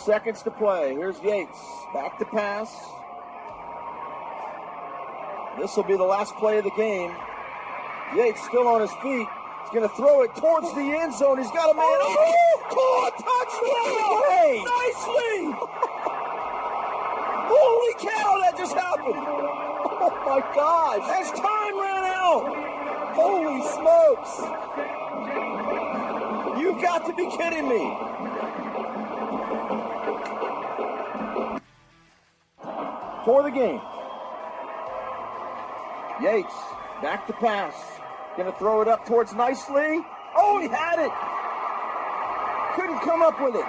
seconds to play. Here's Yates. Back to pass. This will be the last play of the game. Yates still on his feet. He's going to throw it towards the end zone. He's got a man. Oh, touchdown! Nicely! Holy cow, that just happened. Oh, my gosh. As time ran out. Holy smokes. You've got to be kidding me. For the game. Yates, back to pass. Going to throw it up towards Nicely. Oh, he had it. Couldn't come up with it.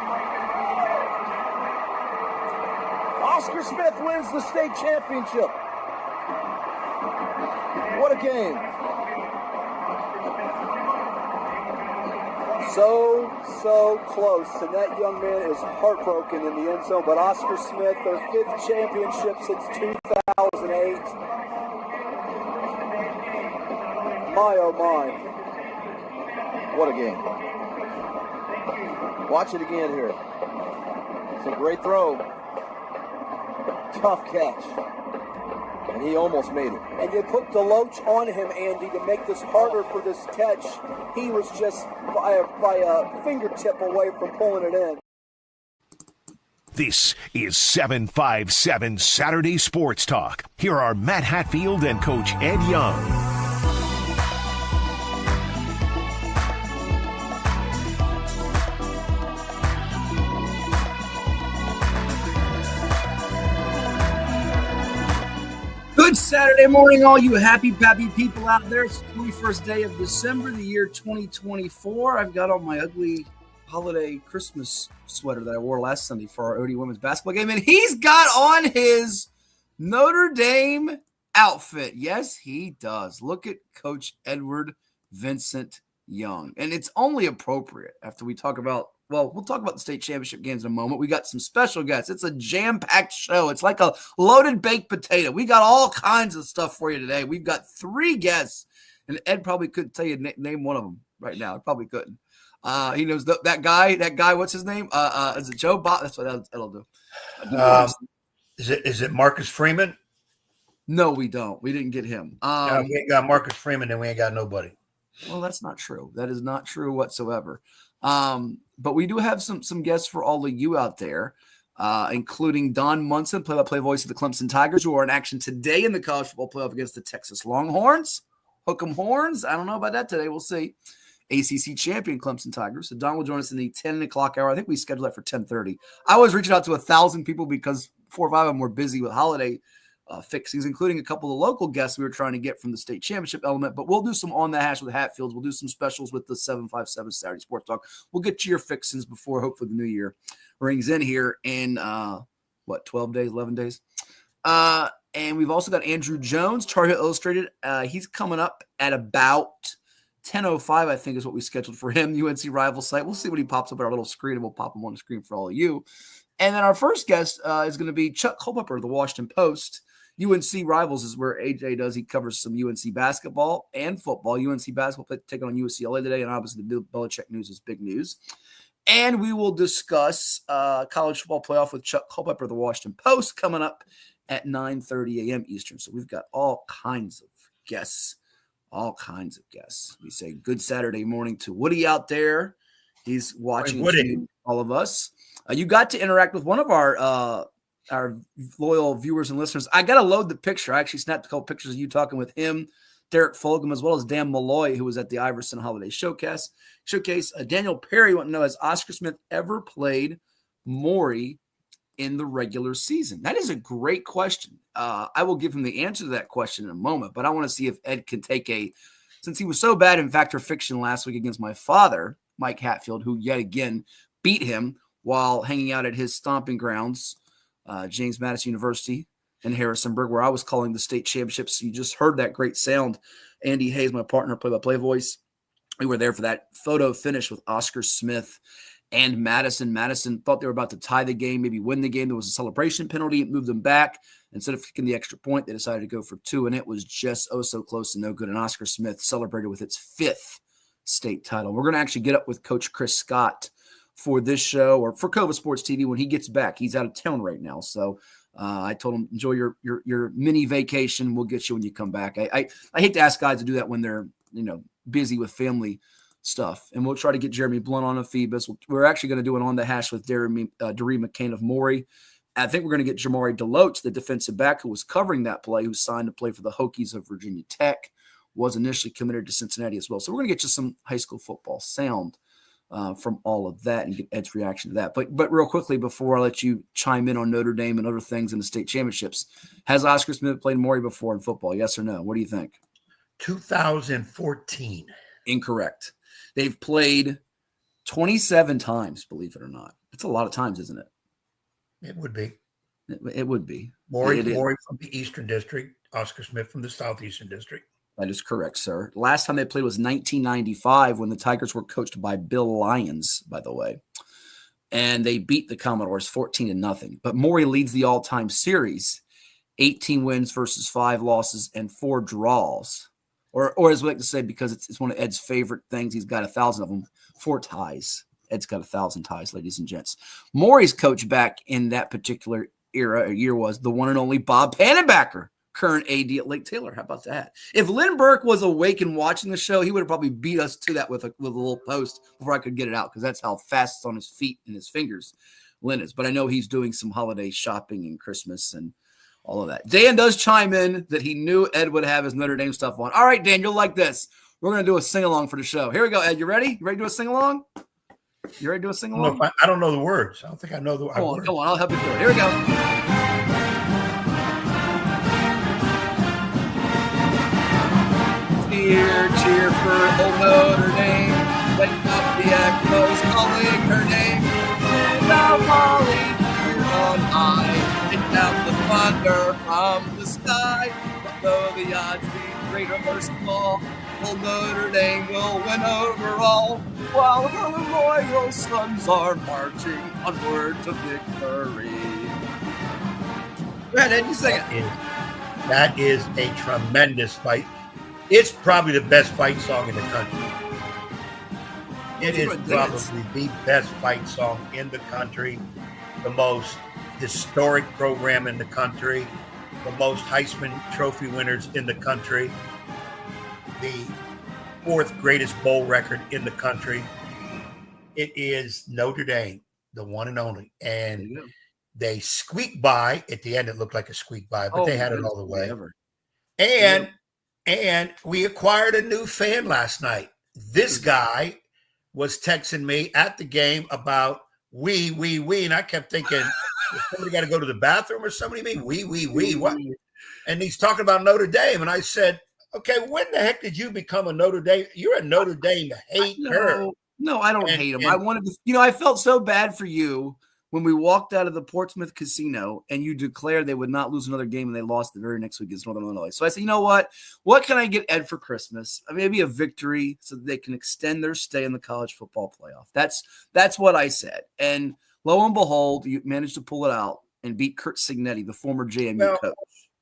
Oscar Smith wins the state championship. What a game. So close. And that young man is heartbroken in the end zone. But Oscar Smith, their 5th championship since 2008. My, oh my. What a game. Watch it again here. It's a great throw. Tough catch. And he almost made it. And they put Deloach on him, Andy, to make this harder for this catch. He was just by a fingertip away from pulling it in. This is 757 Saturday Sports Talk. Here are Matt Hatfield and Coach Ed Young. Good Saturday morning, all you happy, pappy people out there. It's the 21st day of December, the year 2024. I've got on my ugly holiday Christmas sweater that I wore last Sunday for our OD women's basketball game, and he's got on his Notre Dame outfit. Yes, he does. Look at Coach Edward Vincent Young. And it's only appropriate after we talk about, well, we'll talk about the state championship games in a moment. We got some special guests. It's a jam-packed show. It's like a loaded baked potato. We got all kinds of stuff for you today. We've got 3 guests, and Ed probably couldn't tell you name one of them right now. He probably couldn't. He knows that guy. What's his name? Is it Joe Bob? That's what Ed'll do. Is it Marcus Freeman? No, we don't. We didn't get him. No, we ain't got Marcus Freeman, and we ain't got nobody. Well, that's not true. That is not true whatsoever. But we do have some guests for all of you out there, including Don Munson, play-by-play voice of the Clemson Tigers, who are in action today in the college football playoff against the Texas Longhorns. Hook 'em horns. I don't know about that today. We'll see. ACC Champion Clemson Tigers. So Don will join us in the 10 o'clock hour. I think we scheduled that for 10:30. I was reaching out to 1,000 people because 4 or 5 of them were busy with holiday fixings, including a couple of local guests we were trying to get from the state championship element. But we'll do some On the Hash with Hatfields. We'll do some specials with the 757 Saturday Sports Talk. We'll get to your fixings before hopefully the new year rings in here in 12 days, 11 days. And we've also got Andrew Jones, Tar Heel Illustrated. He's coming up at about 10:05, I think, is what we scheduled for him. UNC rival site. We'll see what he pops up on our little screen, and we'll pop him on the screen for all of you. And then our first guest is going to be Chuck Culpepper of the Washington Post. UNC Rivals is where AJ does. He covers some UNC basketball and football. UNC basketball taking on UCLA today, and obviously the Belichick news is big news. And we will discuss college football playoff with Chuck Culpepper of the Washington Post coming up at 9:30 a.m. Eastern. So we've got all kinds of guests. We say good Saturday morning to Woody out there. He's watching all of us. You got to interact with one of our loyal viewers and listeners. I got to load the picture. I actually snapped a couple pictures of you talking with him, Derek Fulgham, as well as Dan Malloy, who was at the Iverson Holiday Showcase. Daniel Perry wanted to know, has Oscar Smith ever played Maury in the regular season? That is a great question. I will give him the answer to that question in a moment, but I want to see if Ed can take since he was so bad in Fact or Fiction last week against my father, Mike Hatfield, who yet again beat him while hanging out at his stomping grounds, James Madison University in Harrisonburg, where I was calling the state championships. You just heard that great sound. Andy Hayes, my partner, play-by-play voice. We were there for that photo finish with Oscar Smith and Madison. Madison thought they were about to tie the game, maybe win the game. There was a celebration penalty. It moved them back. Instead of kicking the extra point, they decided to go for 2, and it was just so close and no good. And Oscar Smith celebrated with its 5th state title. We're going to actually get up with Coach Chris Scott for this show or for CoVA Sports TV when he gets back. He's out of town right now. So I told him, enjoy your mini vacation. We'll get you when you come back. I hate to ask guys to do that when they're, busy with family stuff. And we'll try to get Jeremy Blunt on a Phoebus. We're actually going to do it on the hash with Daree McCain of Maury. I think we're going to get Jamari Deloach, the defensive back who was covering that play, who signed to play for the Hokies of Virginia Tech, was initially committed to Cincinnati as well. So we're going to get you some high school football sound from all of that and get Ed's reaction to that. But real quickly, before I let you chime in on Notre Dame and other things in the state championships, has Oscar Smith played Maury before in football? Yes or no? What do you think? 2014. Incorrect. They've played 27 times, believe it or not. That's a lot of times, isn't it? It would be. It would be. Maury from the Eastern District, Oscar Smith from the Southeastern District. That is correct, sir. Last time they played was 1995 when the Tigers were coached by Bill Lyons, by the way. And they beat the Commodores 14-0. But Maury leads the all-time series, 18 wins versus 5 losses and 4 draws. Or as we like to say, because it's one of Ed's favorite things, he's got 1,000 of them, 4 ties. Ed's got 1,000 ties, ladies and gents. Maury's coach back in that particular year was the one and only Bob Pannenbacker, current AD at Lake Taylor. How about that? If Lynn Burke was awake and watching the show, he would have probably beat us to that with a little post before I could get it out, because that's how fast it's on his feet and his fingers, Lynn is. But I know he's doing some holiday shopping and Christmas and all of that. Dan does chime in that he knew Ed would have his Notre Dame stuff on. All right, Dan, you'll like this. We're going to do a sing-along for the show. Here we go, Ed. You ready? You ready to do a sing-along? You ready to do a sing-along? I don't know the words. I don't think I know the words. Come on. I'll help you through it. Here we go. Cheer for old Notre Dame. Wake up the echoes calling her name. And now Molly here on high. Take down the thunder from the sky. But though the odds be great or small, old Notre Dame will win overall, while her loyal sons are marching onward to victory. Go ahead, Ed, you sing it. That is a tremendous fight. It's probably the best fight song in the country. It is probably the best fight song in the country, the most historic program in the country, the most Heisman Trophy winners in the country, the 4th greatest bowl record in the country. It is Notre Dame, the one and only. And they squeaked by. At the end, it looked like a squeak by, but they had it all the way. And we acquired a new fan last night. This guy was texting me at the game about we. And I kept thinking, somebody got to go to the bathroom or somebody mean we. What? And he's talking about Notre Dame. And I said, okay, when the heck did you become a Notre Dame? You're a Notre Dame hater. No, I don't hate him. I wanted to, I felt so bad for you when we walked out of the Portsmouth casino and you declared they would not lose another game and they lost the very next week against Northern Illinois. So I said, you know what? What can I get Ed for Christmas? Maybe a victory so that they can extend their stay in the college football playoff. That's what I said. And lo and behold, you managed to pull it out and beat Kurt Signetti, the former JMU coach.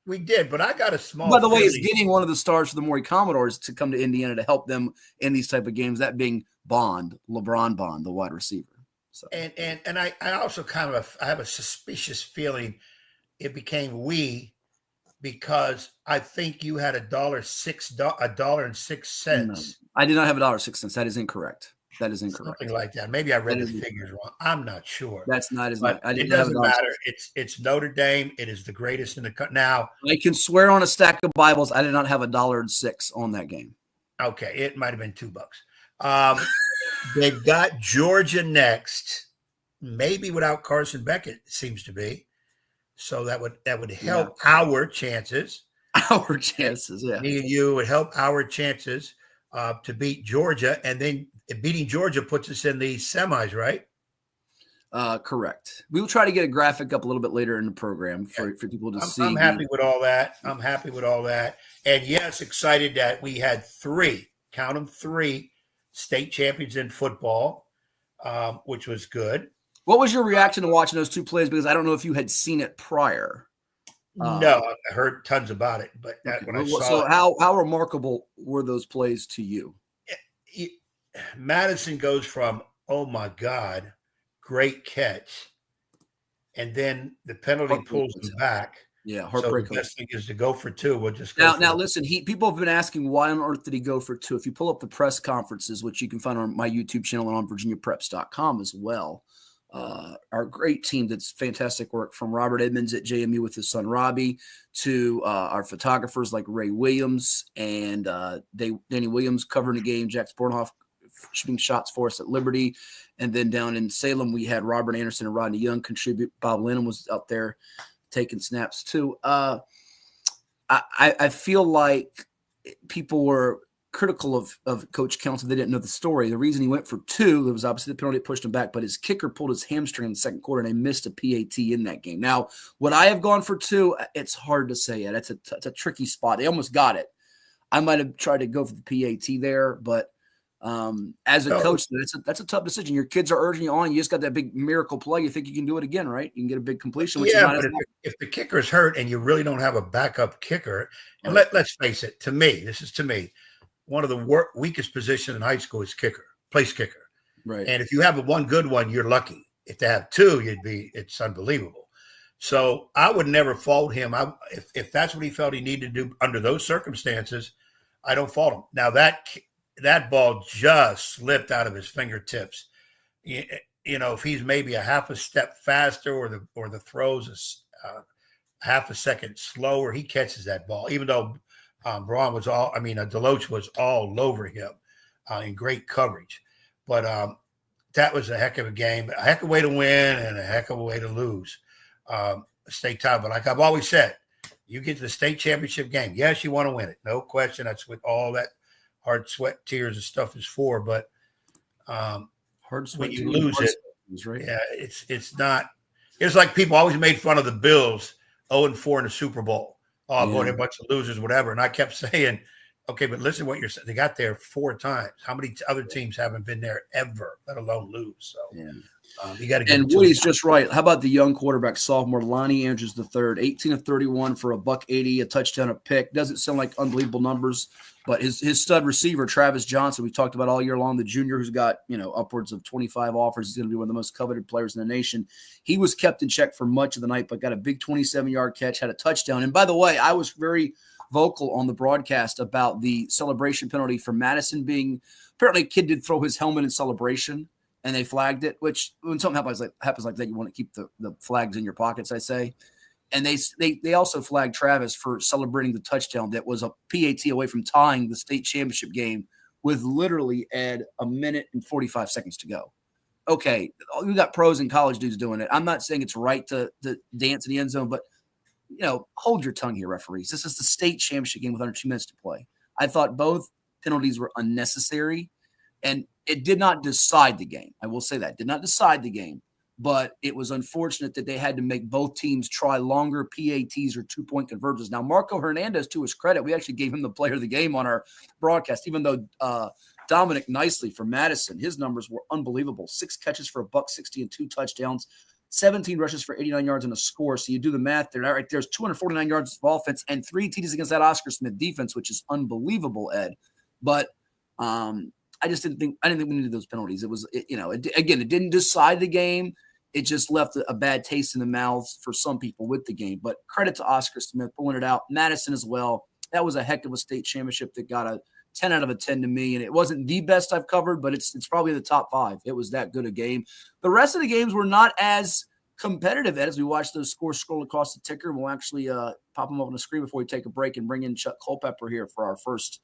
We did, but I got a small. By the way, it's getting one of the stars for the Maury Commodores to come to Indiana to help them in these type of games. That being LeBron Bond, the wide receiver. So. And I also I have a suspicious feeling it became we because I think you had $1.06. No, I did not have $1.06. That is incorrect. Something like that. Maybe I read the figures wrong. I'm not sure. That's not as much. It doesn't matter. It's Notre Dame. It is the greatest in the country. Now, I can swear on a stack of Bibles I did not have $1.06 on that game. Okay, it might have been $2. They've got Georgia next, maybe without Carson Beck, it seems to be. So that would help our chances. Our chances, yeah. Me and you would help our chances to beat Georgia, and then beating Georgia puts us in the semis, right? Correct. We will try to get a graphic up a little bit later in the program for people to see. I'm happy with all that. And yes, excited that we had 3, count them 3, state champions in football, which was good. What was your reaction to watching those 2 plays? Because I don't know if you had seen it prior. No, I heard tons about it, but when I saw it. How remarkable were those plays to you? Madison goes from, oh my God, great catch, and then the penalty pulls him back. Yeah, So heartbreak. the best thing is to go for 2. We'll just go now listen. People have been asking why on earth did he go for 2? If you pull up the press conferences, which you can find on my YouTube channel and on VirginiaPreps.com as well, our great team that's fantastic work from Robert Edmonds at JMU with his son Robbie to our photographers like Ray Williams and Danny Williams covering the game, Jack Spornhoff shooting shots for us at Liberty, and then down in Salem we had Robert Anderson and Rodney Young contribute. Bob Lennon was out there taking snaps too. I feel like people were critical of Coach Counsell. They didn't know the story. The reason he went for 2, there was obviously the penalty that pushed him back, but his kicker pulled his hamstring in the second quarter and they missed a PAT in that game. Now, would I have gone for 2? It's hard to say yet. It's a tricky spot. They almost got it. I might have tried to go for the PAT there, but as a coach, that's a tough decision. Your kids are urging you on. You just got that big miracle play. You think you can do it again, right? You can get a big completion. Which but if the kicker is hurt and you really don't have a backup kicker, and let's face it, to me, one of the weakest position in high school is kicker, place kicker. Right. And if you have one good one, you're lucky. If they have 2, it's unbelievable. So I would never fault him. If that's what he felt he needed to do under those circumstances, I don't fault him. Now that ball just slipped out of his fingertips. If he's maybe a half a step faster or the throws half a second slower, he catches that ball, even though Deloach was all over him in great coverage. But that was a heck of a game, a heck of a way to win and a heck of a way to lose state title. But like I've always said, you get to the state championship game. Yes, you want to win it. No question. That's what all that hard sweat, tears and stuff is for. But hard sweat, when you lose it, right? Yeah, it's not. It's like people always made fun of the Bills 0-4 in the Super Bowl. Oh, boy, they're a bunch of losers, whatever. And I kept saying, okay, but listen to what you're saying. They got there 4 times. How many other teams haven't been there ever, let alone lose? So you got to get. And Woody's just right. How about the young quarterback, sophomore Lonnie Andrews III, 18 of 31 for $180, a touchdown, a pick. Doesn't sound like unbelievable numbers, but his stud receiver, Travis Johnson, we talked about all year long, the junior who's got upwards of 25 offers. He's going to be one of the most coveted players in the nation. He was kept in check for much of the night, but got a big 27-yard catch, had a touchdown. And by the way, I was very vocal on the broadcast about the celebration penalty for Madison being – apparently a kid did throw his helmet in celebration, and they flagged it, which when something happens like that, you want to keep the flags in your pockets, I say. And they also flagged Travis for celebrating the touchdown that was a PAT away from tying the state championship game with literally, Ed, 1 minute and 45 seconds to go. Okay, you got pros and college dudes doing it. I'm not saying it's right to dance in the end zone, but, hold your tongue here, referees. This is the state championship game with under 2 minutes to play. I thought both penalties were unnecessary, and it did not decide the game. I will say that. Did not decide the game. But it was unfortunate that they had to make both teams try longer PATs or 2-point conversions. Now, Marco Hernandez, to his credit, we actually gave him the player of the game on our broadcast, even though Dominic Nicely from Madison, his numbers were unbelievable. 6 catches for $160 and 2 touchdowns, 17 rushes for 89 yards and a score. So you do the math there. Right there's 249 yards of offense and 3 TDs against that Oscar Smith defense, which is unbelievable, Ed. But I didn't think we needed those penalties. It was, it didn't decide the game. It just left a bad taste in the mouth for some people with the game. But credit to Oscar Smith pulling it out. Madison as well. That was a heck of a state championship that got a 10 out of 10 to me. And it wasn't the best I've covered, but it's probably the top 5. It was that good a game. The rest of the games were not as competitive, Ed, as we watch those scores scroll across the ticker. We'll actually pop them up on the screen before we take a break and bring in Chuck Culpepper here for our first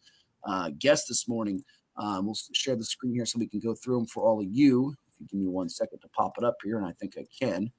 guest this morning. We'll share the screen here so we can go through them for all of you. Give me 1 second to pop it up here, and I think I can.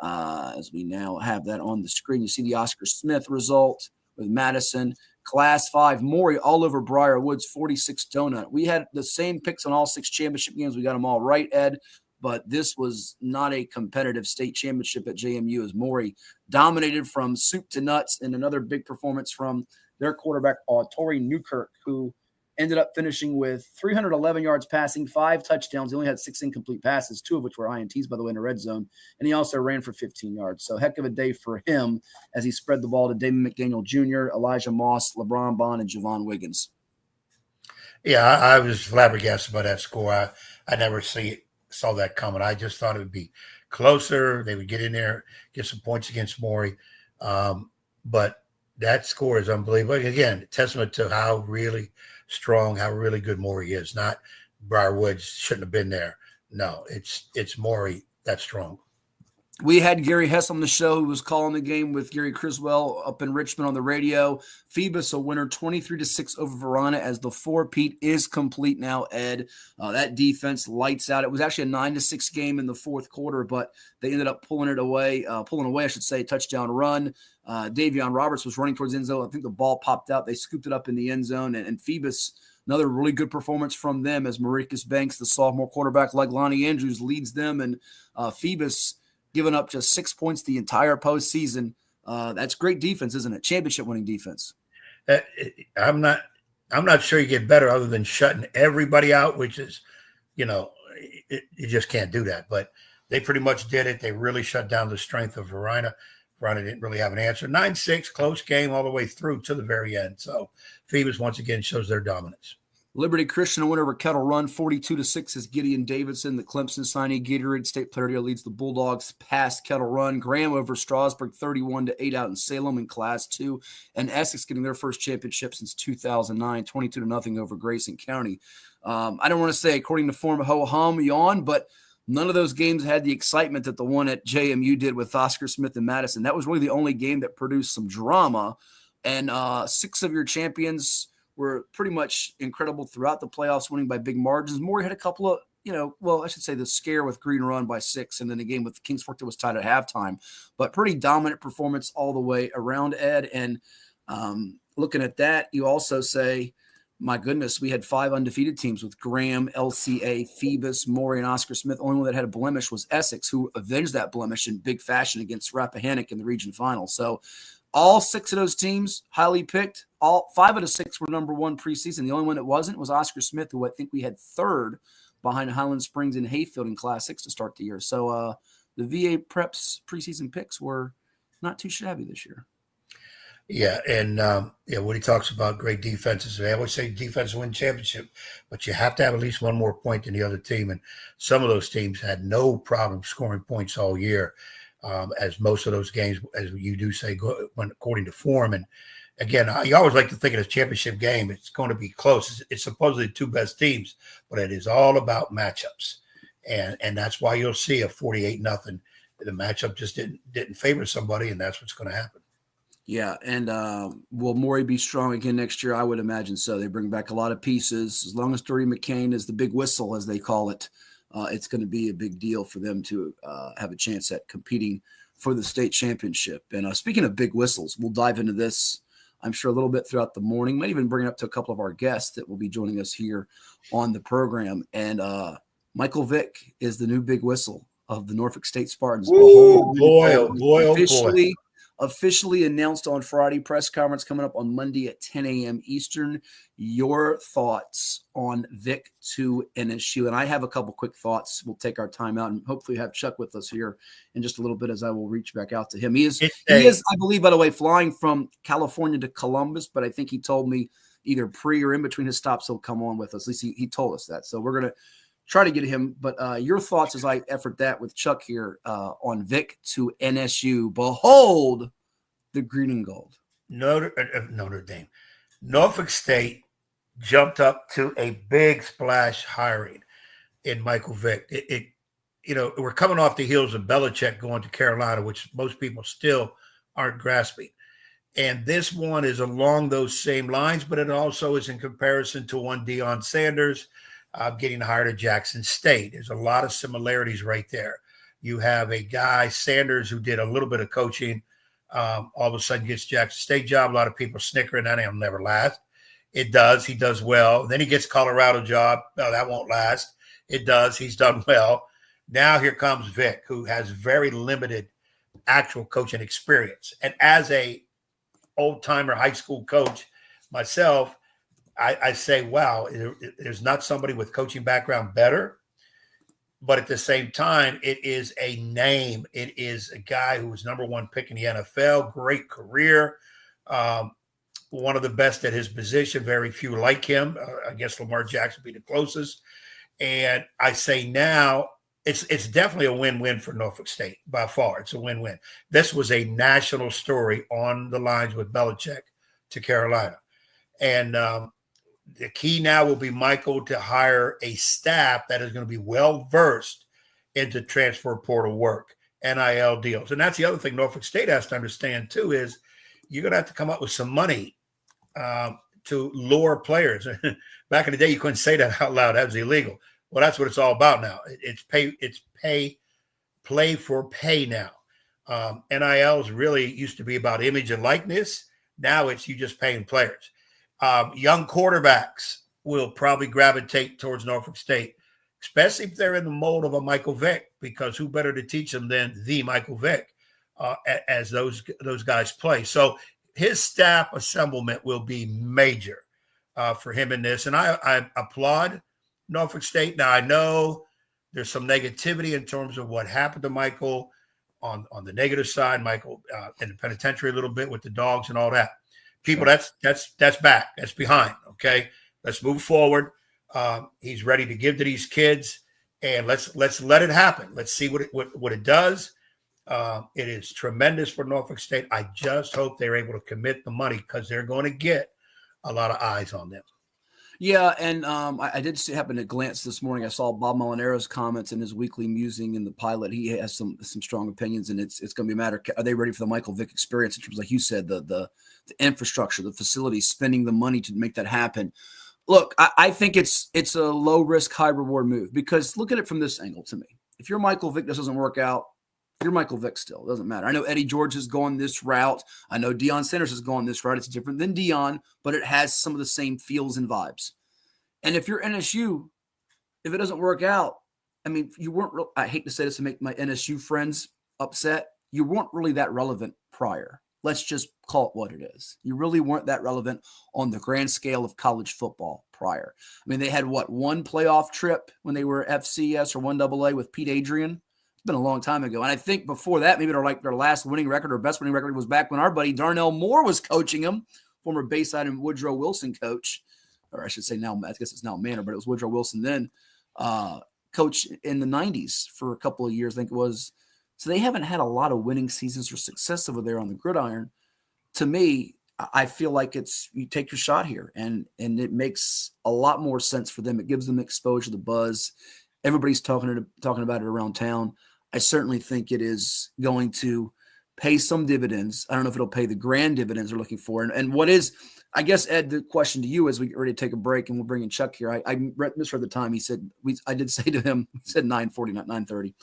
As we now have that on the screen, you see the Oscar Smith result with Madison. Class 5, Maury all over Briar Woods, 46 donut. We had the same picks on all 6 championship games. We got them all right, Ed, but this was not a competitive state championship at JMU as Maury dominated from soup to nuts, and another big performance from their quarterback, Tori Newkirk, who ended up finishing with 311 yards passing, 5 touchdowns. He only had 6 incomplete passes, 2 of which were INTs, by the way, in the red zone. And he also ran for 15 yards. So heck of a day for him as he spread the ball to Damon McDaniel Jr., Elijah Moss, LeBron Bond, and Javon Wiggins. Yeah, I was flabbergasted by that score. I never see saw that coming. I just thought it would be closer. They would get in there, get some points against Maury. But that score is unbelievable. Again, testament to how really strong, how really good Maury is. Not Briarwoods shouldn't have been there. No, it's Maury that's strong. We had Gary Hess on the show, who was calling the game with Gary Criswell up in Richmond on the radio. Phoebus a winner 23-6 over Verona as the four-peat is complete now, Ed. That defense lights out. It was actually a 9-6 game in the fourth quarter, but they ended up pulling away, touchdown run. Davion Roberts was running towards the end zone. I think the ball popped out. They scooped it up in the end zone, and Phoebus, another really good performance from them as Maricus Banks, the sophomore quarterback, like Lonnie Andrews, leads them, and Phoebus giving up just 6 points the entire postseason. That's great defense, isn't it? Championship-winning defense. I'm not sure you get better other than shutting everybody out, which is, you just can't do that. But they pretty much did it. They really shut down the strength of Verona. Verona didn't really have an answer. 9-6, close game all the way through to the very end. So Phoebus once again shows their dominance. Liberty Christian a winner over Kettle Run 42-6 as Gideon Davidson, the Clemson signee. Gatorade State Player of the Year, leads the Bulldogs past Kettle Run. Graham over Strasburg 31-8 out in Salem in Class 2. And Essex getting their first championship since 2009, 22-0 over Grayson County. I don't want to say according to form ho-hum, yawn, but none of those games had the excitement that the one at JMU did with Oscar Smith and Madison. That was really the only game that produced some drama. And 6 of your champions were pretty much incredible throughout the playoffs, winning by big margins. Maury had a couple of, I should say the scare with Green Run by 6, and then the game with Kings Fork that was tied at halftime. But pretty dominant performance all the way around, Ed. And looking at that, you also say, my goodness, we had 5 undefeated teams with Graham, LCA, Phoebus, Maury, and Oscar Smith. The only one that had a blemish was Essex, who avenged that blemish in big fashion against Rappahannock in the region final. So all 6 of those teams highly picked. All 5 of the 6 were number 1 preseason. The only one that wasn't was Oscar Smith, who I think we had 3rd behind Highland Springs and Hayfield in Class 6 to start the year. So the VA Preps preseason picks were not too shabby this year. Yeah, and when he talks about great defenses, they always say defense win championship, but you have to have at least one more point than the other team. And some of those teams had no problem scoring points all year, as most of those games, as you do say, went according to form. And again, you always like to think of this championship game, it's going to be close. It's supposedly the 2 best teams, but it is all about matchups. And that's why you'll see a 48-0. The matchup just didn't favor somebody, and that's what's going to happen. Yeah, and will Maury be strong again next year? I would imagine so. They bring back a lot of pieces. As long as Dory McCain is the big whistle, as they call it, it's going to be a big deal for them to have a chance at competing for the state championship. And speaking of big whistles, we'll dive into this, I'm sure, a little bit throughout the morning. Might even bring it up to a couple of our guests that will be joining us here on the program. And Michael Vick is the new big whistle of the Norfolk State Spartans. Oh, boy. Officially announced on Friday. Press conference coming up on Monday at 10 a.m. Eastern. Your thoughts on Vick to NSU? And I have a couple quick thoughts. We'll take our time out and hopefully have Chuck with us here in just a little bit as I will reach back out to him. He is, I believe, by the way, flying from California to Columbus, but I think he told me either pre or in between his stops he'll come on with us. At least he told us that. So we're going to try to get him. But your thoughts as I effort that with Chuck here on Vick to NSU. Behold the green and gold. Notre Dame. Norfolk State jumped up to a big splash hiring in Michael Vick. We're coming off the heels of Belichick going to Carolina, which most people still aren't grasping. And this one is along those same lines, but it also is in comparison to one Deion Sanders getting hired at Jackson State. There's a lot of similarities right there. You have a guy, Sanders, who did a little bit of coaching, all of a sudden gets Jackson State job. A lot of people snickering, that'll never last. It does. He does well. Then he gets Colorado job. No, that won't last. It does. He's done well. Now here comes Vick, who has very limited actual coaching experience. And as a old-timer high school coach myself, I say, wow, there's not somebody with coaching background better. But at the same time, it is a name. It is a guy who was number 1 pick in the NFL, great career, one of the best at his position, very few like him. I guess Lamar Jackson would be the closest. And I say now, it's definitely a win-win for Norfolk State by far. It's a win-win. This was a national story on the lines with Belichick to Carolina. And the key now will be Michael to hire a staff that is going to be well-versed into transfer portal work, NIL deals. And that's the other thing Norfolk State has to understand too, is you're going to have to come up with some money to lure players. Back in the day, you couldn't say that out loud. That was illegal. Well, that's what it's all about now. It's play for pay now. NILs really used to be about image and likeness. Now it's you just paying players. Young quarterbacks will probably gravitate towards Norfolk State, especially if they're in the mold of a Michael Vick, because who better to teach them than the Michael Vick as those guys play. So his staff assemblement will be major for him in this. And I applaud Norfolk State. Now, I know there's some negativity in terms of what happened to Michael on the negative side. Michael in the penitentiary a little bit with the dogs and all that. People, that's back. That's behind. Okay, let's move forward. He's ready to give to these kids, and let's let it happen. Let's see what it does. It is tremendous for Norfolk State. I just hope they're able to commit the money, because they're going to get a lot of eyes on them. Yeah, and I did happen to glance this morning. I saw Bob Molinaro's comments in his weekly musing in the pilot. He has some strong opinions, and it's going to be a matter. Are they ready for the Michael Vick experience in terms, like you said, the infrastructure, the facilities, spending the money to make that happen? Look, I think it's a low risk, high reward move, because look at it from this angle to me. If you're Michael Vick, this doesn't work out. You're Michael Vick still. It doesn't matter. I know Eddie George has gone this route. I know Deion Sanders has gone this route. It's different than Deion, but it has some of the same feels and vibes. And if you're NSU, if it doesn't work out, I mean, you weren't – I hate to say this to make my NSU friends upset. You weren't really that relevant prior. Let's just call it what it is. You really weren't that relevant on the grand scale of college football prior. I mean, they had, one playoff trip when they were FCS or 1AA with Pete Adrian. It's been a long time ago. And I think before that, maybe their last winning record or best winning record was back when our buddy Darnell Moore was coaching them, former Bayside and Woodrow Wilson coach. Or I should say now, I guess it's now Manor, but it was Woodrow Wilson then, coach in the 90s for a couple of years, I think it was. So they haven't had a lot of winning seasons or success over there on the gridiron. To me, I feel like you take your shot here, and it makes a lot more sense for them. It gives them exposure, the buzz. Everybody's talking about it around town. I certainly think it is going to pay some dividends. I don't know if it'll pay the grand dividends they're looking for. And what is, I guess, Ed, the question to you as we get ready to take a break, and we'll bring in Chuck here. I misread the time. He said, I did say to him, he said 9:40, not 9:30.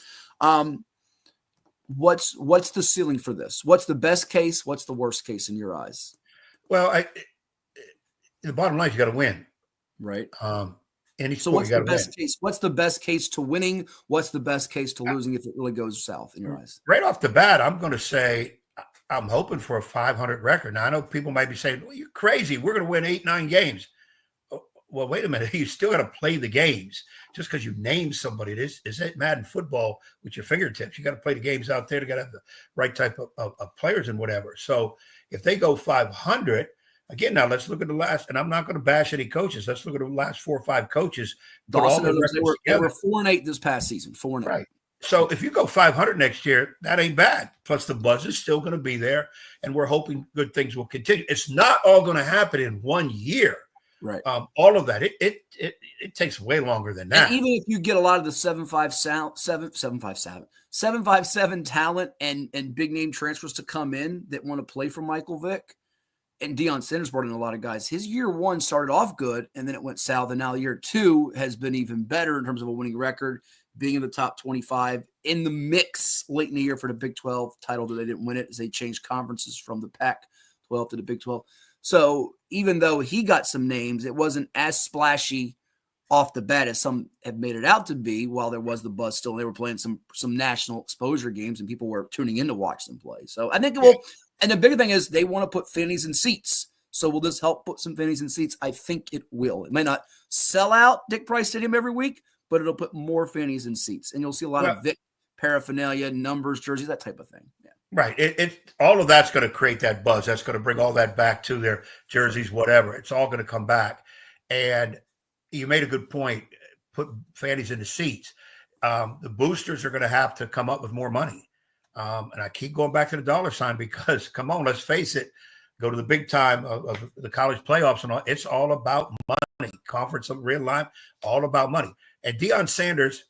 What's the ceiling for this? What's the best case? What's the worst case in your eyes? Well, the bottom line is you got to win. Right. So what's the best case? What's the best case to winning? What's the best case to losing if it really goes south in your eyes? Right off the bat, I'm going to say I'm hoping for a 500 record. Now, I know people might be saying, well, you're crazy. We're going to win 8-9 games. Well, wait a minute. You still got to play the games. Just because you name somebody, is it Madden football with your fingertips? You got to play the games out there. You got to have the right type of players and whatever. So if they go 500, again, now let's look at the last, and I'm not going to bash any coaches. Let's look at the last 4 or 5 coaches. They were 4-8 this past season, 4-8. Right. So if you go 500 next year, that ain't bad. Plus the buzz is still going to be there, and we're hoping good things will continue. It's not all going to happen in 1 year. Right. All of that. It takes way longer than that. And even if you get a lot of the 757 talent and big name transfers to come in that want to play for Michael Vick, and Deion Sanders brought in a lot of guys. His year 1 started off good, and then it went south. And now year 2 has been even better in terms of a winning record, being in the top 25, in the mix late in the year for the Big 12 title that they didn't win it as they changed conferences from the Pac-12 to the Big 12. So even though he got some names, it wasn't as splashy off the bat as some have made it out to be, while there was the buzz still. They were playing some national exposure games, and people were tuning in to watch them play. So I think it will. And the bigger thing is they want to put fannies in seats. So will this help put some fannies in seats? I think it will. It may not sell out Dick Price Stadium every week, but it'll put more fannies in seats. And you'll see a lot of Vic paraphernalia, numbers, jerseys, that type of thing. Yeah. Right. It all of that's going to create that buzz. That's going to bring all that back to their jerseys, whatever. It's all going to come back. And you made a good point. Put fannies in the seats. the boosters are going to have to come up with more money. And I keep going back to the dollar sign because, come on, let's face it, go to the big time of the college playoffs and all. It's all about money. Conference of real life, all about money. And Deion Sanders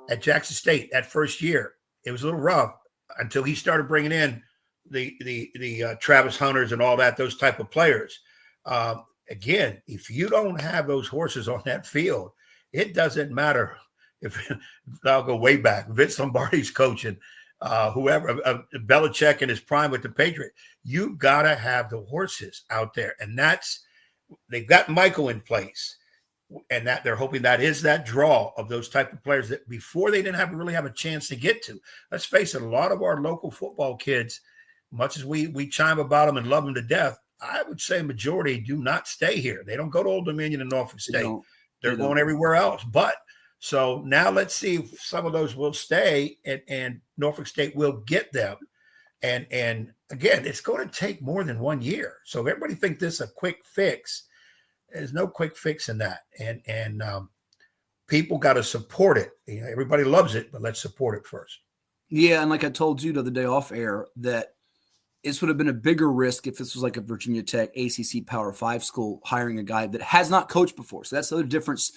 at Jackson State that first year, it was a little rough until he started bringing in the Travis Hunters and all that, those type of players. Again, if you don't have those horses on that field, it doesn't matter if I'll go way back. Vince Lombardi's coaching, whoever, Belichick in his prime with the Patriots. You gotta have the horses out there, and they've got Michael in place, and that they're hoping that is that draw of those type of players that before they didn't really have a chance to get to. Let's face it, a lot of our local football kids, much as we chime about them and love them to death, I would say majority do not stay here. They don't go to Old Dominion and Norfolk State. They're going everywhere else. But so now let's see if some of those will stay and Norfolk State will get them. And again, it's going to take more than 1 year. So if everybody think this is a quick fix, there's no quick fix in that. And people got to support it. You know, everybody loves it, but let's support it first. Yeah, and like I told you the other day off air, that this would have been a bigger risk if this was like a Virginia Tech ACC Power 5 school hiring a guy that has not coached before. So that's the other difference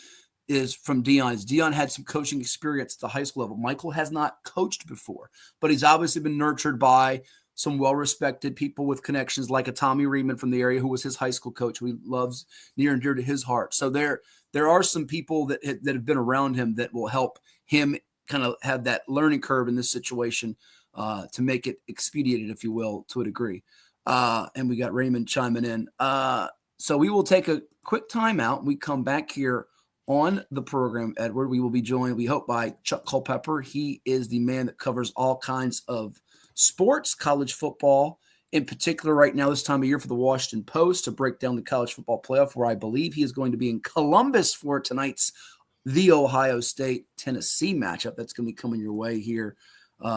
is from Deion. Deion had some coaching experience at the high school level. Michael has not coached before, but he's obviously been nurtured by some well-respected people with connections like a Tommy Reedman from the area who was his high school coach, who he loves near and dear to his heart. So there are some people that have been around him that will help him kind of have that learning curve in this situation to make it expedited, if you will, to a degree. And we got Raymond chiming in. So we will take a quick timeout. We come back here on the program, Edward. We will be joined, we hope, by Chuck Culpepper. He is the man that covers all kinds of sports, college football, in particular right now this time of year for the Washington Post to break down the college football playoff, where I believe he is going to be in Columbus for tonight's the Ohio State-Tennessee matchup. That's going to be coming your way here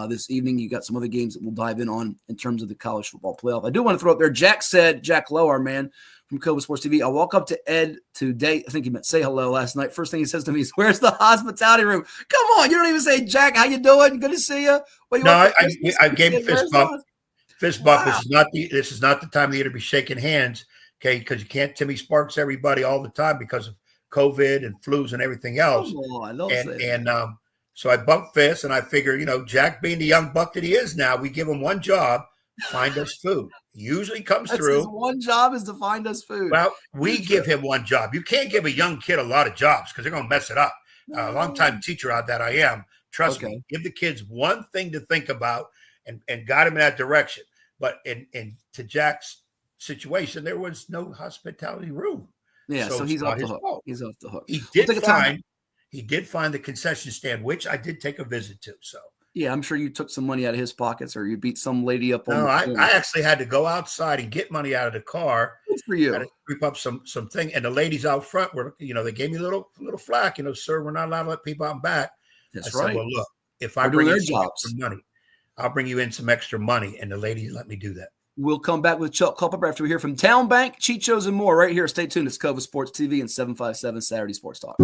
this evening. You got some other games that we'll dive in terms of the college football playoff. I do want to throw up there, Jack Lowe, our man from CoVA Sports TV. I walk up to Ed today. I think he meant say hello last night. First thing he says to me is, "Where's the hospitality room?" Come on, you don't even say, "Jack, how you doing? Good to see you." No, I gave him fist bump. Fist bump. Wow. This is not the time of the year to be shaking hands, okay? Because you can't Timmy Sparks everybody all the time because of COVID and flus and everything else. So I bumped fists, and I figure, Jack being the young buck that he is now, we give him one job: find us food. He usually comes through. His one job is to find us food. Well, we give him one job. You can't give a young kid a lot of jobs because they're going to mess it up. A long-time teacher out that I am. Trust me. Give the kids one thing to think about and guide them in that direction. But in to Jack's situation, there was no hospitality room. Yeah, so he's off the hook. Fault. He's off the hook. He did find the concession stand, which I did take a visit to. So yeah, I'm sure you took some money out of his pockets, or you beat some lady up on. No, I actually had to go outside and get money out of the car. Good for you. To creep up some thing, and the ladies out front were, they gave me a little flack. Sir, we're not allowed to let people out back. That's I right. said, well, look, if I bring you some extra money, I'll bring you in some extra money, and the ladies let me do that. We'll come back with Chuck Culpepper after we hear from Town Bank, Chichos, and more right here. Stay tuned. It's CoVA Sports TV and 757 Saturday Sports Talk.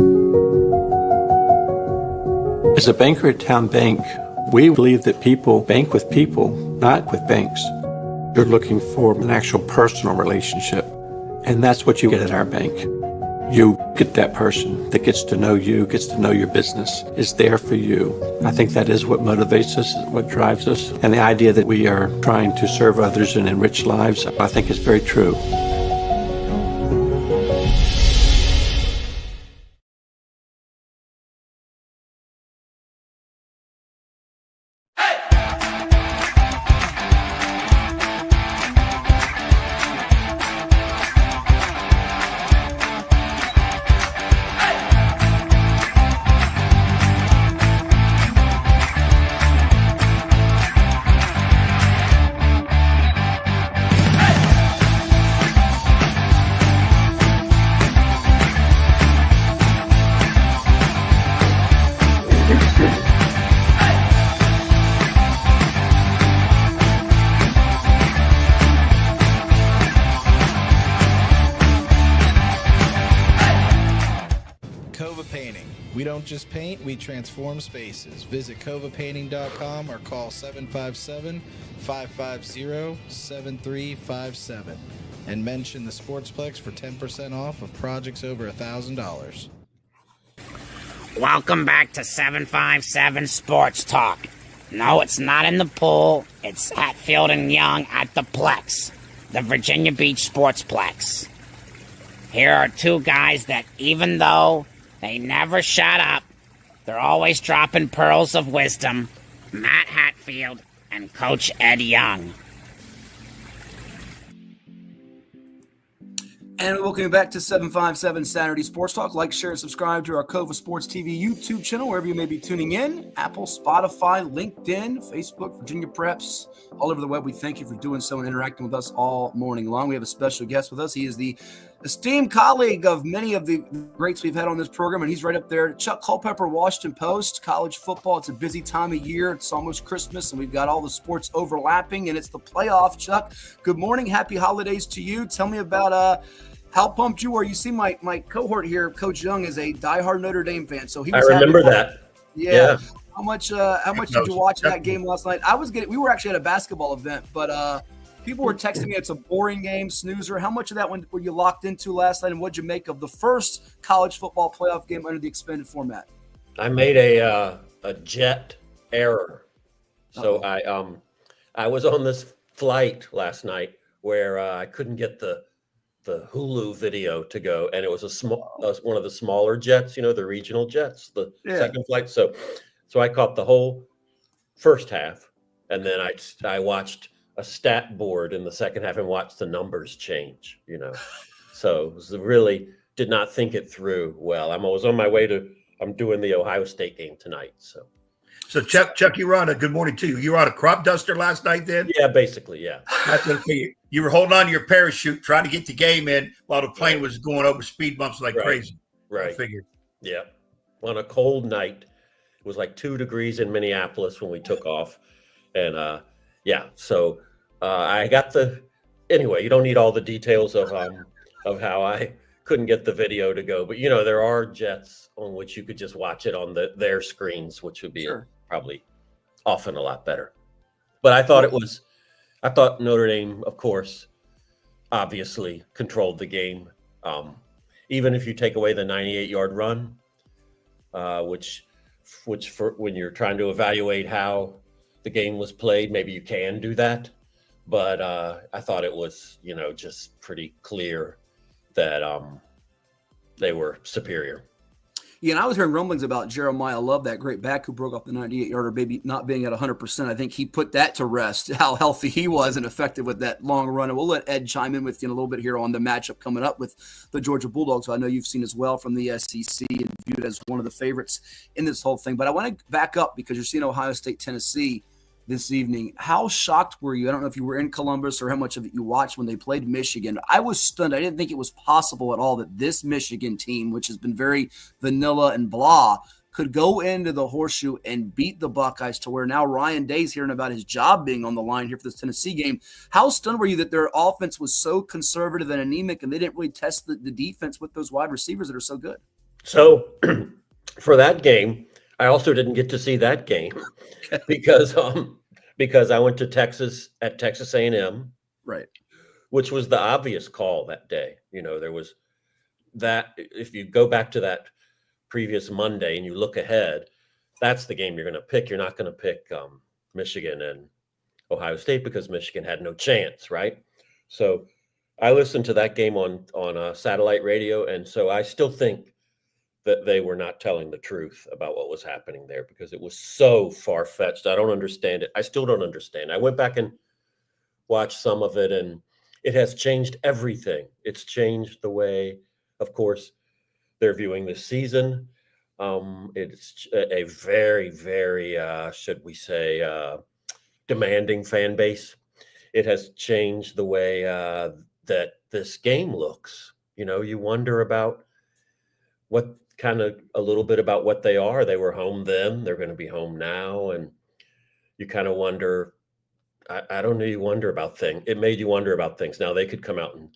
As a banker at Town Bank, we believe that people bank with people, not with banks. You're looking for an actual personal relationship, and that's what you get at our bank. You get that person that gets to know you, gets to know your business, is there for you. I think that is what motivates us, what drives us. And the idea that we are trying to serve others and enrich lives, I think is very true. Painting. We don't just paint, we transform spaces. Visit covapainting.com or call 757-550-7357 and mention the Sportsplex for 10% off of projects over $1,000. Welcome back to 757 Sports Talk. No, it's not in the pool. It's Hatfield and Young at the Plex, the Virginia Beach Sportsplex. Here are two guys that, even though they never shut up, they're always dropping pearls of wisdom. Matt Hatfield and Coach Ed Young. And welcome back to 757 Saturday Sports Talk. Like, share, and subscribe to our CoVA Sports TV YouTube channel, wherever you may be tuning in. Apple, Spotify, LinkedIn, Facebook, Virginia Preps, all over the web. We thank you for doing so and interacting with us all morning long. We have a special guest with us. He is the esteemed colleague of many of the greats we've had on this program, and he's right up there. Chuck Culpepper, Washington Post, college football. It's a busy time of year. It's almost Christmas, and we've got all the sports overlapping, and it's the playoff. Chuck, good morning. Happy holidays to you. Tell me about how pumped you are. You see my cohort here, Coach Young, is a diehard Notre Dame fan. So he was I remember that. Yeah. How much did you watch that game last night? We were actually at a basketball event, but people were texting me it's a boring game, snoozer. How much of that were you locked into last night, and what'd you make of the first college football playoff game under the expanded format? I made a jet error. So I was on this flight last night where I couldn't get the Hulu video to go, and it was one of the smaller jets, the regional jets, the second flight. So I caught the whole first half, and then I watched a stat board in the second half and watched the numbers change, So it was really did not think it through well. I was on my way I'm doing the Ohio State game tonight. So Chuck, you were on good morning to you. You were on a crop duster last night then? Yeah, basically, yeah. That's okay. You were holding on to your parachute, trying to get the game in while the plane was going over speed bumps like crazy. Right. I figured. Yeah. On a cold night, it was like 2 degrees in Minneapolis when we took off. And so I got anyway, you don't need all the details of how I couldn't get the video to go. But, there are jets on which you could just watch it on their screens, which would be probably often a lot better. But I thought Notre Dame, of course, obviously controlled the game. Even if you take away the 98-yard run, which for when you're trying to evaluate how the game was played, maybe you can do that. But I thought it was, just pretty clear that they were superior. Yeah, and I was hearing rumblings about Jeremiah Love, that great back who broke off the 98-yarder, maybe not being at 100%. I think he put that to rest, how healthy he was and effective with that long run. And we'll let Ed chime in with you in a little bit here on the matchup coming up with the Georgia Bulldogs, who I know you've seen as well from the SEC and viewed as one of the favorites in this whole thing. But I want to back up because you're seeing Ohio State, Tennessee this evening. How shocked were you? I don't know if you were in Columbus or how much of it you watched when they played Michigan. I was stunned. I didn't think it was possible at all that this Michigan team, which has been very vanilla and blah, could go into the Horseshoe and beat the Buckeyes to where now Ryan Day's hearing about his job being on the line here for this Tennessee game. How stunned were you that their offense was so conservative and anemic and they didn't really test the defense with those wide receivers that are so good? So for that game, I also didn't get to see that game because I went to Texas at Texas A&M, right, which was the obvious call that day. There was that. If you go back to that previous Monday and you look ahead, that's the game you're going to pick. You're not going to pick Michigan and Ohio State because Michigan had no chance, right? So I listened to that game on satellite radio, and so I still think that they were not telling the truth about what was happening there because it was so far-fetched. I don't understand it. I still don't understand. I went back and watched some of it, and it has changed everything. It's changed the way, of course, they're viewing this season. It's a very, very, should we say, demanding fan base. It has changed the way that this game looks. You wonder about a little bit about what they are. They were home then, they're going to be home now. And you kind of wonder, I don't know, you wonder about things. It made you wonder about things. Now they could come out and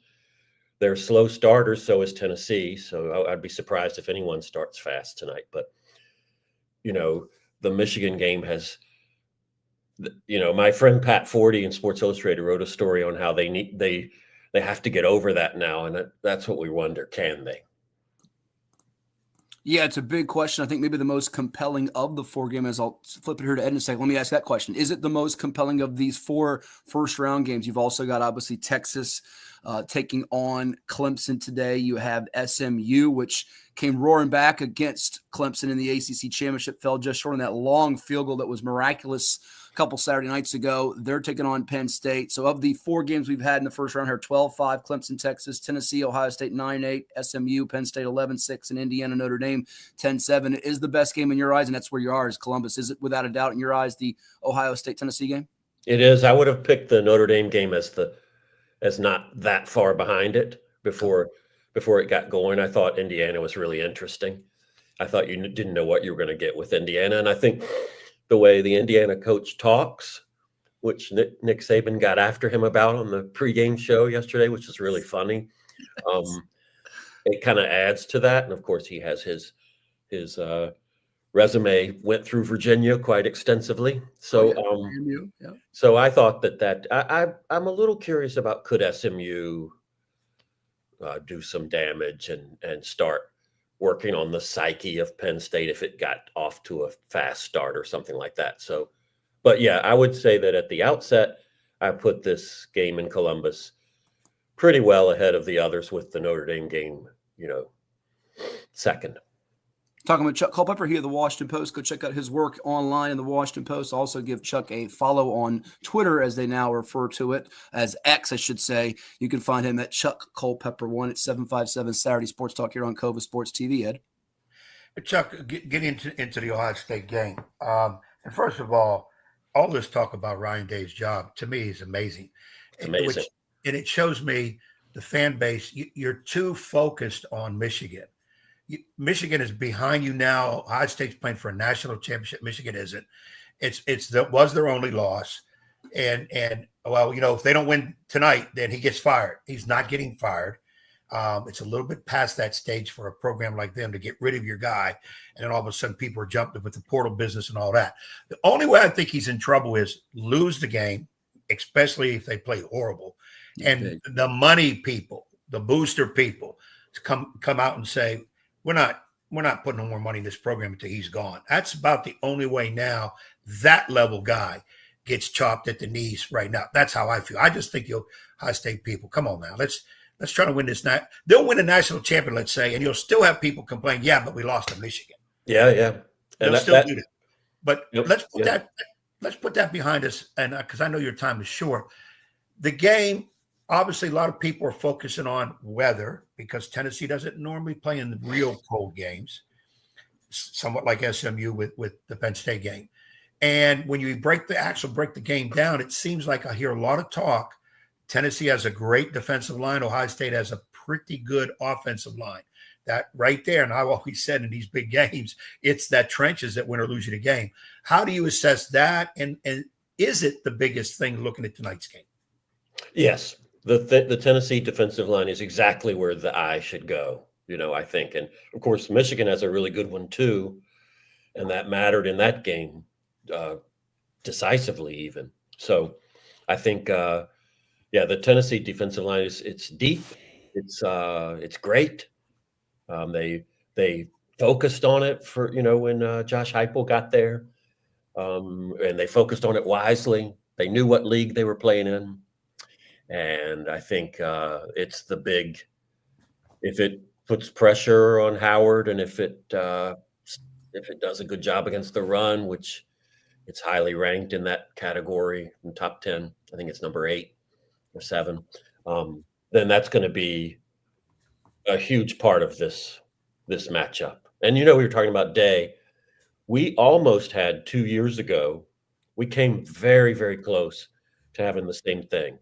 they're slow starters. So is Tennessee. So I'd be surprised if anyone starts fast tonight. But, the Michigan game has, my friend Pat Forty in Sports Illustrated wrote a story on how they have to get over that now. And that's what we wonder. Can they? Yeah, it's a big question. I think maybe the most compelling of the 4 games, I'll flip it here to Ed in a second. Let me ask that question. Is it the most compelling of these 4 first-round games? You've also got, obviously, Texas taking on Clemson today. You have SMU, which came roaring back against Clemson in the ACC Championship, fell just short on that long field goal that was miraculous a couple Saturday nights ago. They're taking on Penn State. So of the 4 games we've had in the first round here, 12-5, Clemson, Texas, Tennessee, Ohio State 9-8, SMU, Penn State 11-6, and Indiana, Notre Dame 10-7. Is the best game in your eyes, and that's where you are, is Columbus. Is it without a doubt in your eyes the Ohio State-Tennessee game? It is. I would have picked the Notre Dame game as not that far behind it before it got going. I thought Indiana was really interesting. I thought you didn't know what you were going to get with Indiana, and I think the way the Indiana coach talks, which Nick Saban got after him about on the pregame show yesterday, which is really funny. It kind of adds to that. And of course he has his resume went through Virginia quite extensively. So, so I thought that I'm a little curious about, could SMU do some damage and start working on the psyche of Penn State if it got off to a fast start or something like that. So, but yeah, I would say that at the outset, I put this game in Columbus pretty well ahead of the others, with the Notre Dame game, second. Talking with Chuck Culpepper here at the Washington Post. Go check out his work online in the Washington Post. Also give Chuck a follow on Twitter, as they now refer to it, as X, I should say. You can find him at Chuck Culpepper 1 at 757 Saturday Sports Talk here on CoVA Sports TV, Ed. Chuck, get into the Ohio State game. And first of all this talk about Ryan Day's job, to me, is amazing. Amazing. And it shows me the fan base, you're too focused on Michigan. Michigan is behind you now. Ohio State's playing for a national championship. Michigan isn't. Was their only loss. And well, if they don't win tonight, then he gets fired. He's not getting fired. It's a little bit past that stage for a program like them to get rid of your guy. And then all of a sudden people are jumping with the portal business and all that. The only way I think he's in trouble is lose the game, especially if they play horrible. And the money people, the booster people, come out and say, we're not putting no more money in this program until he's gone. That's about the only way now that level guy gets chopped at the knees right now. That's how I feel. I just think Ohio State people, come on now. Let's try to win this night. They'll win a national champion, let's say, and you'll still have people complain, yeah, but we lost to Michigan. Yeah. They'll still do that. But let's put that behind us, and because I know your time is short. The game, obviously, a lot of people are focusing on weather because Tennessee doesn't normally play in the real cold games, somewhat like SMU with the Penn State game. And when you break the game down, it seems like I hear a lot of talk. Tennessee has a great defensive line. Ohio State has a pretty good offensive line. That right there, and I've always said in these big games, it's that trenches that win or lose you the game. How do you assess that? And is it the biggest thing looking at tonight's game? Yes. The Tennessee defensive line is exactly where the eye should go, I think. And, of course, Michigan has a really good one, too, and that mattered in that game decisively even. So I think, the Tennessee defensive line it's deep. It's great. They focused on it for, when Josh Heupel got there, and they focused on it wisely. They knew what league they were playing in. And I think it's the big, if it puts pressure on Howard, and if it does a good job against the run, which it's highly ranked in that category in top 10, I think it's number 8 or 7, then that's going to be a huge part of this matchup. And we were talking about Day. We almost had 2 years ago, we came very, very close to having the same thing,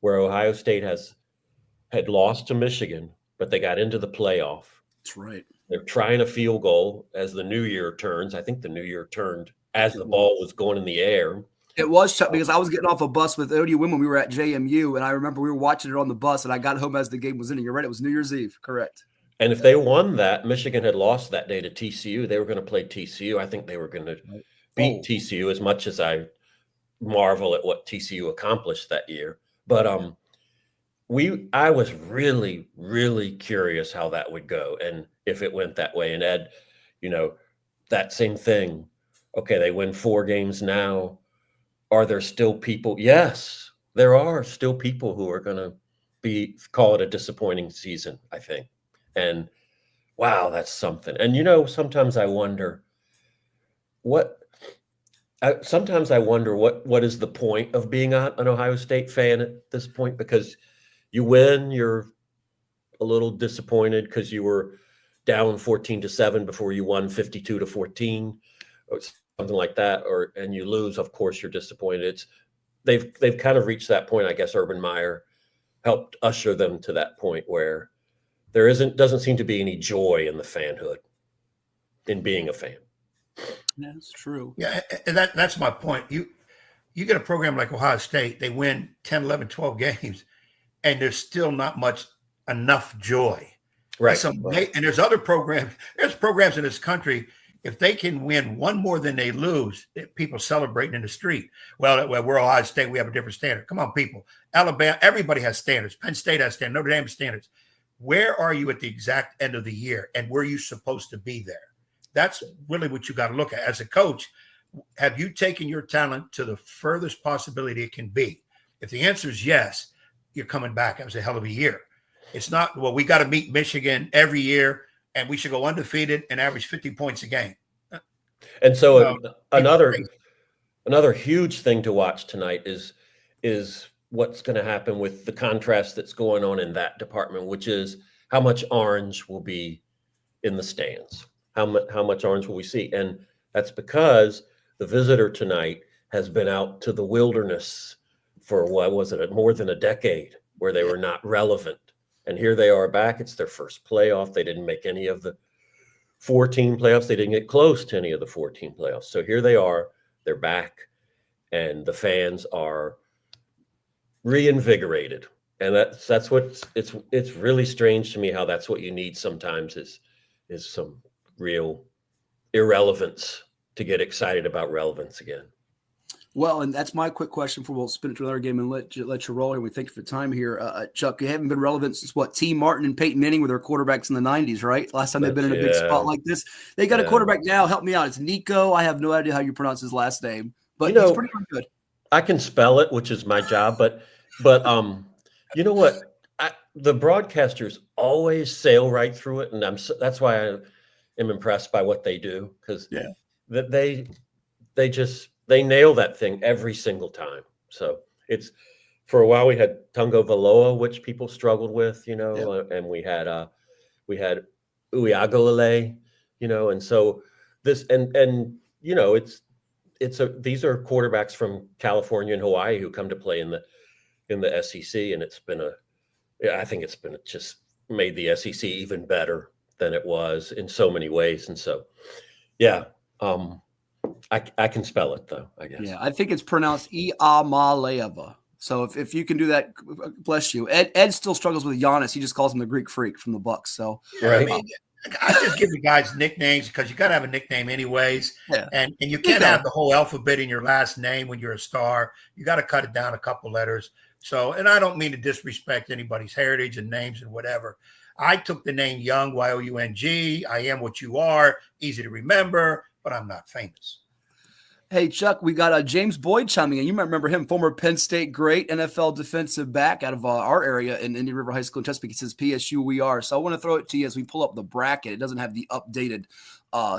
where Ohio State had lost to Michigan, but they got into the playoff. That's right. They're trying a field goal as the new year turns. I think the new year turned as the ball was going in the air. It was, Chuck, because I was getting off a bus with ODU when we were at JMU, and I remember we were watching it on the bus, and I got home as the game was ending. You're right. It was New Year's Eve. Correct. And if they won that, Michigan had lost that day to TCU. They were going to play TCU. I think they were going to beat TCU, as much as I marvel at what TCU accomplished that year. But I was really, really curious how that would go and if it went that way. And Ed, that same thing. Okay, they win 4 games now. Are there still people? Yes, there are still people who are going to call it a disappointing season, I think. And wow, that's something. And, sometimes I wonder what is the point of being an Ohio State fan at this point? Because you win, you're a little disappointed because you were down 14-7 before you won 52-14 or something like that, and you lose, of course you're disappointed. They've kind of reached that point. I guess Urban Meyer helped usher them to that point where there doesn't seem to be any joy in the fanhood, in being a fan. That's true. Yeah, and that's my point. You get a program like Ohio State, they win 10, 11, 12 games, and there's still not enough joy. Right. And there's other programs. There's programs in this country, if they can win one more than they lose, people celebrating in the street. Well, we're Ohio State. We have a different standard. Come on, people. Alabama, everybody has standards. Penn State has standards. Notre Dame has standards. Where are you at the exact end of the year, and were you supposed to be there? That's really what you got to look at. As a coach, have you taken your talent to the furthest possibility it can be? If the answer is yes, you're coming back. It was a hell of a year. It's not, well, we got to meet Michigan every year, and we should go undefeated and average 50 points a game. And so another huge thing to watch tonight is what's going to happen with the contrast that's going on in that department, which is how much orange will be in the stands. How much orange will we see? And that's because the visitor tonight has been out to the wilderness for, more than a decade, where they were not relevant. And here they are back. It's their first playoff. They didn't make any of the 14 playoffs. They didn't get close to any of the 14 playoffs. So here they are. They're back, and the fans are reinvigorated. And that's what it's really strange to me how that's what you need sometimes is some real irrelevance to get excited about relevance again. Well, and that's my quick question for we'll spin it to another game and let you roll here. We thank you for the time here. Chuck, you haven't been relevant since T. Martin and Peyton Manning were their quarterbacks in the 90s, right? Last time they've been in a big spot like this. They got a quarterback now. Help me out. It's Nico. I have no idea how you pronounce his last name, but he's pretty good. I can spell it, which is my job, but you know what? The broadcasters always sail right through it, and that's why I am impressed by what they do, because they nail that thing every single time. So it's, for a while we had Tungo Valoa, which people struggled with, and we had Uiagalelei, and so this and these are quarterbacks from California and Hawaii who come to play in the SEC, and I think it's been just made the SEC even better than it was in so many ways. And so, I can spell it though, I guess. Yeah, I think it's pronounced Iamaleava. So if you can do that, bless you. Ed still struggles with Giannis. He just calls him the Greek Freak from the Bucks. So right. I just give the guys nicknames because you got to have a nickname anyways. Yeah. And you can't have the whole alphabet in your last name when you're a star. You got to cut it down a couple letters. So, and I don't mean to disrespect anybody's heritage and names and whatever. I took the name Young, Y-O-U-N-G. I am what you are. Easy to remember, but I'm not famous. Hey, Chuck, we got James Boyd chiming in. You might remember him, former Penn State great, NFL defensive back out of our area in Indian River High School in Chesapeake. It says PSU we are. So I want to throw it to you as we pull up the bracket. It doesn't have the updated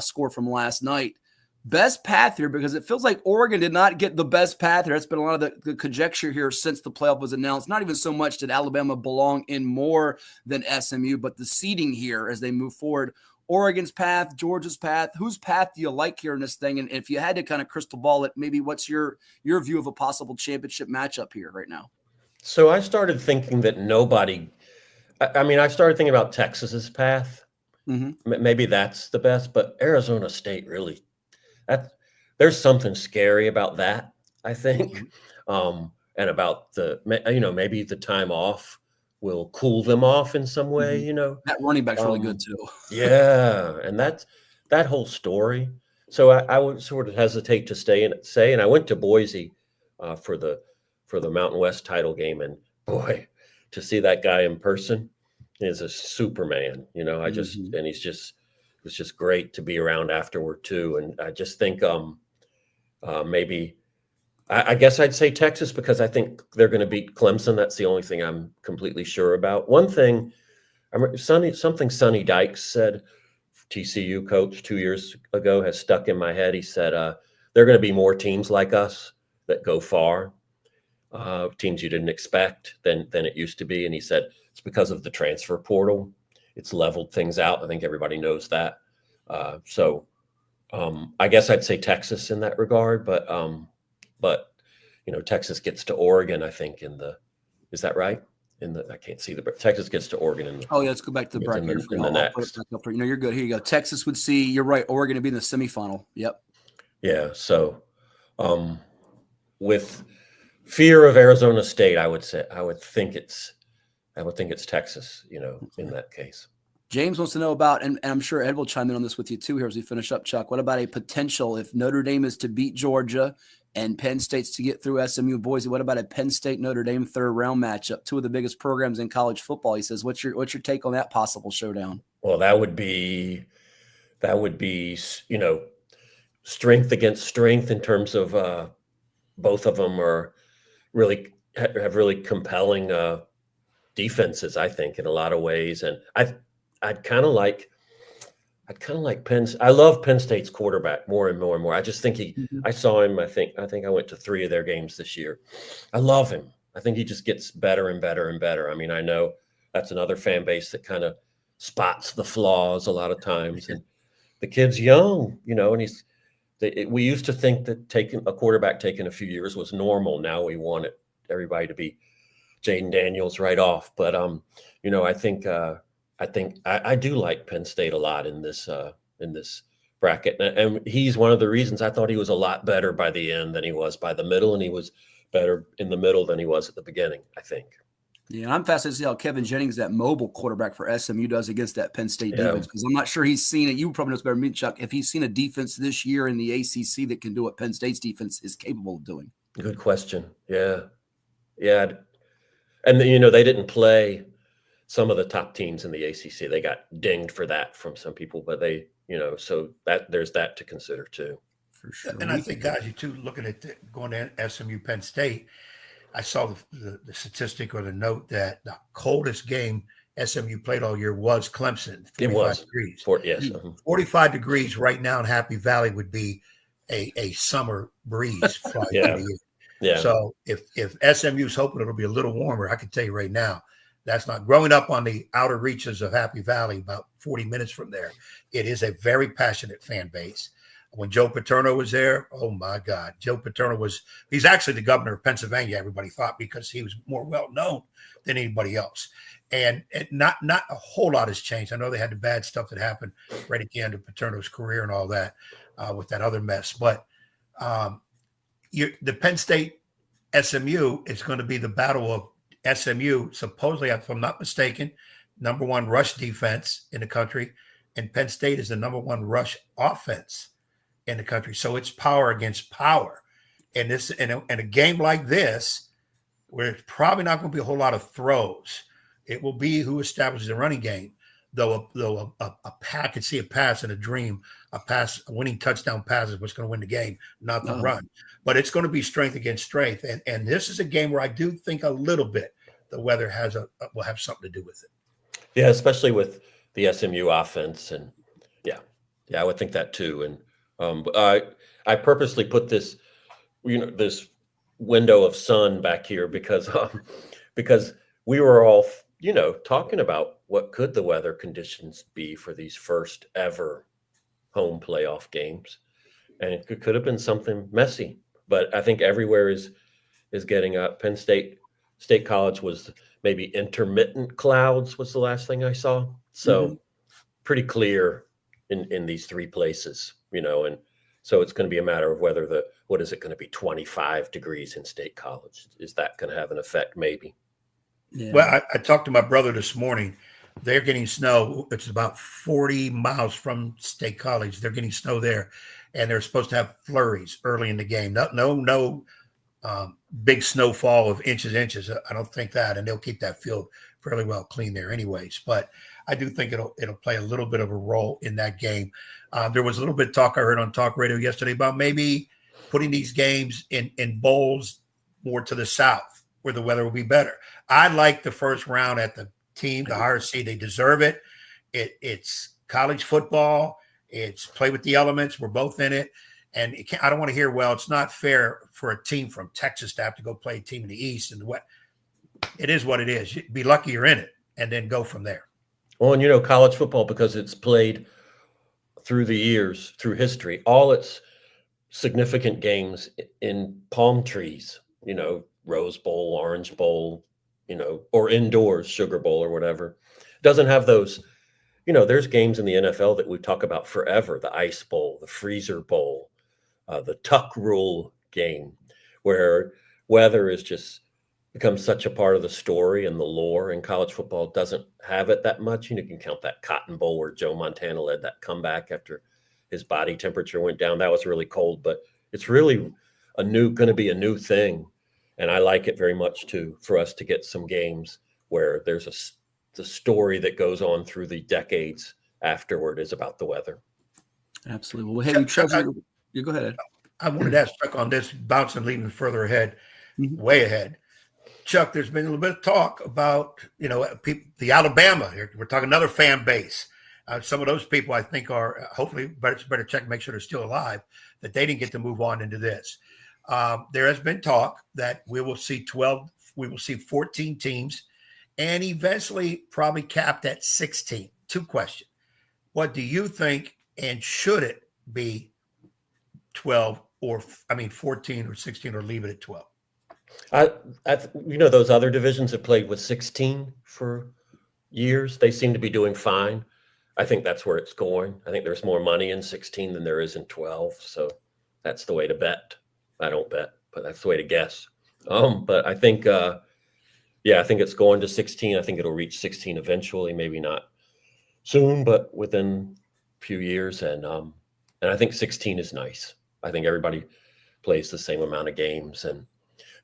score from last night. Best path here, because it feels like Oregon did not get the best path here. That's been a lot of the conjecture here since the playoff was announced. Not even so much did Alabama belong in more than SMU, but the seeding here as they move forward. Oregon's path, Georgia's path. Whose path do you like here in this thing? And if you had to kind of crystal ball it, maybe what's your view of a possible championship matchup here right now? So I started thinking that I started thinking about Texas's path. Mm-hmm. Maybe that's the best, but Arizona State really, there's something scary about that. I think, and about maybe the time off will cool them off in some way. That running back's really good too. Yeah, and that whole story. So I would sort of hesitate to say, and I went to Boise for the Mountain West title game, and boy, to see that guy in person is a Superman. I just and it was just great to be around afterward too. And I just think maybe I guess I'd say Texas, because I think they're going to beat Clemson. That's the only thing I'm completely sure about. One thing, something Sonny Dykes said, TCU coach 2 years ago, has stuck in my head. He said, there are going to be more teams like us that go far, teams you didn't expect than it used to be. And he said, it's because of the transfer portal. It's leveled things out. I think everybody knows that. So I guess I'd say Texas in that regard, but Texas gets to Oregon, I think, is that right? I can't see but Texas gets to Oregon. Let's go back to the bracket. In the next. You're good. Here you go. Texas would see, you're right, Oregon to be in the semifinal. Yep. Yeah. So with fear of Arizona State, I would think it's Texas, in that case. James wants to know about, and I'm sure Ed will chime in on this with you too here as we finish up, Chuck. What about a potential, if Notre Dame is to beat Georgia and Penn State's to get through SMU Boise, what about a Penn State Notre Dame third round matchup? Two of the biggest programs in college football. He says, what's your take on that possible showdown? Well, that would be, strength against strength in terms of both of them are have really compelling defenses, I think, in a lot of ways. And I'd kind of like I love Penn State's quarterback more and more and more. I just think I saw him. I think I went to 3 of their games this year. I love him. I think he just gets better and better and better. I mean, I know that's another fan base that kind of spots the flaws a lot of times. And the kid's young, and we used to think that taking a quarterback taking a few years was normal. Now we want everybody to be Jaden Daniels right off. But I think I do like Penn State a lot in this bracket, and he's one of the reasons I thought he was a lot better by the end than he was by the middle, and he was better in the middle than he was at the beginning, I think. Yeah, and I'm fascinated to see how Kevin Jennings, that mobile quarterback for SMU, does against that Penn State defense, because I'm not sure he's seen it. You probably know better than me, Chuck, if he's seen a defense this year in the ACC that can do what Penn State's defense is capable of doing. Good question. Yeah. And they didn't play some of the top teams in the ACC. They got dinged for that from some people, but so that there's that to consider too. For sure. And I think, guys, you too, looking at going to SMU Penn State, I saw the statistic or the note that the coldest game SMU played all year was Clemson. It was degrees. 45 degrees right now in Happy Valley would be a summer breeze. Yeah. So if SMU's hoping it'll be a little warmer, I can tell you right now, that's not growing up on the outer reaches of Happy Valley, about 40 minutes from there. It is a very passionate fan base. When Joe Paterno was there, oh my God, Joe Paterno he's actually the governor of Pennsylvania, everybody thought, because he was more well-known than anybody else. And not a whole lot has changed. I know they had the bad stuff that happened right at the end of Paterno's career and all that with that other mess. But the Penn State SMU is going to be the battle of SMU, supposedly, if I'm not mistaken, number 1 rush defense in the country, and Penn State is the number 1 rush offense in the country. So it's power against power. And a game like this, where it's probably not going to be a whole lot of throws, it will be who establishes the running game. Though I could see a pass in a dream, a winning touchdown pass is what's going to win the game, not the run. But it's going to be strength against strength. And this is a game where I do think a little bit the weather will have something to do with it. Yeah, especially with the SMU offense. And yeah, I would think that too. And I purposely put this, this window of sun back here because we were all, talking about what could the weather conditions be for these first ever home playoff games. And it could have been something messy, but I think everywhere is getting up. Penn State College was maybe intermittent clouds was the last thing I saw. So pretty clear in these 3 places, and So it's going to be a matter of whether what is it going to be, 25 degrees in State College? Is that going to have an effect? Maybe. Yeah. Well, I talked to my brother this morning. They're getting snow. It's about 40 miles from State College. They're getting snow there, and they're supposed to have flurries early in the game. No big snowfall of inches. I don't think that, and they'll keep that field fairly well clean there anyways. But I do think it'll play a little bit of a role in that game. There was a little bit of talk I heard on talk radio yesterday about maybe putting these games in bowls more to the south where the weather will be better. I like the first round at the team, the higher seed. They deserve it. It's college football. It's play with the elements. We're both in it. And I don't want to hear, well, it's not fair for a team from Texas to have to go play a team in the East and the West. It is what it is. You'd be lucky you're in it and then go from there. Well, and college football, because it's played through the years, through history, all its significant games in palm trees, Rose Bowl, Orange Bowl, or indoors, Sugar Bowl or whatever, doesn't have those. There's games in the NFL that we talk about forever: the Ice Bowl, the Freezer Bowl, the Tuck Rule game, where weather is just becomes such a part of the story and the lore. And college football doesn't have it that much. You can count that Cotton Bowl where Joe Montana led that comeback after his body temperature went down. That was really cold, but it's really going to be a new thing. And I like it very much too, for us to get some games where there's the story that goes on through the decades afterward is about the weather. Absolutely. Well, hey, Trevor, you go ahead. I wanted to ask Chuck on this, bouncing, leaving further ahead, way ahead. Chuck, there's been a little bit of talk about, the Alabama. We're talking another fan base. Some of those people, I think, are hopefully better check and make sure they're still alive, that they didn't get to move on into this. There has been talk that we will see 14 teams, and eventually probably capped at 16. Two questions. What do you think, and should it be 12 14 or 16, or leave it at 12? Those other divisions have played with 16 for years. They seem to be doing fine. I think that's where it's going. I think there's more money in 16 than there is in 12. So that's the way to bet. I don't bet, but that's the way to guess. But I think, I think it's going to 16. I think it'll reach 16 eventually, maybe not soon, but within a few years. And I think 16 is nice. I think everybody plays the same amount of games. And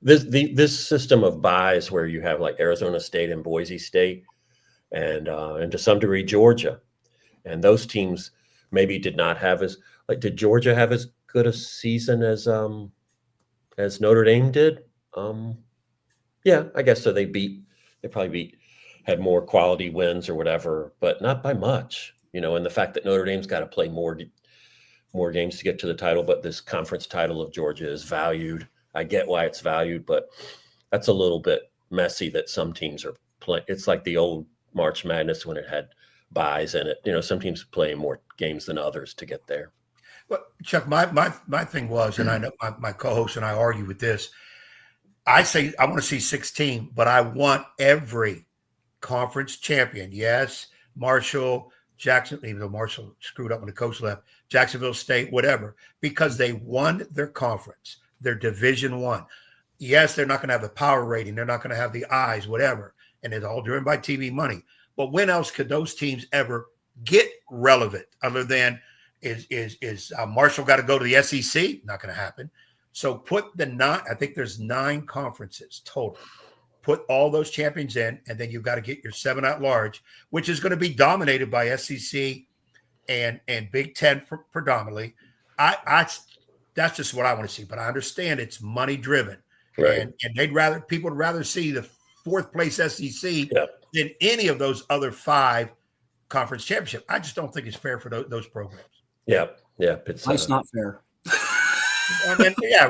this system of buys where you have like Arizona State and Boise State and to some degree Georgia, and those teams maybe did not have did Georgia have as good a season as Notre Dame did? Yeah, I guess so. They probably had more quality wins or whatever, but not by much, and the fact that Notre Dame's got to play more games to get to the title, but this conference title of Georgia is valued. I get why it's valued, but that's a little bit messy that some teams are playing. It's like the old March Madness when it had buys in it. Some teams play more games than others to get there. Well, Chuck, my thing was, and I know my co-host and I argue with this, I say I want to see 16, but I want every conference champion. Yes, Marshall, Jackson, even though Marshall screwed up when the coach left, Jacksonville State, whatever, because they won their conference. They're Division I. Yes, they're not going to have the power rating. They're not going to have the eyes, whatever. And it's all driven by TV money. But when else could those teams ever get relevant other than is Marshall got to go to the SEC? Not going to happen. So I think there's 9 conferences total. Put all those champions in, and then you've got to get your 7 at large, which is going to be dominated by SEC and Big Ten predominantly. That's just what I want to see, but I understand it's money driven, right? And people would rather see the 4th place SEC than any of those other 5 conference championships. I just don't think it's fair for those programs. Yeah, it's not fair.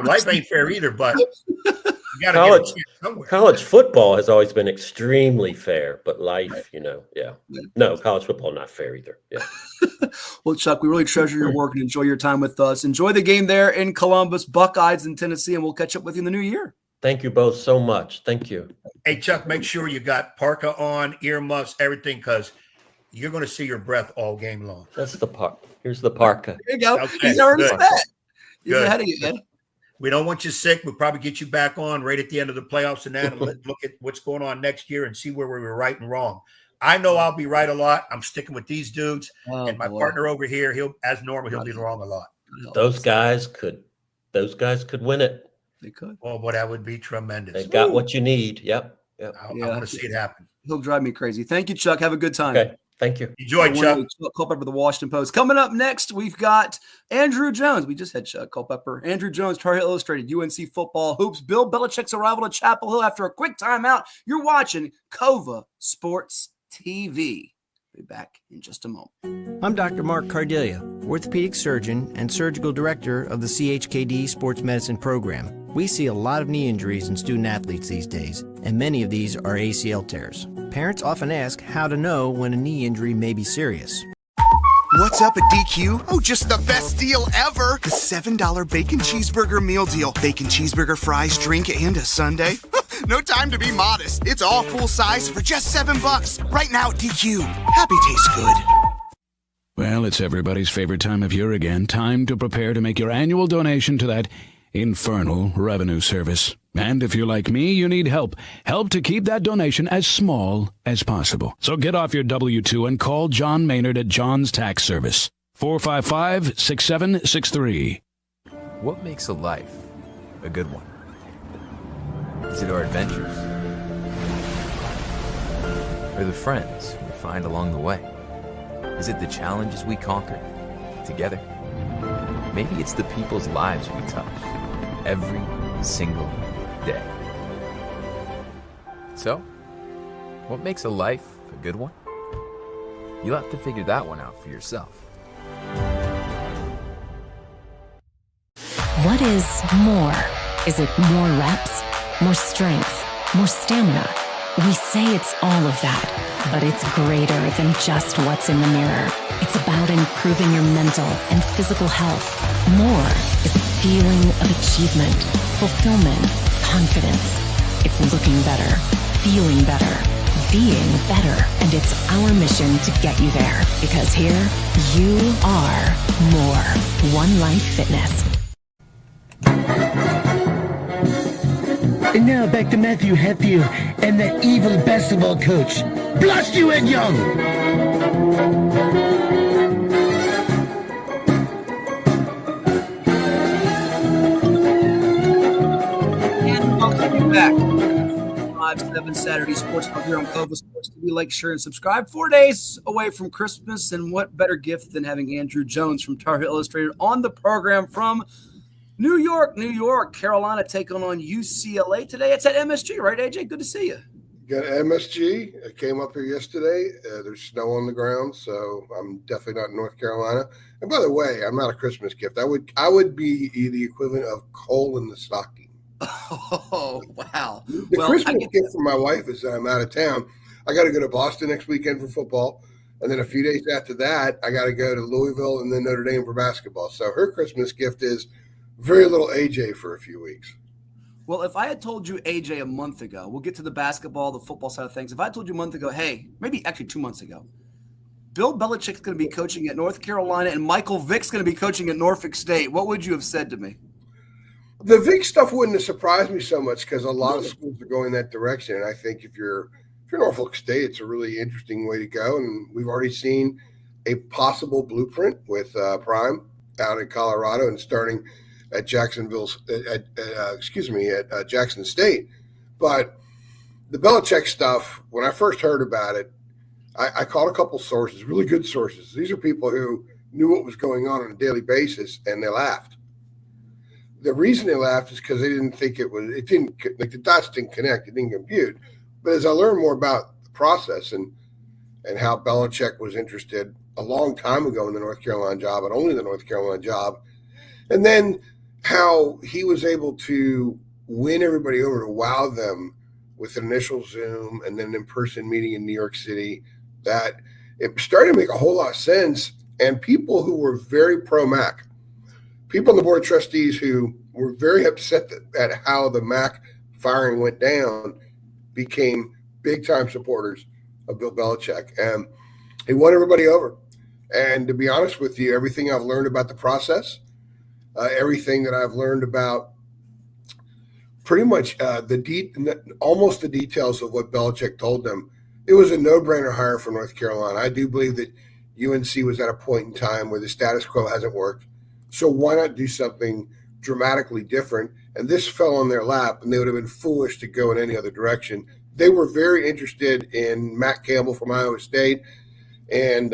Life ain't fair either, but you got to get a chance somewhere. College football has always been extremely fair, but life, no, college football not fair either. Yeah. Well, Chuck, we really treasure your work and enjoy your time with us. Enjoy the game there in Columbus, Buckeyes in Tennessee, and we'll catch up with you in the new year. Thank you both so much. Thank you. Hey, Chuck, make sure you got parka on, earmuffs, everything, because you're going to see your breath all game long. That's the parka. Here's the parka. There you go. Okay, He's already good. set. He's ahead of you, Ed. We don't want you sick. We'll probably get you back on right at the end of the playoffs and that, and look at what's going on next year and see where we were right and wrong. I know I'll be right a lot. I'm sticking with these dudes, and my partner over here, he'll be wrong a lot. Those guys could win it. They could. Oh, boy, that would be tremendous. They got what you need. Yep. I want to see it happen. He'll drive me crazy. Thank you, Chuck. Have a good time. Okay. Thank you. Enjoy, Chuck. Chuck Culpepper, the Washington Post. Coming up next, we've got Andrew Jones. We just had Chuck Culpepper. Andrew Jones, Tar Heel Illustrated, UNC Football Hoops. Bill Belichick's arrival to Chapel Hill after a quick timeout. You're watching CoVA Sports TV. Be back in just a moment. I'm Dr. Mark Cardelia, orthopedic surgeon and surgical director of the CHKD Sports Medicine Program. We see a lot of knee injuries in student athletes these days, and many of these are ACL tears. Parents often ask how to know when a knee injury may be serious. What's up at DQ? Oh, just the best deal ever. The $7 bacon cheeseburger meal deal. Bacon cheeseburger, fries, drink, and a sundae. No time to be modest. It's all full size for just $7. Right now at DQ. Happy tastes good. Well, it's everybody's favorite time of year again. Time to prepare to make your annual donation to that infernal revenue service. And if you're like me, you need help. Help to keep that donation as small as possible. So get off your W-2 and call John Maynard at John's Tax Service. 455-6763. What makes a life a good one? Is it our adventures? Or the friends we find along the way? Is it the challenges we conquer together? Maybe it's the people's lives we touch every single day. So, what makes a life a good one? You'll have to figure that one out for yourself. What is more? Is it more reps, more strength, more stamina? We say it's all of that, but it's greater than just what's in the mirror. It's about improving your mental and physical health. More is a feeling of achievement, fulfillment, confidence. It's looking better, feeling better, being better, and it's our mission to get you there. Because here, you are more. One Life Fitness. And now back to Matthew Hatfield and the evil basketball coach. Blast you, Ed Young! And welcome back. 5-7 Saturday Sports Talk here on CoVA Sports TV. Like, share, and subscribe. 4 days away from Christmas, and what better gift than having Andrew Jones from Tar Heel Illustrated on the program from New York, Carolina taking on UCLA today. It's at MSG, right, AJ? Good to see you. Got MSG. I came up here yesterday. There's snow on the ground, so I'm definitely not in North Carolina. And by the way, I'm not a Christmas gift. I would be the equivalent of coal in the stocking. Oh, wow. The Christmas gift for my wife is that I'm out of town. I got to go to Boston next weekend for football. And then a few days after that, I got to go to Louisville and then Notre Dame for basketball. So her Christmas gift is very little AJ for a few weeks. Well, if I had told you AJ a month ago, we'll get to the basketball, the football side of things. If I told you a month ago, hey, maybe actually 2 months ago, Bill Belichick's going to be coaching at North Carolina and Michael Vick's going to be coaching at Norfolk State, what would you have said to me? The Vick stuff wouldn't have surprised me so much because a lot of schools are going that direction. And I think if you're Norfolk State, it's a really interesting way to go. And we've already seen a possible blueprint with Prime out in Colorado and starting at Jackson State. But the Belichick stuff, when I first heard about it, I called a couple sources, really good sources. These are people who knew what was going on a daily basis, and they laughed. The reason they laughed is because they didn't think the dots didn't connect, it didn't compute. But as I learned more about the process and how Belichick was interested a long time ago in the North Carolina job and only the North Carolina job, and then how he was able to win everybody over to wow them with an initial Zoom and then an in-person meeting in New York City, that it started to make a whole lot of sense. And people who were very pro-Mac, people on the board of trustees who were very upset at how the Mac firing went down, became big-time supporters of Bill Belichick. And he won everybody over. And to be honest with you, everything I've learned about the process, everything that I've learned about pretty much almost the details of what Belichick told them. It was a no-brainer hire for North Carolina. I do believe that UNC was at a point in time where the status quo hasn't worked. So why not do something dramatically different? And this fell on their lap, and they would have been foolish to go in any other direction. They were very interested in Matt Campbell from Iowa State and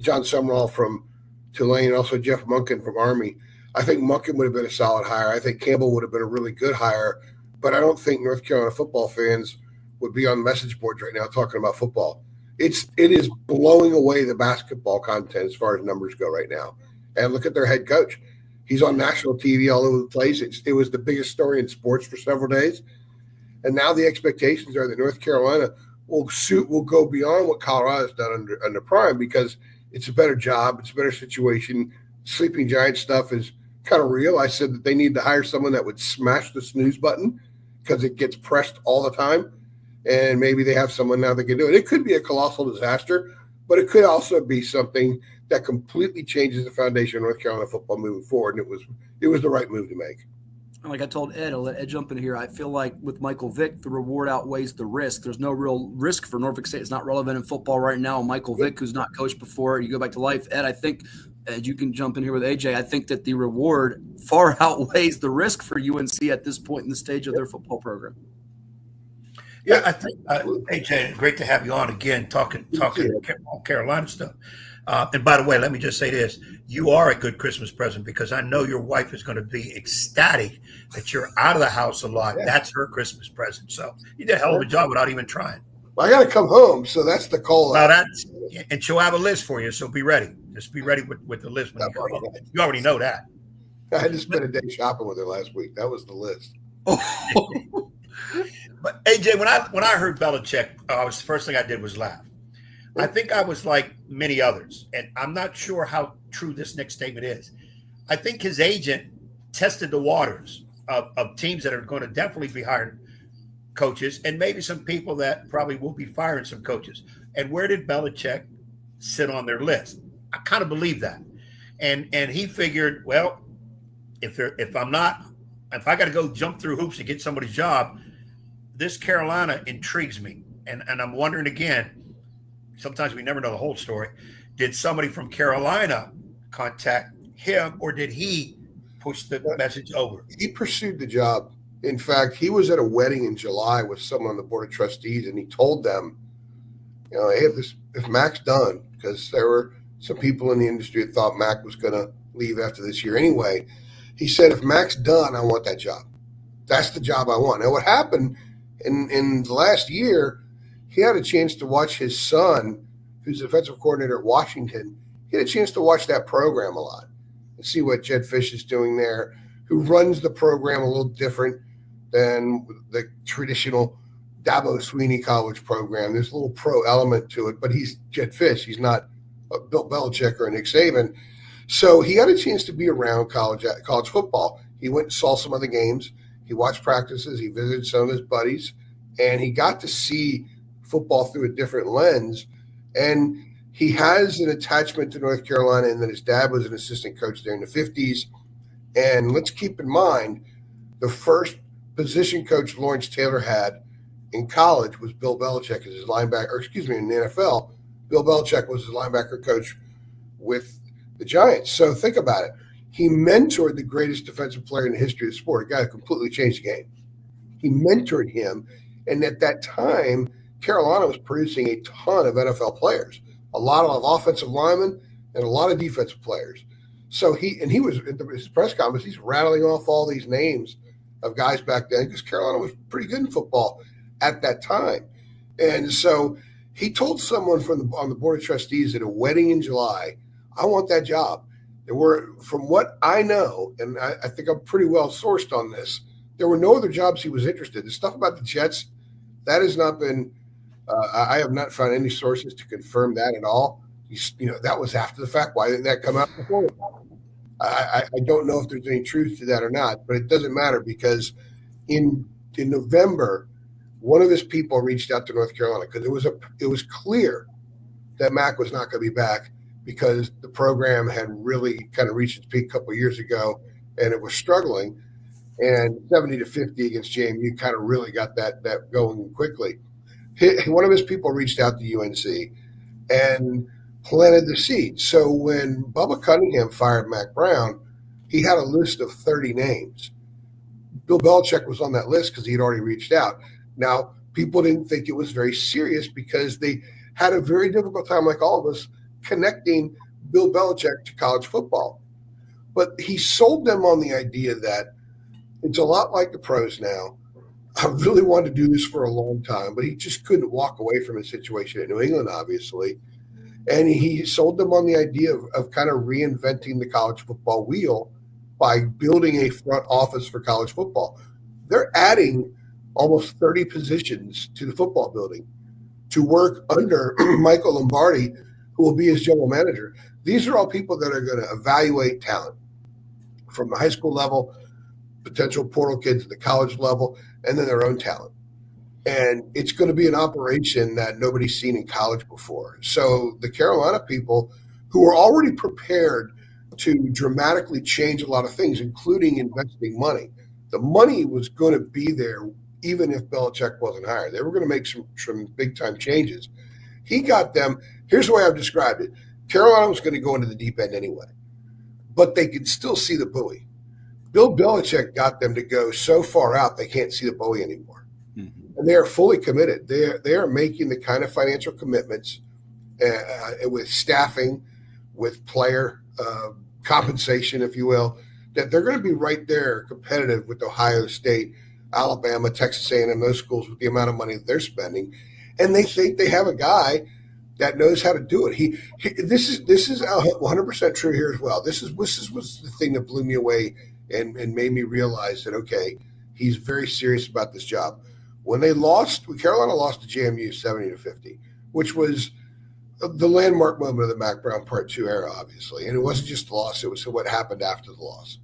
John Summerall from Tulane, and also Jeff Monken from Army. I think Monken would have been a solid hire. I think Campbell would have been a really good hire, but I don't think North Carolina football fans would be on message boards right now talking about football. It is blowing away the basketball content as far as numbers go right now. And look at their head coach. He's on national TV all over the place. It was the biggest story in sports for several days. And now the expectations are that North Carolina will go beyond what Colorado's done under Prime, because it's a better job. It's a better situation. Sleeping Giant stuff is kind of real. I said that they need to hire someone that would smash the snooze button because it gets pressed all the time. And maybe they have someone now that can do it. It could be a colossal disaster, but it could also be something that completely changes the foundation of North Carolina football moving forward. And it was the right move to make. Like I told Ed, I'll let Ed jump in here. I feel like with Michael Vick, the reward outweighs the risk. There's no real risk for Norfolk State. It's not relevant in football right now. Michael Vick, who's not coached before, you go back to life. Ed, I think, Ed, you can jump in here with AJ. I think that the reward far outweighs the risk for UNC at this point in the stage of their football program. Yeah, I think, AJ, great to have you on again, talking Carolina stuff. And by the way, let me just say this. You are a good Christmas present, because I know your wife is going to be ecstatic that you're out of the house a lot. Yeah. That's her Christmas present. So you did a hell of a job without even trying. Well, I got to come home, so that's the call. Well, and she'll have a list for you, so be ready. Just be ready with the list when you come home. You already know that. I had to spend a day shopping with her last week. That was the list. But AJ, when I heard Belichick, the first thing I did was laugh. I think I was like many others, and I'm not sure how true this next statement is. I think his agent tested the waters of teams that are going to definitely be hiring coaches, and maybe some people that probably will be firing some coaches. And where did Belichick sit on their list? I kind of believe that. And he figured, well, if I got to go jump through hoops to get somebody's job, this Carolina intrigues me. And I'm wondering again, sometimes we never know the whole story. Did somebody from Carolina contact him, or did he push the message over? He pursued the job. In fact, he was at a wedding in July with someone on the board of trustees, and he told them, hey, if Mac's done, because there were some people in the industry that thought Mac was going to leave after this year anyway. He said, if Mac's done, I want that job. That's the job I want. Now, what happened in the last year, he had a chance to watch his son, who's the defensive coordinator at Washington. He had a chance to watch that program a lot and see what Jed Fish is doing there, who runs the program a little different than the traditional Dabo Sweeney college program. There's a little pro element to it, but he's Jed Fish. He's not Bill Belichick or Nick Saban. So he got a chance to be around college football. He went and saw some of the games. He watched practices. He visited some of his buddies, and he got to see football through a different lens. And he has an attachment to North Carolina, and that his dad was an assistant coach there in the 50s. And let's keep in mind, the first position coach Lawrence Taylor had in college was Bill Belichick as his linebacker, in the NFL. Bill Belichick was his linebacker coach with the Giants. So think about it. He mentored the greatest defensive player in the history of the sport, a guy who completely changed the game. He mentored him, and at that time, Carolina was producing a ton of NFL players, a lot of offensive linemen and a lot of defensive players. So he was at his press conference, he's rattling off all these names of guys back then because Carolina was pretty good in football at that time. And so he told someone on the board of trustees at a wedding in July, I want that job. There were, from what I know, and I think I'm pretty well sourced on this, there were no other jobs he was interested in. The stuff about the Jets, that has not been I have not found any sources to confirm that at all. That was after the fact. Why didn't that come out before? I don't know if there's any truth to that or not, but it doesn't matter because in November, one of his people reached out to North Carolina because it was clear that Mac was not going to be back because the program had really kind of reached its peak a couple of years ago, and it was struggling. And 70-50 against JMU kind of really got that going quickly. One of his people reached out to UNC and planted the seed. So when Bubba Cunningham fired Mac Brown, he had a list of 30 names. Bill Belichick was on that list because he had already reached out. Now, people didn't think it was very serious because they had a very difficult time, like all of us, connecting Bill Belichick to college football. But he sold them on the idea that it's a lot like the pros now. I really wanted to do this for a long time, but he just couldn't walk away from his situation at New England, obviously. And he sold them on the idea of kind of reinventing the college football wheel by building a front office for college football. They're adding almost 30 positions to the football building to work under Michael Lombardi, who will be his general manager. These are all people that are going to evaluate talent from the high school level, potential portal kids at the college level, and then their own talent. And it's going to be an operation that nobody's seen in college before. So the Carolina people, who are already prepared to dramatically change a lot of things, including investing money, the money was going to be there even if Belichick wasn't hired. They were going to make some big-time changes. He got them – here's the way I've described it. Carolina was going to go into the deep end anyway, but they could still see the buoy. Bill Belichick got them to go so far out they can't see the buoy anymore. Mm-hmm. And they are fully committed. They are making the kind of financial commitments with staffing, with player compensation, if you will, that they're going to be right there competitive with Ohio State, Alabama, Texas A&M, those schools with the amount of money that they're spending. And they think they have a guy that knows how to do it. This is 100% true here as well. This was the thing that blew me away and made me realize that, okay, he's very serious about this job. When Carolina lost to JMU 70-50, which was the landmark moment of the Mac Brown Part 2 era, obviously. And it wasn't just the loss, it was what happened after the loss.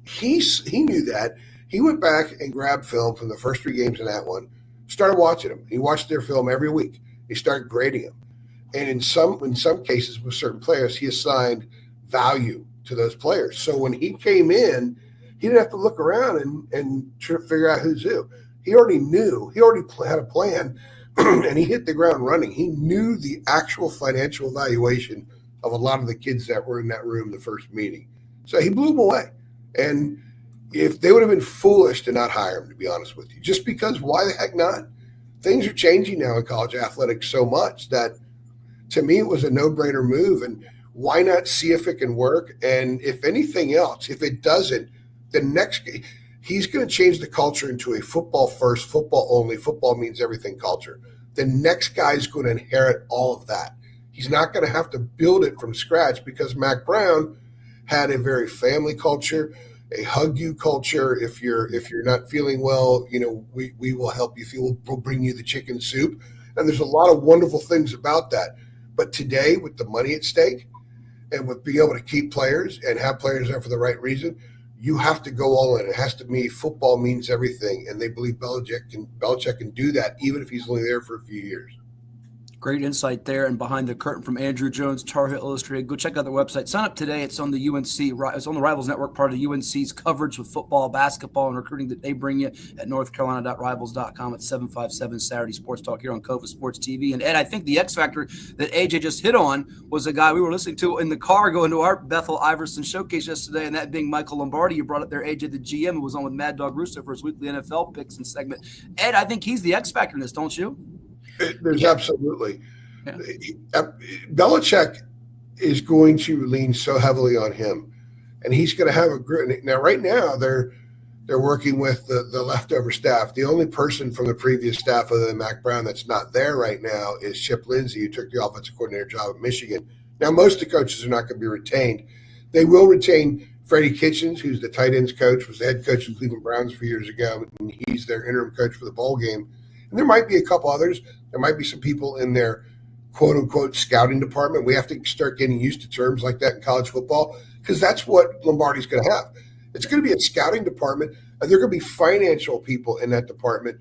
He knew that. He went back and grabbed film from the first 3 games in that one, started watching them. He watched their film every week. He started grading them. And in some cases with certain players, he assigned value to those players. So when he came in, he didn't have to look around and try to figure out who's who. He already knew. He already had a plan, and he hit the ground running. He knew the actual financial evaluation of a lot of the kids that were in that room the first meeting. So he blew them away. And if they would have been foolish to not hire him, to be honest with you, just because why the heck not? Things are changing now in college athletics so much that, to me, it was a no-brainer move. And why not see if it can work? And if anything else, if it doesn't, the next he's going to change the culture into a football first, football only, football means everything culture. The next guy's going to inherit all of that. He's not going to have to build it from scratch because Mac Brown had a very family culture, a hug you culture. If you're not feeling well, we will help you. We'll bring you the chicken soup. And there's a lot of wonderful things about that. But today, with the money at stake and with being able to keep players and have players there for the right reason, you have to go all in. It has to be football means everything. And they believe Belichick can do that even if he's only there for a few years. Great insight there. And behind the curtain from Andrew Jones, Tar Heel Illustrated. Go check out their website. Sign up today. It's on the UNC. It's on the Rivals Network, part of UNC's coverage with football, basketball, and recruiting that they bring you at northcarolina.rivals.com at 757 Saturday Sports Talk here on CoVA Sports TV. And Ed, I think the X factor that AJ just hit on was a guy we were listening to in the car going to our Bethel Iverson showcase yesterday, and that being Michael Lombardi. You brought up there AJ, the GM, who was on with Mad Dog Russo for his weekly NFL picks and segment. Ed, I think he's the X factor in this, don't you? There's absolutely. Yeah. Belichick is going to lean so heavily on him, and he's going to have a great. Now, right now, they're working with the leftover staff. The only person from the previous staff other than Mac Brown that's not there right now is Chip Lindsey, who took the offensive coordinator job at Michigan. Now, most of the coaches are not going to be retained. They will retain Freddie Kitchens, who's the tight ends coach, was the head coach of the Cleveland Browns a few years ago, and he's their interim coach for the bowl game. And there might be a couple others. There might be some people in their quote-unquote scouting department. We have to start getting used to terms like that in college football because that's what Lombardi's going to have. It's going to be a scouting department, and there are going to be financial people in that department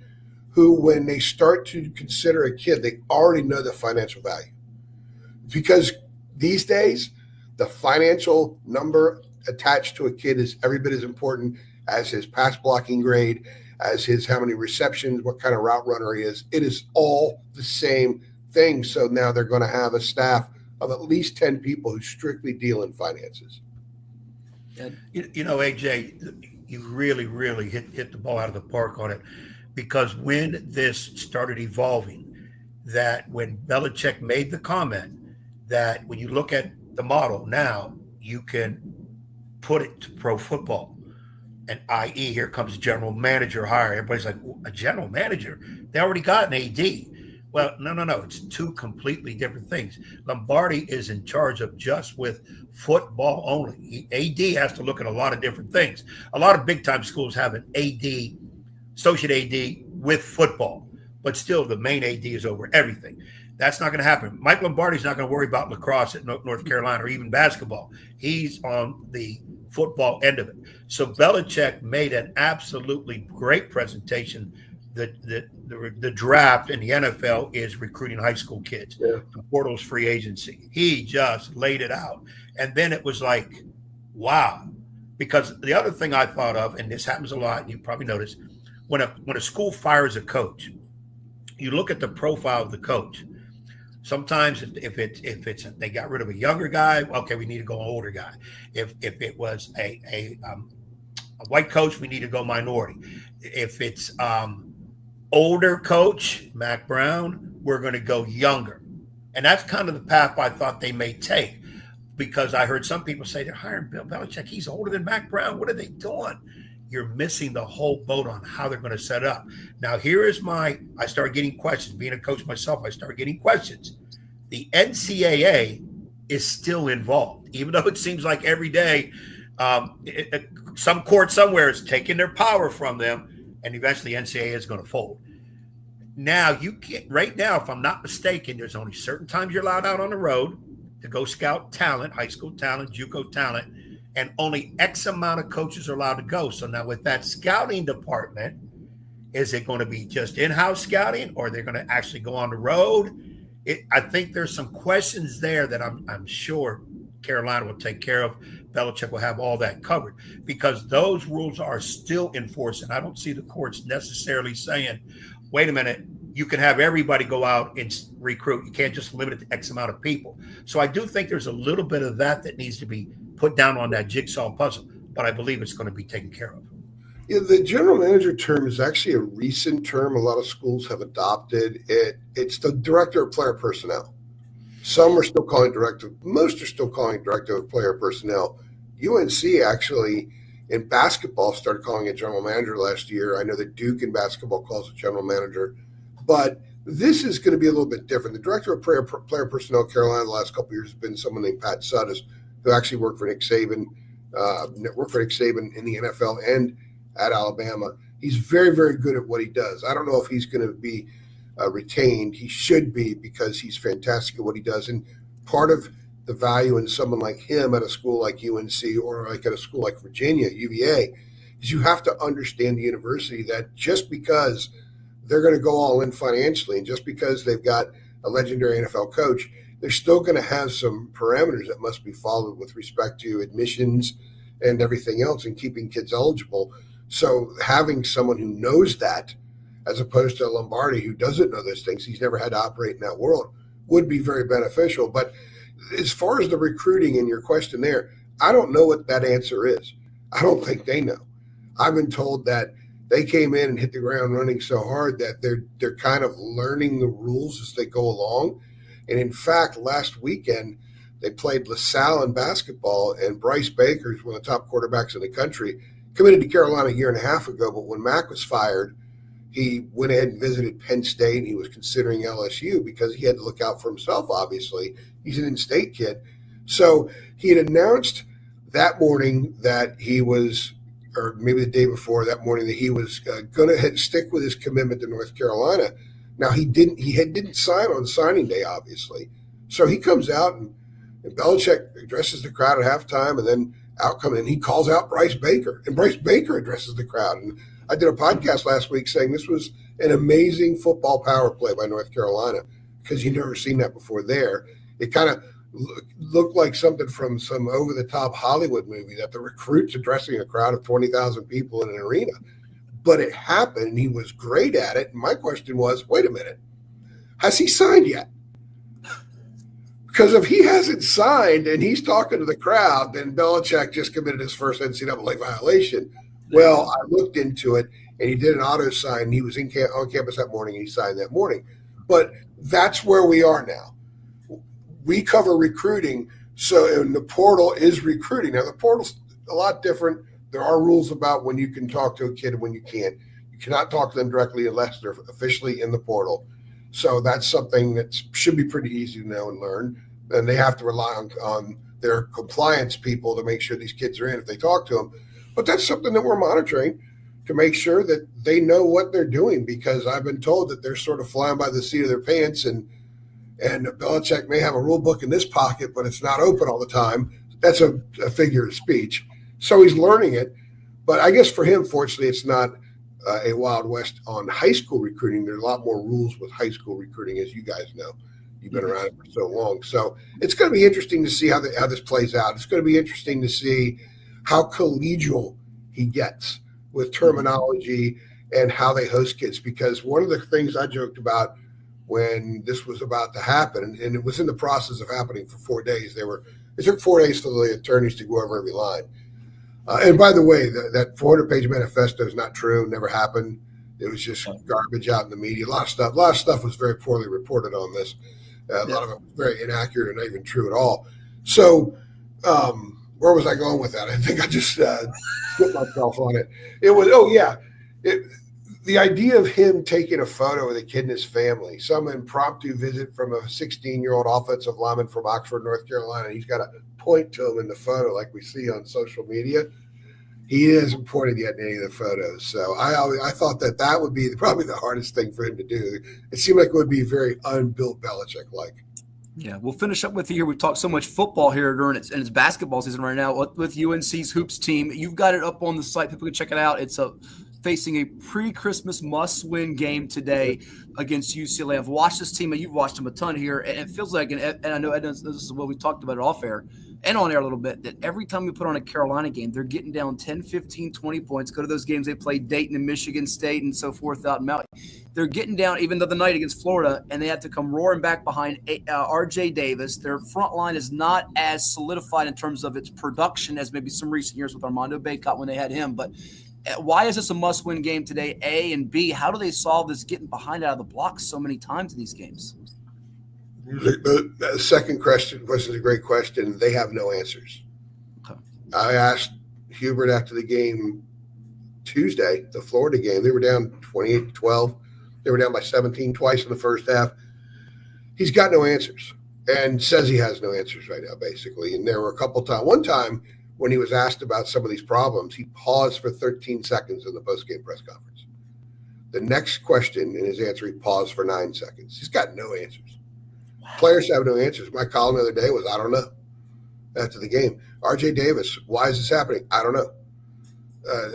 who, when they start to consider a kid, they already know the financial value. Because these days, the financial number attached to a kid is every bit as important as his pass blocking grade, as his how many receptions, what kind of route runner he is. It is all the same thing. So now they're going to have a staff of at least 10 people who strictly deal in finances. You know, AJ, you really, really hit the ball out of the park on it, because when this started evolving, that when Belichick made the comment that when you look at the model now, you can put it to pro football, and i.e. here comes general manager hire. Everybody's like, a general manager? They already got an AD. Well, no. It's two completely different things. Lombardi is in charge of just with football only. AD has to look at a lot of different things. A lot of big-time schools have an AD, associate AD with football, but still the main AD is over everything. That's not going to happen. Mike Lombardi's not going to worry about lacrosse at North Carolina or even basketball. He's on the football end of it. So Belichick made an absolutely great presentation. The draft in the NFL is recruiting high school kids. Yeah. The portal's free agency. He just laid it out. And then it was like, wow. Because the other thing I thought of, and this happens a lot, you probably noticed, when a school fires a coach, you look at the profile of the coach. Sometimes if it's they got rid of a younger guy, okay, we need to go an older guy. If it was a white coach, we need to go minority. If it's older coach, Mac Brown, we're going to go younger. And that's kind of the path I thought they may take, because I heard some people say they're hiring Bill Belichick. He's older than Mac Brown. What are they doing? You're missing the whole boat on how they're going to set up. Now, here is I started getting questions. Being a coach myself, I started getting questions. The NCAA is still involved, even though it seems like every day some court somewhere is taking their power from them, and eventually NCAA is going to fold. Now, you can't, right now, if I'm not mistaken, there's only certain times you're allowed out on the road to go scout talent, high school talent, JUCO talent, and only X amount of coaches are allowed to go. So now with that scouting department, is it going to be just in-house scouting, or they're going to actually go on the road? I think there's some questions there that I'm sure Carolina will take care of. Belichick will have all that covered, because those rules are still enforced. And I don't see the courts necessarily saying, wait a minute, you can have everybody go out and recruit. You can't just limit it to X amount of people. So I do think there's a little bit of that needs to be put down on that jigsaw puzzle, but I believe it's going to be taken care of. Yeah, the general manager term is actually a recent term. A lot of schools have adopted it. It's the director of player personnel. Some are still calling director. Most are still calling director of player personnel. UNC actually in basketball started calling it general manager last year. I know that Duke in basketball calls it general manager, but this is going to be a little bit different. The director of player personnel in Carolina the last couple of years has been someone named Pat Suttis, who actually worked for Nick Saban in the NFL and at Alabama. He's very, very good at what he does. I don't know if he's going to be retained. He should be, because he's fantastic at what he does. And part of the value in someone like him at a school like UNC or like at a school like Virginia, UVA, is you have to understand the university that just because they're going to go all in financially and just because they've got a legendary NFL coach, they're still going to have some parameters that must be followed with respect to admissions and everything else and keeping kids eligible. So having someone who knows that, as opposed to Lombardi, who doesn't know those things, he's never had to operate in that world, would be very beneficial. But as far as the recruiting and your question there, I don't know what that answer is. I don't think they know. I've been told that they came in and hit the ground running so hard that they're kind of learning the rules as they go along. And in fact, last weekend, they played LaSalle in basketball, and Bryce Baker, who's one of the top quarterbacks in the country, committed to Carolina a year and a half ago. But when Mac was fired, he went ahead and visited Penn State, and he was considering LSU because he had to look out for himself, obviously. He's an in-state kid. So he had announced that morning that he was, or maybe the day before that morning, that he was going to stick with his commitment to North Carolina. Now, he didn't sign on signing day, obviously. So he comes out, and Belichick addresses the crowd at halftime, and then and he calls out Bryce Baker, and Bryce Baker addresses the crowd. And I did a podcast last week saying this was an amazing football power play by North Carolina, because you've never seen that before there. It kind of looked like something from some over-the-top Hollywood movie, that the recruit's addressing a crowd of 20,000 people in an arena. But it happened, and he was great at it. And my question was, wait a minute, has he signed yet? Because if he hasn't signed and he's talking to the crowd, then Belichick just committed his first NCAA violation. Well, I looked into it, and he did an auto sign. He was on campus that morning, and he signed that morning. But that's where we are now. We cover recruiting, and the portal is recruiting. Now, the portal's a lot different. There are rules about when you can talk to a kid and when you can't. You cannot talk to them directly unless they're officially in the portal. So that's something that should be pretty easy to know and learn. And they have to rely on their compliance people to make sure these kids are in if they talk to them. But that's something that we're monitoring to make sure that they know what they're doing, because I've been told that they're sort of flying by the seat of their pants, and Belichick may have a rule book in this pocket, but it's not open all the time. That's a figure of speech. So he's learning it. But I guess for him, fortunately, it's not a Wild West on high school recruiting. There's a lot more rules with high school recruiting, as you guys know. You've been around it for so long. So it's going to be interesting to see how this plays out. It's going to be interesting to see how collegial he gets with terminology and how they host kids. Because one of the things I joked about when this was about to happen, and it was in the process of happening for 4 days. It took 4 days for the attorneys to go over every line. And by the way, that 400-page manifesto is not true, never happened. It was just garbage out in the media. A lot of stuff was very poorly reported on this. A lot of it was very inaccurate and not even true at all. So where was I going with that? I think I just skipped myself on it. It was, the idea of him taking a photo with a kid and his family, some impromptu visit from a 16-year-old offensive lineman from Oxford, North Carolina. He's got to point to him in the photo like we see on social media. He hasn't pointed yet in any of the photos. So I thought that would be probably the hardest thing for him to do. It seemed like it would be very unbuilt Belichick-like. Yeah, we'll finish up with you here. We've talked so much football here during it's basketball season right now with UNC's Hoops team. You've got it up on the site. People can check it out. It's facing a pre-Christmas must-win game today against UCLA. I've watched this team, and you've watched them a ton here, and it feels like, and I know this is what we talked about it off air and on air a little bit, that every time we put on a Carolina game, they're getting down 10, 15, 20 points. Go to those games they played, Dayton and Michigan State and so forth out in Mountain. They're getting down even the other night against Florida, and they have to come roaring back behind R.J. Davis. Their front line is not as solidified in terms of its production as maybe some recent years with Armando Bacot when they had him. But why is this a must-win game today, A, and B, how do they solve this getting behind out of the blocks so many times in these games? The second question is a great question. They have no answers. Okay. I asked Hubert after the game Tuesday, the Florida game. They were down 28-12. They were down by 17 twice in the first half. He's got no answers and says he has no answers right now, basically. And there were a couple times. One time when he was asked about some of these problems, he paused for 13 seconds in the postgame press conference. The next question in his answer, he paused for 9 seconds. He's got no answers. Wow. Players have no answers. My column the other day was, I don't know, after the game. R.J. Davis, why is this happening? I don't know.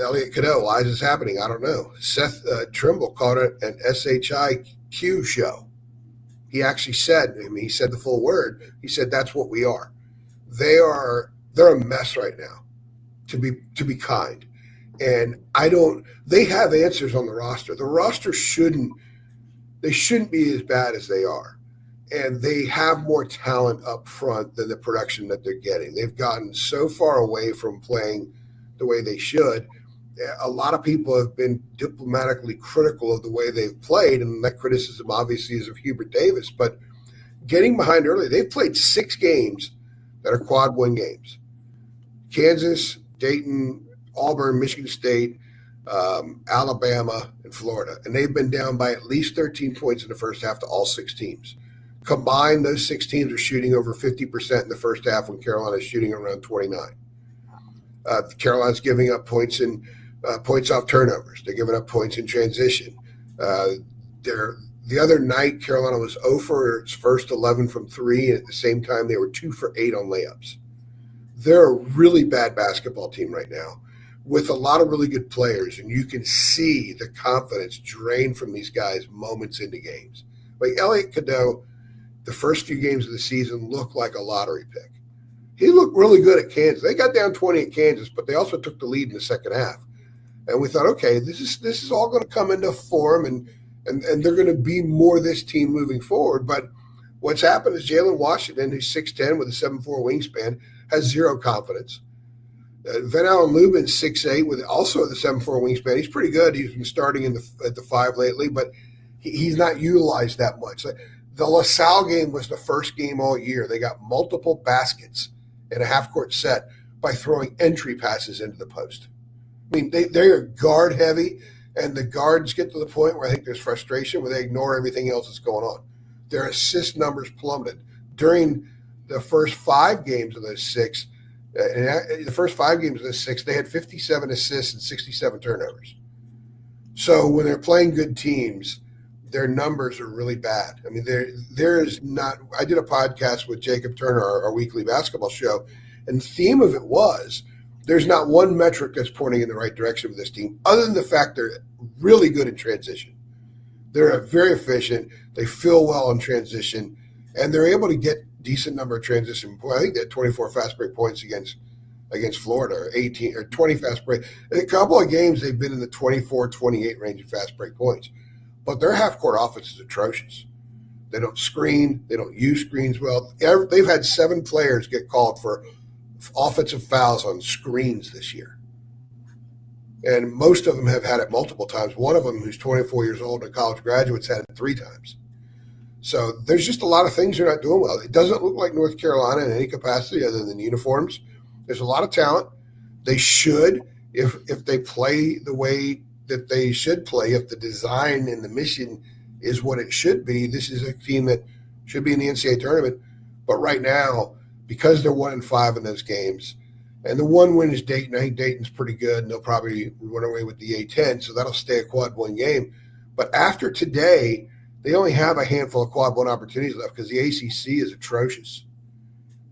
Elliot Cadeau, why is this happening? I don't know. Seth Trimble called it an SHIQ show. He actually said, he said the full word. He said, that's what we are. They're a mess right now, to be kind. And they have answers on the roster. The roster shouldn't be as bad as they are. And they have more talent up front than the production that they're getting. They've gotten so far away from playing the way they should. A lot of people have been diplomatically critical of the way they've played, and that criticism obviously is of Hubert Davis. But getting behind early, they've played 6 games that are quad win games. Kansas, Dayton, Auburn, Michigan State, Alabama, and Florida. And they've been down by at least 13 points in the first half to all 6 teams. Combined, those 6 teams are shooting over 50% in the first half when Carolina's shooting around 29. Carolina's giving up points in points off turnovers. They're giving up points in transition. The other night, Carolina was 0 for its first 11 from 3, and at the same time, they were 2 for 8 on layups. They're a really bad basketball team right now with a lot of really good players, and you can see the confidence drain from these guys moments into games. Like Elliot Cadeau, the first few games of the season looked like a lottery pick. He looked really good at Kansas. They got down 20 at Kansas, but they also took the lead in the second half. And we thought, okay, this is all going to come into form, and they're going to be more this team moving forward. But what's happened is Jalen Washington, who's 6'10" with a 7'4" wingspan, has zero confidence. Van Allen Lubin, 6'8", with also the 7'4" wingspan. He's pretty good. He's been starting at the 5 lately, but he's not utilized that much. The LaSalle game was the first game all year. They got multiple baskets in a half-court set by throwing entry passes into the post. I mean, they are guard heavy, and the guards get to the point where I think there's frustration where they ignore everything else that's going on. Their assist numbers plummeted. During the first 5 games of those 6, they had 57 assists and 67 turnovers. So when they're playing good teams, their numbers are really bad. I mean, there is not – I did a podcast with Jacob Turner, our weekly basketball show, and the theme of it was there's not one metric that's pointing in the right direction with this team other than the fact they're really good in transition. They're very efficient. They feel well in transition, and they're able to get decent number of transition points. I think they had 24 fast break points against Florida, or 18 or 20 fast break. In a couple of games, they've been in the 24-28 range of fast break points. But their half-court offense is atrocious. They don't screen. They don't use screens well. They've had 7 players get called for offensive fouls on screens this year. And most of them have had it multiple times. One of them, who's 24 years old and a college graduate, had it 3 times. So there's just a lot of things they're not doing well. It doesn't look like North Carolina in any capacity other than uniforms. There's a lot of talent. They should, if they play the way that they should play, if the design and the mission is what it should be, this is a team that should be in the NCAA tournament. But right now, because they're 1-5 in those games, and the one win is Dayton. I think Dayton's pretty good, and they'll probably run away with the A-10, so that'll stay a quad 1 game. But after today, they only have a handful of quad 1 opportunities left because the ACC is atrocious.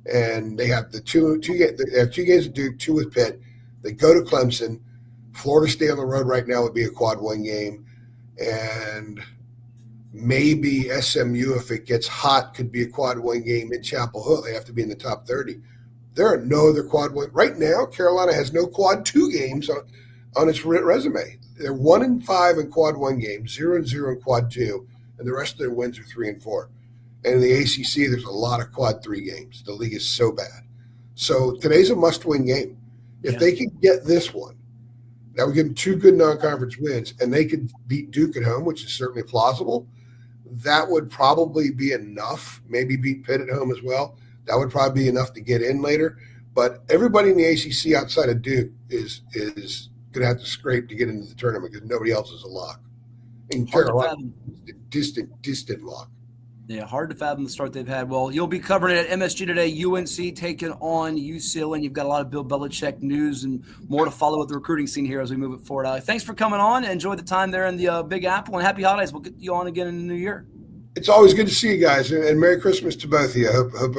And they have they have 2 games to do, 2 with Pitt. They go to Clemson. Florida State on the road right now would be a quad 1 game. And maybe SMU, if it gets hot, could be a quad 1 game in Chapel Hill. They have to be in the top 30. There are no other quad 1. Right now, Carolina has no quad 2 games on its resume. They're 1-5 in quad 1 games, 0-0 in quad 2, and the rest of their wins are 3-4. And in the ACC, there's a lot of quad 3 games. The league is so bad. So today's a must-win game. If they can get this one, that would give them 2 good non-conference wins, and they could beat Duke at home, which is certainly plausible. That would probably be enough. Maybe beat Pitt at home as well. That would probably be enough to get in later. But everybody in the ACC outside of Duke is going to have to scrape to get into the tournament because nobody else is a lock. And Carolina, distant lock. Yeah, hard to fathom the start they've had. Well, you'll be covering it at MSG today. UNC taking on UCLA. You've got a lot of Bill Belichick news and more to follow with the recruiting scene here as we move it forward. Ali, thanks for coming on. Enjoy the time there in the Big Apple, and happy holidays. We'll get you on again in the new year. It's always good to see you guys, and Merry Christmas to both of you. I hope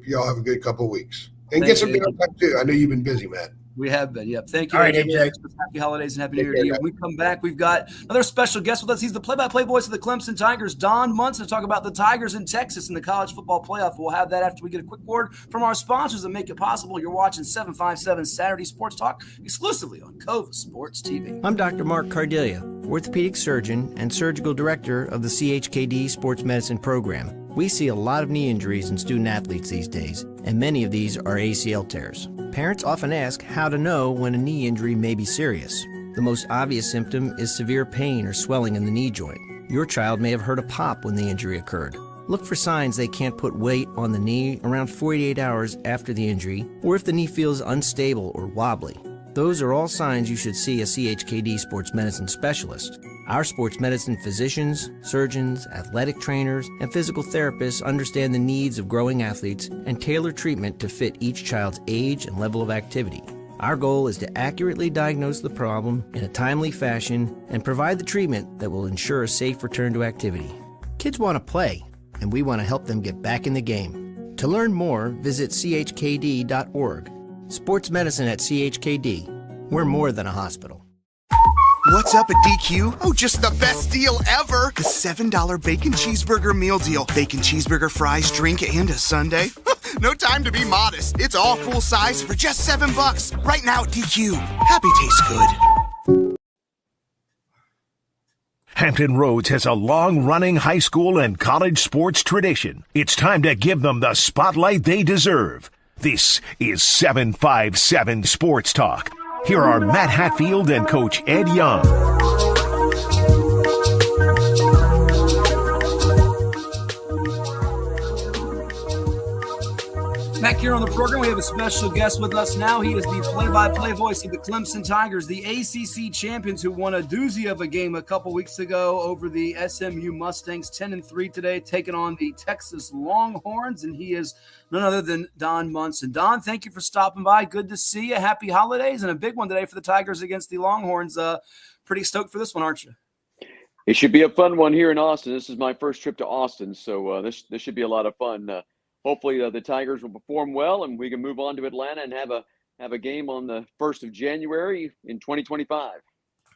y'all have a good couple of weeks. And get some downtime too. I know you've been busy, Matt. We have been, yep. Thank you. All right, AJ. Happy holidays and happy New Year to you. When we come back, we've got another special guest with us. He's the play-by-play voice of the Clemson Tigers, Don Munson, to talk about the Tigers in Texas in the college football playoff. We'll have that after we get a quick word from our sponsors that make it possible. You're watching 757 Saturday Sports Talk exclusively on CoVA Sports TV. I'm Dr. Mark Cardelia, orthopedic surgeon and surgical director of the CHKD Sports Medicine Program. We see a lot of knee injuries in student athletes these days, and many of these are ACL tears. Parents often ask how to know when a knee injury may be serious. The most obvious symptom is severe pain or swelling in the knee joint. Your child may have heard a pop when the injury occurred. Look for signs they can't put weight on the knee around 48 hours after the injury, or if the knee feels unstable or wobbly. Those are all signs you should see a CHKD sports medicine specialist. Our sports medicine physicians, surgeons, athletic trainers, and physical therapists understand the needs of growing athletes and tailor treatment to fit each child's age and level of activity. Our goal is to accurately diagnose the problem in a timely fashion and provide the treatment that will ensure a safe return to activity. Kids want to play, and we want to help them get back in the game. To learn more, visit chkd.org. Sports medicine at CHKD. We're more than a hospital. What's up at DQ? Oh, just the best deal ever. The $7 bacon cheeseburger meal deal. Bacon cheeseburger, fries, drink, and a sundae. No time to be modest. It's all full size for just $7. Right now at DQ. Happy tastes good. Hampton Roads has a long-running high school and college sports tradition. It's time to give them the spotlight they deserve. This is 757 Sports Talk. Here are Matt Hatfield and Coach Ed Young. Back here on the program, we have a special guest with us now. He is the play-by-play voice of the Clemson Tigers, the ACC champions who won a doozy of a game a couple weeks ago over the SMU Mustangs, 10-3 today, taking on the Texas Longhorns, and he is none other than Don Munson. Don, thank you for stopping by. Good to see you. Happy holidays, and a big one today for the Tigers against the Longhorns. Pretty stoked for this one, aren't you? It should be a fun one here in Austin. This is my first trip to Austin, so this should be a lot of fun. Hopefully the Tigers will perform well, and we can move on to Atlanta and have a game on the 1st of January in 2025.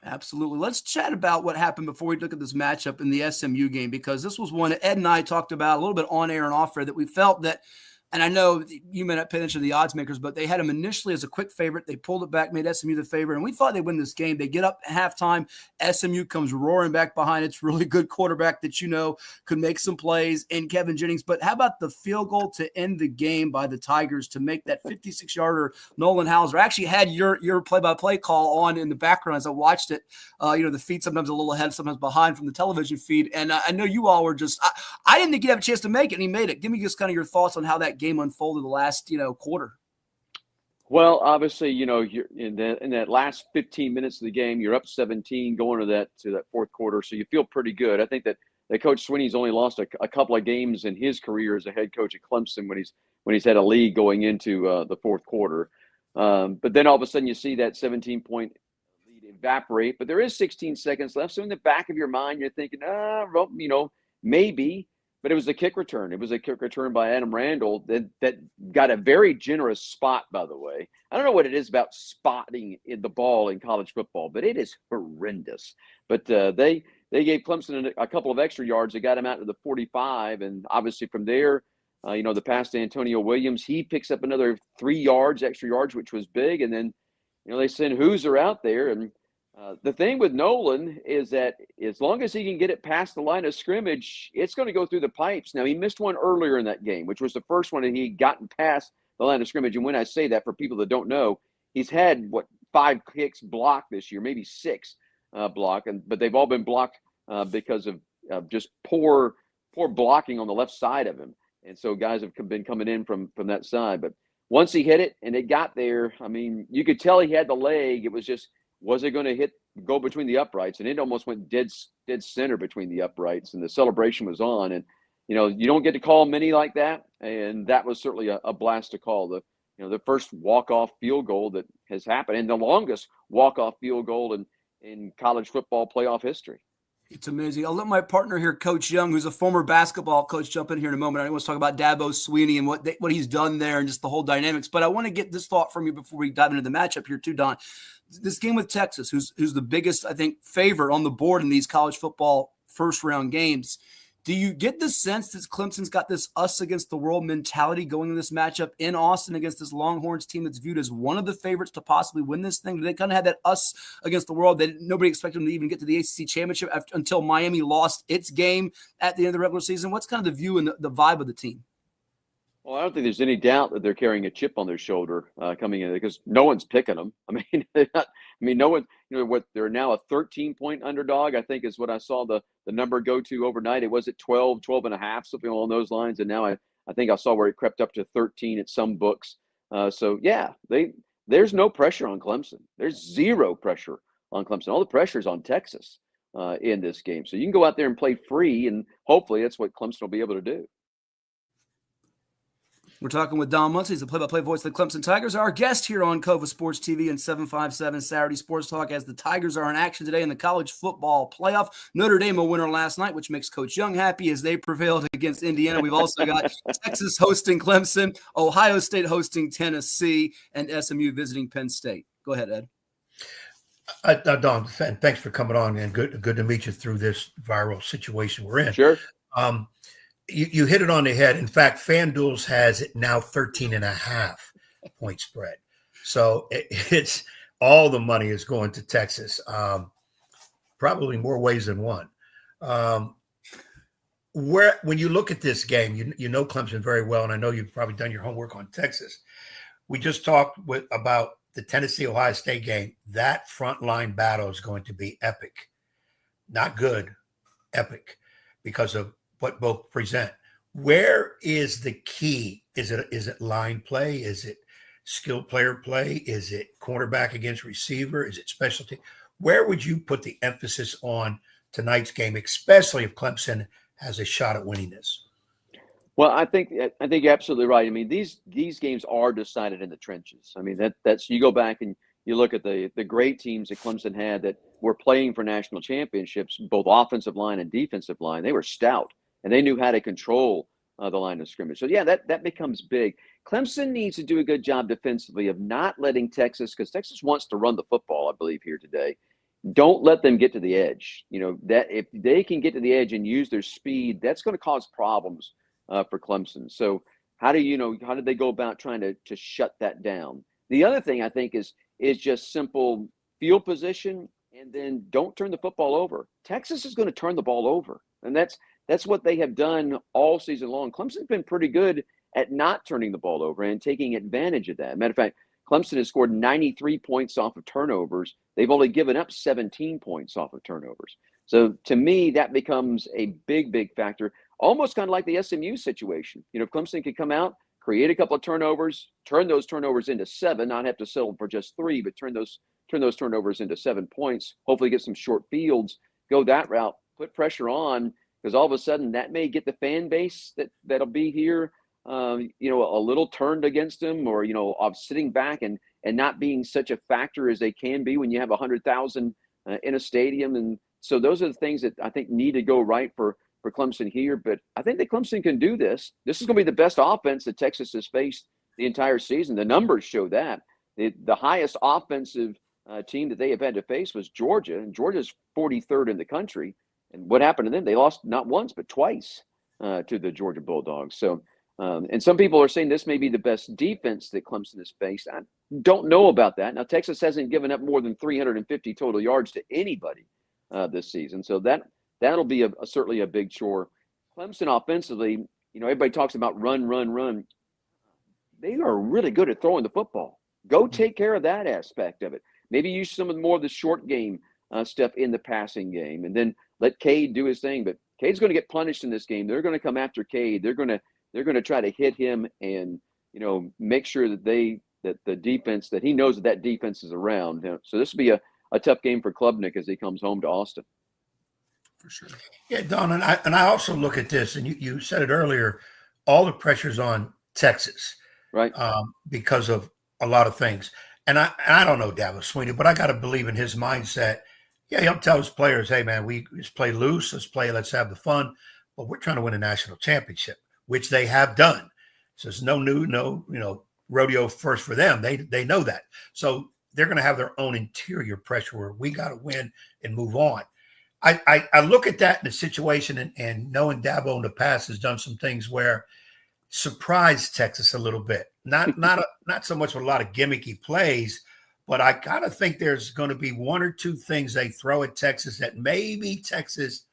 Absolutely. Let's chat about what happened before we look at this matchup in the SMU game, because this was one Ed and I talked about a little bit on air and off air that we felt that, and I know you may not pay attention to the odds makers, but they had them initially as a quick favorite. They pulled it back, made SMU the favorite, and we thought they'd win this game. They get up at halftime. SMU comes roaring back behind. It's really good quarterback that could make some plays in Kevin Jennings. But how about the field goal to end the game by the Tigers to make that 56-yarder? Nolan Hauser actually had your play-by-play call on in the background as I watched it. The feed sometimes a little ahead, sometimes behind from the television feed. And I know you all were just I didn't think he'd have a chance to make it, and he made it. Give me just kind of your thoughts on how that game unfolded the last quarter. Well, obviously, you're in that last 15 minutes of the game, you're up 17 going to that fourth quarter, so you feel pretty good. I think that Coach Swinney's only lost a couple of games in his career as a head coach at Clemson when he's had a lead going into the fourth quarter. But then all of a sudden you see that 17-point lead evaporate, but there is 16 seconds left. So in the back of your mind, you're thinking, maybe. But it was a kick return. It was a kick return by Adam Randall that got a very generous spot, by the way. I don't know what it is about spotting the ball in college football, but it is horrendous. But they gave Clemson a couple of extra yards. They got him out to the 45, and obviously from there, the pass to Antonio Williams, he picks up another 3 extra yards, which was big. And then, they send Hooser out there. And the thing with Nolan is that as long as he can get it past the line of scrimmage, it's going to go through the pipes. Now, he missed one earlier in that game, which was the first one that he'd gotten past the line of scrimmage. And when I say that, for people that don't know, he's had, 5 kicks blocked this year, maybe 6 blocked. But they've all been blocked because of just poor blocking on the left side of him. And so guys have been coming in from that side. But once he hit it and it got there, you could tell he had the leg. It was just, was it going to go between the uprights? And it almost went dead center between the uprights, and the celebration was on. And, you don't get to call many like that. And that was certainly a blast to call. The first walk-off field goal that has happened, and the longest walk-off field goal in college football playoff history. It's amazing. I'll let my partner here, Coach Young, who's a former basketball coach, jump in here in a moment. I want to talk about Dabo Swinney and what he's done there and just the whole dynamics. But I want to get this thought from you before we dive into the matchup here too, Don. This game with Texas, who's the biggest, I think, favorite on the board in these college football first-round games, do you get the sense that Clemson's got this us against the world mentality going in this matchup in Austin against this Longhorns team that's viewed as one of the favorites to possibly win this thing? Do they kind of have that us against the world that nobody expected them to even get to the ACC Championship until Miami lost its game at the end of the regular season? What's kind of the view and the vibe of the team? Well, I don't think there's any doubt that they're carrying a chip on their shoulder coming in, because no one's picking them. No one. They're now a 13-point underdog, I think, is what I saw the number go to overnight. It was at 12 and a half, something along those lines, and now I think I saw where it crept up to 13 at some books. There's no pressure on Clemson. There's zero pressure on Clemson. All the pressure is on Texas in this game. So you can go out there and play free, and hopefully that's what Clemson will be able to do. We're talking with Don Munson. He's the play-by-play voice of the Clemson Tigers. Our guest here on CoVA Sports TV and 757 Saturday Sports Talk, as the Tigers are in action today in the college football playoff. Notre Dame a winner last night, which makes Coach Young happy as they prevailed against Indiana. We've also got Texas hosting Clemson, Ohio State hosting Tennessee, and SMU visiting Penn State. Go ahead, Ed. Don, thanks for coming on, and good to meet you through this viral situation we're in. Sure. You hit it on the head. In fact, FanDuel's has it now 13.5 point spread. So it's all the money is going to Texas. Probably more ways than one. When you look at this game, you know Clemson very well, and I know you've probably done your homework on Texas. We just talked about the Tennessee-Ohio State game. That frontline battle is going to be epic. Not good, epic, because of what both present. Where is the key? Is it line play? Is it skilled player play? Is it cornerback against receiver? Is it specialty? Where would you put the emphasis on tonight's game, especially if Clemson has a shot at winning this? Well, I think you're absolutely right. I mean, these games are decided in the trenches. I mean, that's you go back and you look at the great teams that Clemson had that were playing for national championships, both offensive line and defensive line. They were stout and they knew how to control the line of scrimmage. So yeah, that becomes big. Clemson needs to do a good job defensively of not letting Texas, because Texas wants to run the football, I believe, here today. Don't let them get to the edge. You know, that if they can get to the edge and use their speed, that's going to cause problems for Clemson. So how did they go about trying to shut that down? The other thing I think is just simple field position, and then don't turn the football over. Texas is going to turn the ball over, and that's what they have done all season long. Clemson's been pretty good at not turning the ball over and taking advantage of that. Matter of fact, Clemson has scored 93 points off of turnovers. They've only given up 17 points off of turnovers. So to me, that becomes a big, big factor. Almost kind of like the SMU situation. You know, if Clemson could come out, create a couple of turnovers, turn those turnovers into 7, not have to settle for just 3, but turn those turnovers into 7 points, hopefully get some short fields, go that route, put pressure on, because all of a sudden that may get the fan base that'll be here, a little turned against them, or, of sitting back and not being such a factor as they can be when you have 100,000 in a stadium. And so those are the things that I think need to go right for Clemson here. But I think that Clemson can do this. This is going to be the best offense that Texas has faced the entire season. The numbers show that. The highest offensive team that they have had to face was Georgia, and Georgia's 43rd in the country. And what happened to them? They lost not once, but twice to the Georgia Bulldogs. So, and some people are saying this may be the best defense that Clemson has faced. I don't know about that. Now, Texas hasn't given up more than 350 total yards to anybody this season. So that'll be certainly a big chore. Clemson offensively, everybody talks about run. They are really good at throwing the football. Go take care of that aspect of it. Maybe use some of more of the short game stuff in the passing game, and then let Cade do his thing. But Cade's going to get punished in this game. They're going to come after Cade. They're going to try to hit him and make sure that the defense, that he knows that defense is around. So this will be a tough game for Klubnik as he comes home to Austin. For sure. Yeah, Don, and I also look at this, and you said it earlier, all the pressure's on Texas, right? Because of a lot of things. And I don't know Dabo Swinney, but I got to believe in his mindset. Yeah, he'll tell his players, hey, man, we just play loose. Let's have the fun. But we're trying to win a national championship, which they have done. So it's no rodeo first for them. They know that. So they're going to have their own interior pressure where we got to win and move on. I look at that in the situation and knowing Dabo in the past has done some things where surprised Texas a little bit. Not so much with a lot of gimmicky plays, but I kind of think there's going to be one or two things they throw at Texas that maybe Texas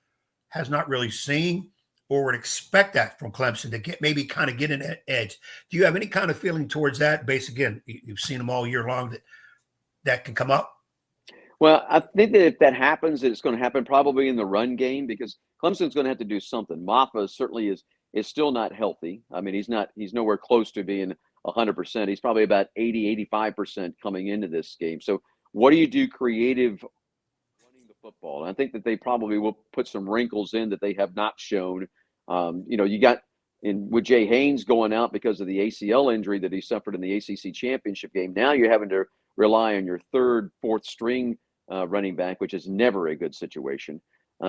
has not really seen or would expect that from Clemson to get an edge. Do you have any kind of feeling towards that? Based, again, you've seen them all year long that can come up. Well, I think that if that happens, it's going to happen probably in the run game, because Clemson's going to have to do something. Maffa certainly is still not healthy. I mean, he's nowhere close to being 100%. He's probably about 80, 85% coming into this game. So what do you do creative running the football? And I think that they probably will put some wrinkles in that they have not shown. You got with Jay Haynes going out because of the ACL injury that he suffered in the ACC Championship game. Now you're having to rely on your third, fourth string running back, which is never a good situation.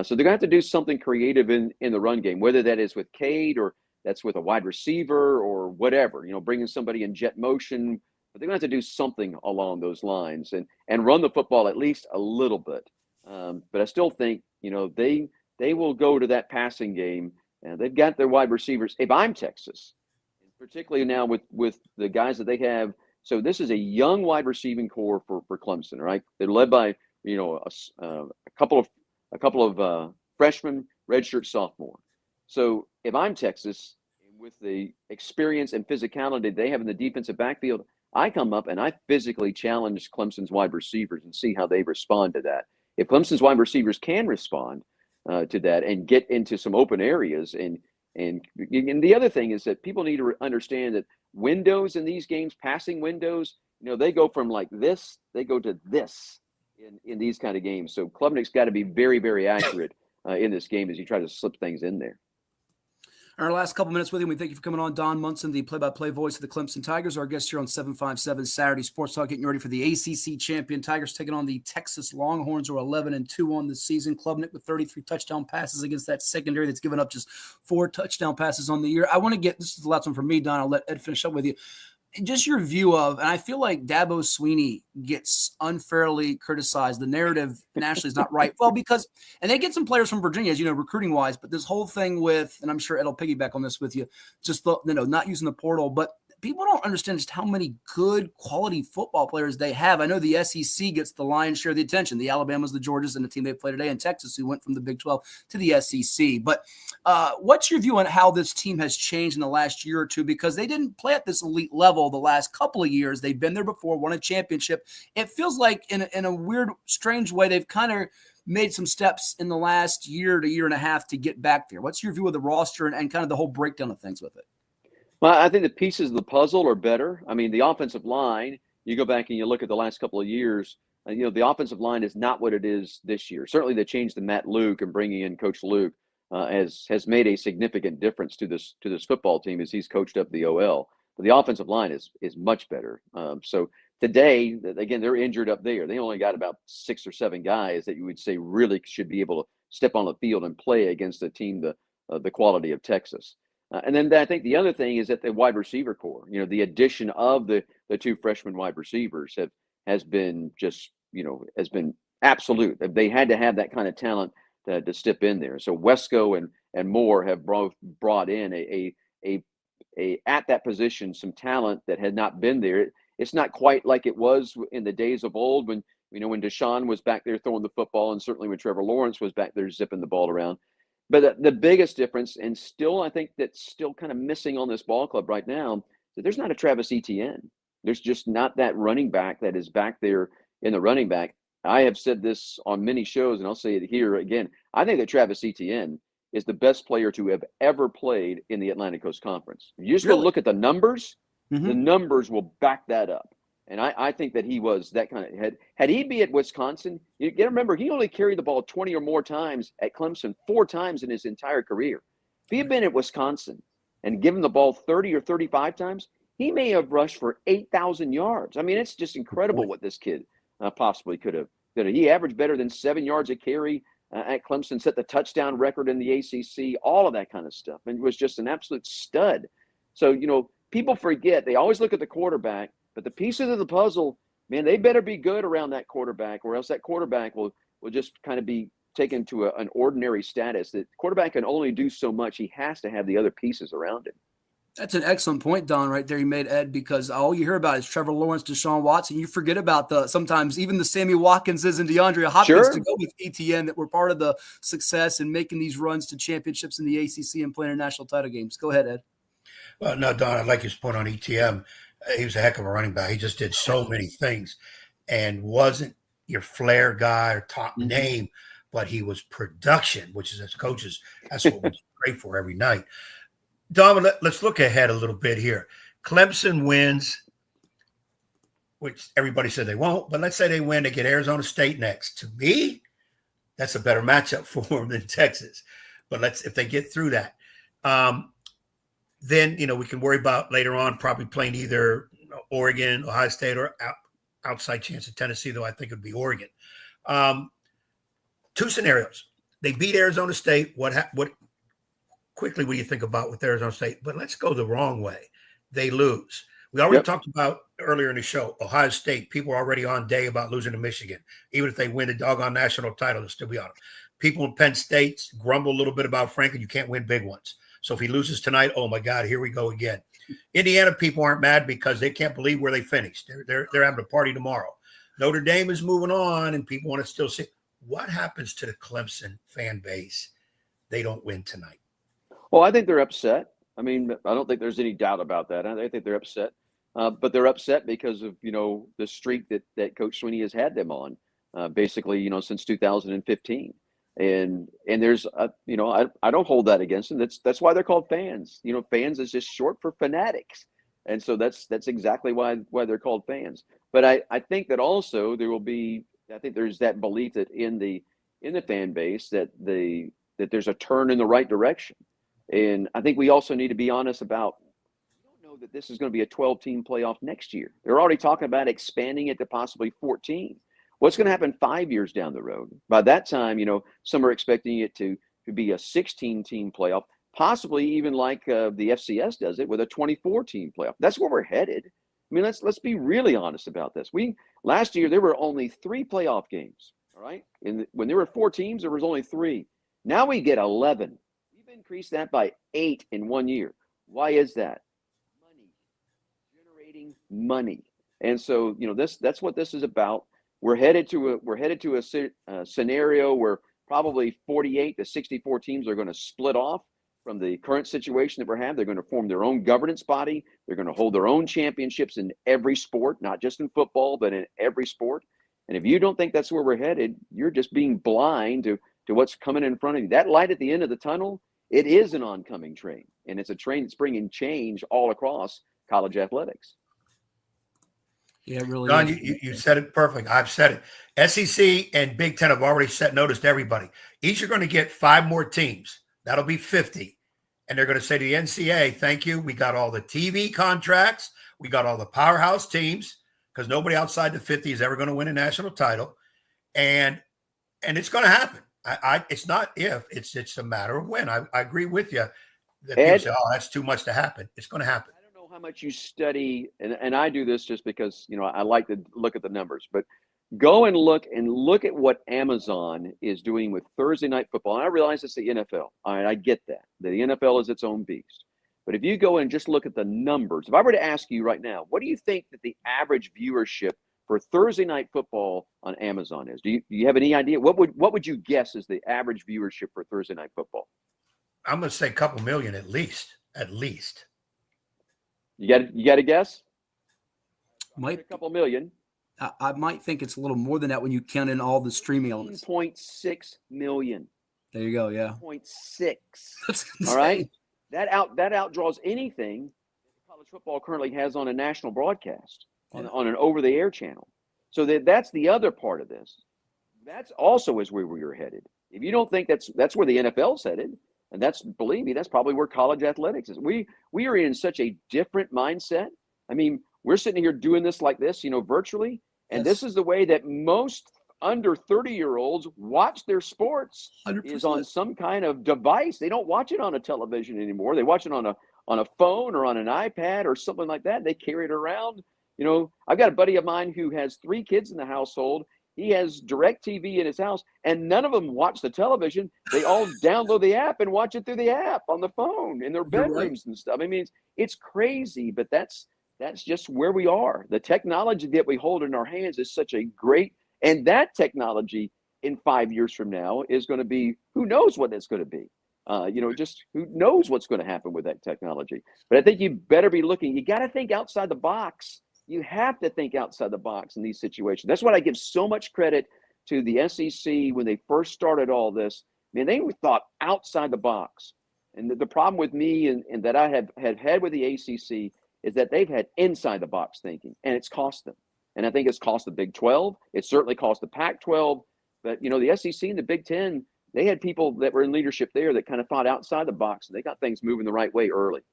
So they're going to have to do something creative in the run game, whether that is with Cade or that's with a wide receiver or whatever, bringing somebody in jet motion, but they're going to have to do something along those lines and run the football at least a little bit. But I still think, they will go to that passing game, and they've got their wide receivers. If I'm Texas, particularly now with the guys that they have, so this is a young wide receiving core for Clemson, right? They're led by a couple of freshmen, redshirt sophomore. So if I'm Texas, with the experience and physicality they have in the defensive backfield, I come up and I physically challenge Clemson's wide receivers and see how they respond to that. If Clemson's wide receivers can respond to that and get into some open areas, and the other thing is that people need to understand that windows in these games, passing windows, they go from like this, they go to this in these kind of games. So Klubnik's got to be very, very accurate in this game as you try to slip things in there. Our last couple minutes with you. We thank you for coming on. Don Munson, the play-by-play voice of the Clemson Tigers, our guest here on 757 Saturday Sports Talk, getting ready for the ACC Champion Tigers taking on the Texas Longhorns, who are 11-2 on the season. Klubnik with 33 touchdown passes against that secondary that's given up just 4 touchdown passes on the year. I want to get – this is the last one for me, Don. I'll let Ed finish up with you. Just your view of, and I feel like Dabo Swinney gets unfairly criticized. The narrative nationally is not right. Well, because, and they get some players from Virginia, as you know, recruiting wise, but this whole thing with, and I'm sure Ed will piggyback on this with you, just not using the portal, but people don't understand just how many good quality football players they have. I know the SEC gets the lion's share of the attention. The Alabamas, the Georgias, and the team they play today in Texas, who went from the Big 12 to the SEC. But what's your view on how this team has changed in the last year or two? Because they didn't play at this elite level the last couple of years. They've been there before, won a championship. It feels like in a weird, strange way, they've kind of made some steps in the last year to year and a half to get back there. What's your view of the roster and kind of the whole breakdown of things with it? Well, I think the pieces of the puzzle are better. I mean, the offensive line, you go back and you look at the last couple of years, the offensive line is not what it is this year. Certainly the change to Matt Luke and bringing in Coach Luke has made a significant difference to this football team as he's coached up the OL. But the offensive line is much better. So today, again, they're injured up there. They only got about 6 or 7 guys that you would say really should be able to step on the field and play against a team the quality of Texas. And then I think the other thing is that the wide receiver core, the addition of the 2 freshman wide receivers has been just, has been absolute. They had to have that kind of talent to step in there. So Wesco and Moore have both brought in a at that position some talent that had not been there. It's not quite like it was in the days of old when Deshaun was back there throwing the football, and certainly when Trevor Lawrence was back there zipping the ball around. But the biggest difference, and still I think that's still kind of missing on this ball club right now, that there's not a Travis Etienne. There's just not that running back that is back there in the running back. I have said this on many shows, and I'll say it here again. I think that Travis Etienne is the best player to have ever played in the Atlantic Coast Conference. If you just go look at the numbers, the numbers will back that up. And I think that he was that kind of had he be at Wisconsin, you got to remember he only carried the ball 20 or more times at Clemson 4 times in his entire career. If he had been at Wisconsin and given the ball 30 or 35 times, he may have rushed for 8,000 yards. I mean, it's just incredible what this kid possibly could have. He averaged better than 7 yards a carry at Clemson, set the touchdown record in the ACC, all of that kind of stuff, and was just an absolute stud. So, people forget, they always look at the quarterback, but the pieces of the puzzle, man, they better be good around that quarterback, or else that quarterback will just kind of be taken to an ordinary status. That quarterback can only do so much. He has to have the other pieces around him. That's an excellent point, Don, right there you made, Ed, because all you hear about is Trevor Lawrence, Deshaun Watson. You forget about sometimes even the Sammy Watkinses and DeAndre Hopkins to go with ETN that were part of the success in making these runs to championships in the ACC and playing international title games. Go ahead, Ed. Well, no, Don, I like his point on ETM. He was a heck of a running back. He just did so many things and wasn't your flair guy or top name, but he was production, which is, as coaches, that's what we're great for every night. Don, let's look ahead a little bit here. Clemson wins, which everybody said they won't, but let's say they win, they get Arizona State next. To me, that's a better matchup for them than Texas. But if they get through that. Then, we can worry about later on probably playing either Oregon, Ohio State, or outside chance of Tennessee, though I think it would be Oregon. 2 scenarios. They beat Arizona State. What quickly will you think about with Arizona State? But let's go the wrong way. They lose. We already talked about earlier in the show, Ohio State, people are already on day about losing to Michigan. Even if they win the doggone national title, they'll still be on them. People in Penn State grumble a little bit about Franklin. You can't win big ones. So if he loses tonight, oh my God, here we go again. Indiana people aren't mad because they can't believe where they finished. They're having a party tomorrow. Notre Dame is moving on, and people want to still see what happens to the Clemson fan base. They don't win tonight. Well, I think they're upset. I mean, I don't think there's any doubt about that. I think they're upset, but they're upset because of, the streak that Coach Sweeney has had them on, basically, since 2015. And there's, I don't hold that against them. That's why they're called fans. Fans is just short for fanatics. And so that's exactly why they're called fans. But I think that also there will be, I think there's that belief that in the fan base that there's a turn in the right direction. And I think we also need to be honest about, we don't know that this is going to be a 12-team playoff next year. They're already talking about expanding it to possibly 14. What's going to happen 5 years down the road? By that time, some are expecting it to be a 16-team playoff, possibly even like the FCS does it with a 24-team playoff. That's where we're headed. I mean, let's be really honest about this. Last year there were only 3 playoff games. All right, when there were 4 teams, there was only 3. Now we get 11. We've increased that by 8 in 1 year. Why is that? Money, generating money, and so that's what this is about. We're headed to a scenario where probably 48 to 64 teams are going to split off from the current situation that we have. They're going to form their own governance body. They're going to hold their own championships in every sport, not just in football, but in every sport. And if you don't think that's where we're headed, you're just being blind to what's coming in front of you. That light at the end of the tunnel, it is an oncoming train, and it's a train that's bringing change all across college athletics. Yeah, it really Don, is. you said it perfect. I've said it. SEC and Big Ten have already set notice to everybody. Each are going to get 5 more teams. That'll be 50. And they're going to say to the NCAA, thank you. We got all the TV contracts. We got all the powerhouse teams, because nobody outside the 50 is ever going to win a national title. And it's going to happen. It's not if, it's a matter of when. I agree with you that people say, oh, that's too much to happen. It's going to happen. How much you study, and I do this just because I like to look at the numbers, but go and look at what Amazon is doing with Thursday night football. And I realize it's the NFL. All right, I get that. The NFL is its own beast. But if you go and just look at the numbers, if I were to ask you right now, what do you think that the average viewership for Thursday night football on Amazon is? Do you have any idea? What would you guess is the average viewership for Thursday night football? I'm going to say a couple million at least. At least. You got to guess? Might a couple million. I might think it's a little more than that when you count in all the streaming elements. 1.6 million. There you go. Yeah. 0.6. All right. That outdraws anything that college football currently has on a national broadcast on an over-the-air channel. So that's the other part of this. That's also is where we're headed. If you don't think that's where the NFL's headed, and believe me, that's probably where college athletics is. We are in such a different mindset. I mean, we're sitting here doing this like this, virtually, and this is the way that most under 30-year-olds watch their sports 100%. Is on some kind of device. They don't watch it on a television anymore. They watch it on a phone or on an iPad or something like that. They carry it around. I've got a buddy of mine who has 3 kids in the household. He has DirecTV in his house, and none of them watch the television. They all download the app and watch it through the app on the phone in their bedrooms and stuff. I mean, it's crazy, but that's just where we are. The technology that we hold in our hands is such a great, and that technology in 5 years from now is going to be, who knows what it's going to be. Just who knows what's going to happen with that technology. But I think you better be looking. You got to think outside the box. You have to think outside the box in these situations. That's what I give so much credit to the SEC when they first started all this. Man, they thought outside the box. And the problem with me and that I have had with the ACC is that they've had inside the box thinking, and it's cost them. And I think it's cost the Big 12. It certainly cost the Pac-12. But, the SEC and the Big 10, they had people that were in leadership there that kind of thought outside the box, and they got things moving the right way early.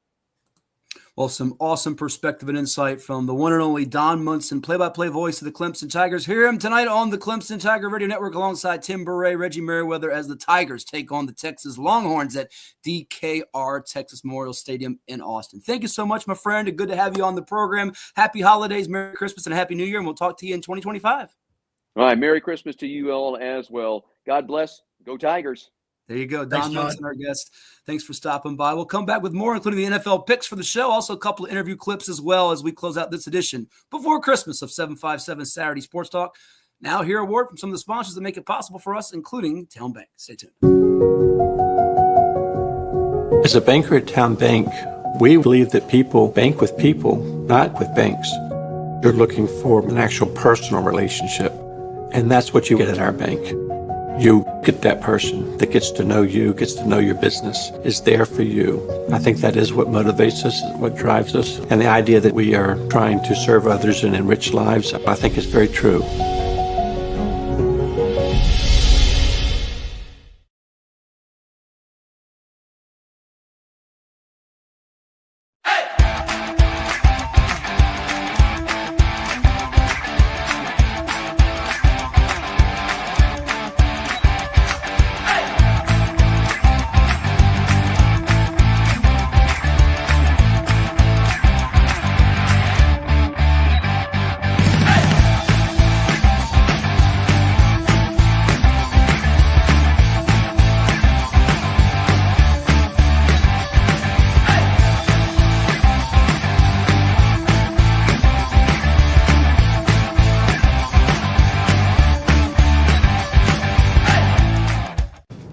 Well, some awesome perspective and insight from the one and only Don Munson, play-by-play voice of the Clemson Tigers. Hear him tonight on the Clemson Tiger Radio Network alongside Tim Burray, Reggie Merriweather as the Tigers take on the Texas Longhorns at DKR Texas Memorial Stadium in Austin. Thank you so much, my friend. Good to have you on the program. Happy holidays, Merry Christmas, and Happy New Year, and we'll talk to you in 2025. All right, Merry Christmas to you all as well. God bless. Go Tigers. There you go. Don Munson, our guest. Thanks for stopping by. We'll come back with more, including the NFL picks for the show. Also, a couple of interview clips as well as we close out this edition before Christmas of 757 Saturday Sports Talk. Now, hear a word from some of the sponsors that make it possible for us, including Town Bank. Stay tuned. As a banker at Town Bank, we believe that people bank with people, not with banks. You're looking for an actual personal relationship, and that's what you get at our bank. You get that person that gets to know you, gets to know your business, is there for you. I think that is what motivates us, what drives us. And the idea that we are trying to serve others and enrich lives, I think is very true.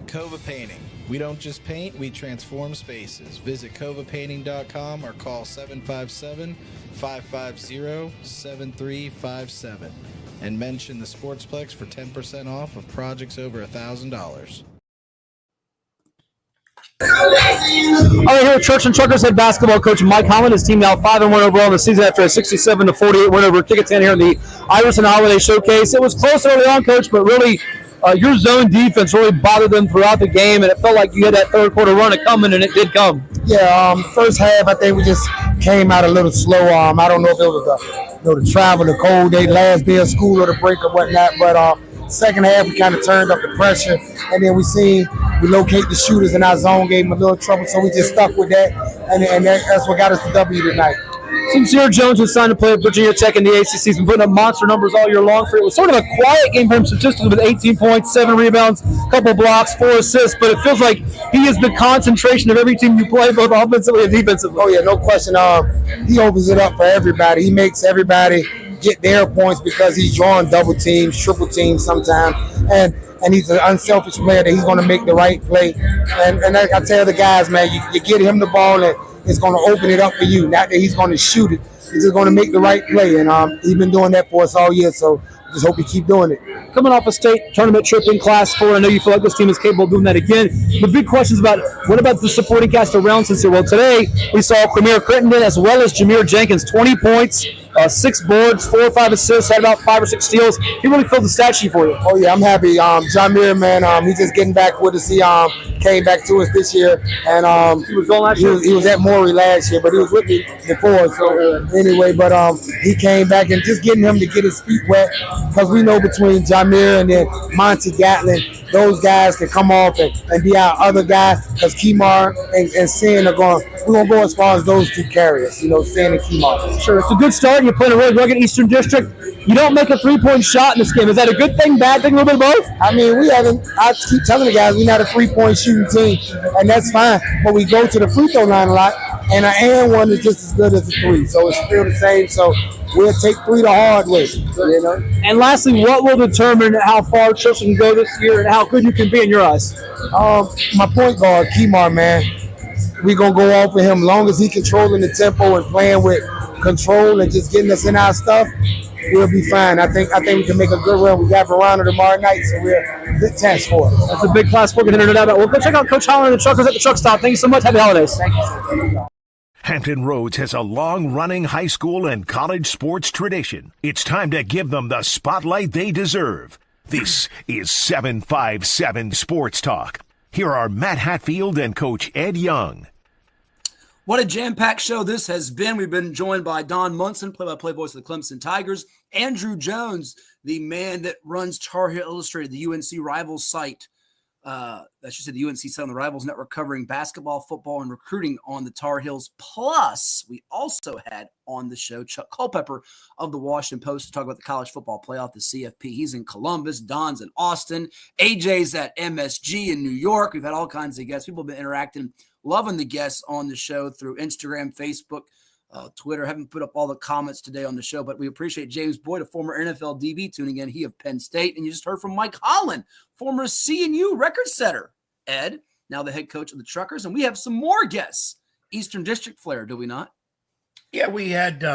CoVA Painting. We don't just paint, we transform spaces. Visit CoVApainting.com or call 757-550-7357 and mention the Sportsplex for 10% off of projects over $1,000. All right, here at Church and Truckers head basketball coach Mike Holland. His team now 5-1 overall in the season after a 67-48 win over Kickingham here in the Iverson Holiday Showcase. It was close early on, Coach, but really your zone defense really bothered them throughout the game, and it felt like you had that third quarter run coming, and it did come. Yeah, first half I think we just came out a little slow. I don't know if it was the travel, the cold day, last day of school or the break or whatnot, but second half we kind of turned up the pressure, and then we locate the shooters in our zone, gave them a little trouble, so we just stuck with that, and that's what got us the W tonight. Sincere Jones, who signed to play at Virginia Tech in the ACC, has been putting up monster numbers all year long for you. It was sort of a quiet game for him statistically with 18 points, 7 rebounds, a couple blocks, 4 assists, but it feels like he is the concentration of every team you play, both offensively and defensively. Oh, yeah, no question. He opens it up for everybody. He makes everybody get their points because he's drawing double teams, triple teams sometimes, and he's an unselfish player that he's going to make the right play. And like I tell the guys, man, you get him the ball and it's going to open it up for you. Not that he's going to shoot it. He's just going to make the right play. And he's been doing that for us all year, so just hope he keep doing it. Coming off a state tournament trip in Class 4, I know you feel like this team is capable of doing that again. The big question is what about the supporting cast around Sincere? Well, today we saw Quamir Crittenden as well as Jameer Jenkins, 20 points, 6 boards, 4 or 5 assists, had about 5 or 6 steals. He really filled the stat sheet for you. Oh, yeah, I'm happy. Jameer, man, he's just getting back with us. He came back to us this year. And he was going last year? He was at Maury last year, but he was with me before. So anyway, but he came back and just getting him to get his feet wet because we know between Jameer and then Monty Gatlin, those guys can come off and be our other guy because Kemar and Sin we're going to go as far as those 2 carriers, Sin and Kemar. Sure, it's a good start. You're playing a really rugged Eastern District. You don't make a 3-point shot in this game. Is that a good thing, bad thing, a little bit of both? I mean, I keep telling the guys we're not a 3-point shooting team, and that's fine. But we go to the free throw line a lot, and an and one is just as good as a 3. So it's still the same. So we'll take 3 the hard way, And lastly, what will determine how far Church can go this year and how good you can be in your eyes? My point guard, Kemar, man. We're going to go off of him. Long as he controlling the tempo and playing with control and just getting us in our stuff, we'll be fine. I think we can make a good run. We got Verona tomorrow night, so we're a good test for it. That's a big Class 4 contender tonight. Well, go check out Coach Holland and the Truckers at the Truck Stop. Thank you so much. Happy holidays. Thank you. Hampton Roads has a long-running high school and college sports tradition. It's time to give them the spotlight they deserve. This is 757 Sports Talk. Here are Matt Hatfield and Coach Ed Young. What a jam-packed show this has been. We've been joined by Don Munson, play-by-play voice of the Clemson Tigers, Andrew Jones, the man that runs Tar Heel Illustrated, the UNC Rivals site. That should say the UNC site on the Rivals Network, covering basketball, football, and recruiting on the Tar Heels. Plus, we also had on the show Chuck Culpepper of the Washington Post to talk about the college football playoff, the CFP. He's in Columbus. Don's in Austin. AJ's at MSG in New York. We've had all kinds of guests. People have been interacting, loving the guests on the show through Instagram, Facebook, Twitter. Haven't put up all the comments today on the show, but we appreciate James Boyd, a former NFL DB, tuning in. He of Penn State. And you just heard from Mike Holland, former CNU record setter. Ed, now the head coach of the Truckers. And we have some more guests. Eastern District flair, do we not? Yeah, we had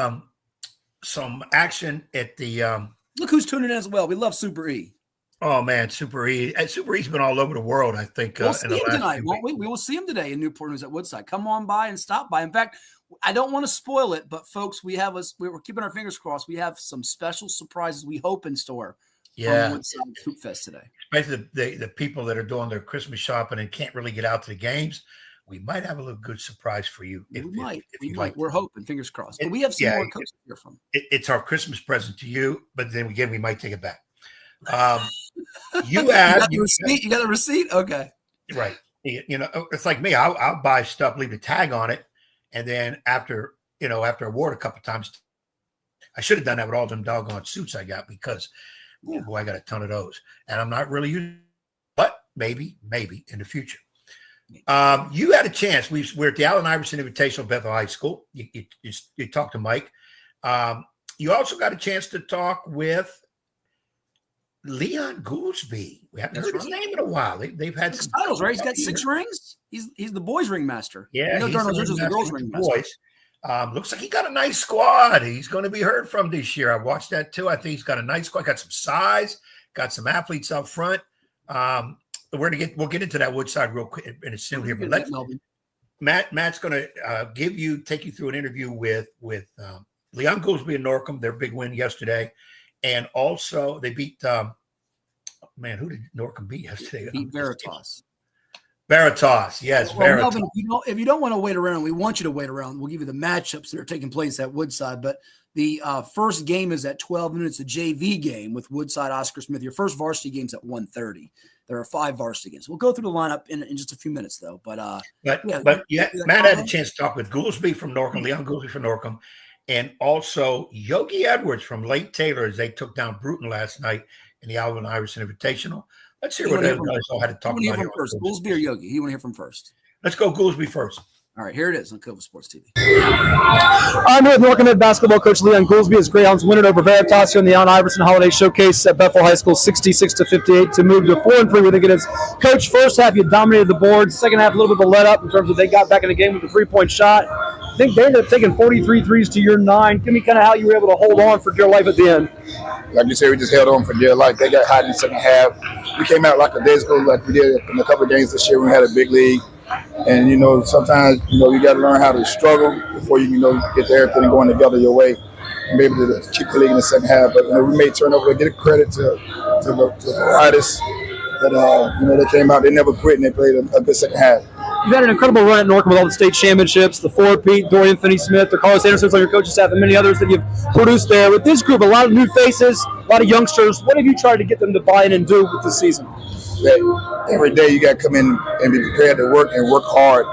some action at the look who's tuning in as well. We love Super E. Oh, man, Super E. Super E's been all over the world, I think. We'll see him tonight, won't we? We will see him today in Newport News at Woodside. Come on by and stop by. In fact, I don't want to spoil it, but folks, we're keeping our fingers crossed. We have some special surprises we hope in store from Woodside Hoop Fest today. Especially the people that are doing their Christmas shopping and can't really get out to the games. We might have a little good surprise for you. We might. We're hoping, fingers crossed. But we have some more coaches to hear from. It's our Christmas present to you, but then again, we might take it back. You got the receipt? Okay. Right. You know, it's like me. I'll buy stuff, leave a tag on it, and then after I wore it a couple of times, I should have done that with all them doggone suits I got because, boy, I got a ton of those, and I'm not really using. But maybe in the future. You had a chance. We're at the Allen Iverson Invitational, Bethel High School. You talked to Mike. You also got a chance to talk with Leon Goolsby. We haven't heard his name in a while. They've had some titles, right? He's got 6 rings. He's the boys' ringmaster. Yeah, he's the girls' ringmaster. Looks like he got a nice squad. He's going to be heard from this year. I watched that too. I think he's got a nice squad. Got some size. Got some athletes up front. We'll get into that Woodside real quick in a soon here. But Matt's going to take you through an interview with Leon Goolsby and Norcom. Their big win yesterday. And also, they beat, who did Norcom beat yesterday? Beat Veritas. Veritas, yes, well, Veritas. Melvin, if you don't want to wait around, we want you to wait around. We'll give you the matchups that are taking place at Woodside. But the first game is at 12 noon. It's a JV game with Woodside Oscar Smith. Your first varsity game's at 1:30. There are 5 varsity games. We'll go through the lineup in just a few minutes, though. But Matt had a chance to talk with Goolsby from Norcom, Leon Goolsby from Norcom. And also Yogi Edwards from Lake Taylor as they took down Bruton last night in the Alvin Iverson Invitational. Let's hear what those guys all had to talk about. First, Goolsby or Yogi? You want to hear from first? Let's go Goolsby first. All right, here it is on CoVA Sports TV. I'm here with Norcom head basketball coach Leon Goolsby as Greyhounds win it over Veritas here in the Allen Iverson Holiday Showcase at Bethel High School, 66-58 to move to 4-3. We think it is. Coach, first half you dominated the board. Second half a little bit of a let up in terms of they got back in the game with a 3-point shot. I think they ended up taking 43 threes to your 9. Give me kind of how you were able to hold on for dear life at the end. Like you said, we just held on for dear life. They got hot in the second half. We came out like a day ago, like we did in a couple of games this year when we had a big league. And, sometimes, you got to learn how to struggle before you, get to everything going together your way and be able to keep the league in the second half. But, we made turnover. Get credit to the artists that, they came out. They never quit, and they played a good second half. You've had an incredible run at Norcom with all the state championships, the four-peat, Dorian Finney-Smith, the Carlos Andersons on your coaching staff, and many others that you've produced there. With this group, a lot of new faces, a lot of youngsters. What have you tried to get them to buy in and do with this season? Every day you got to come in and be prepared to work and work hard.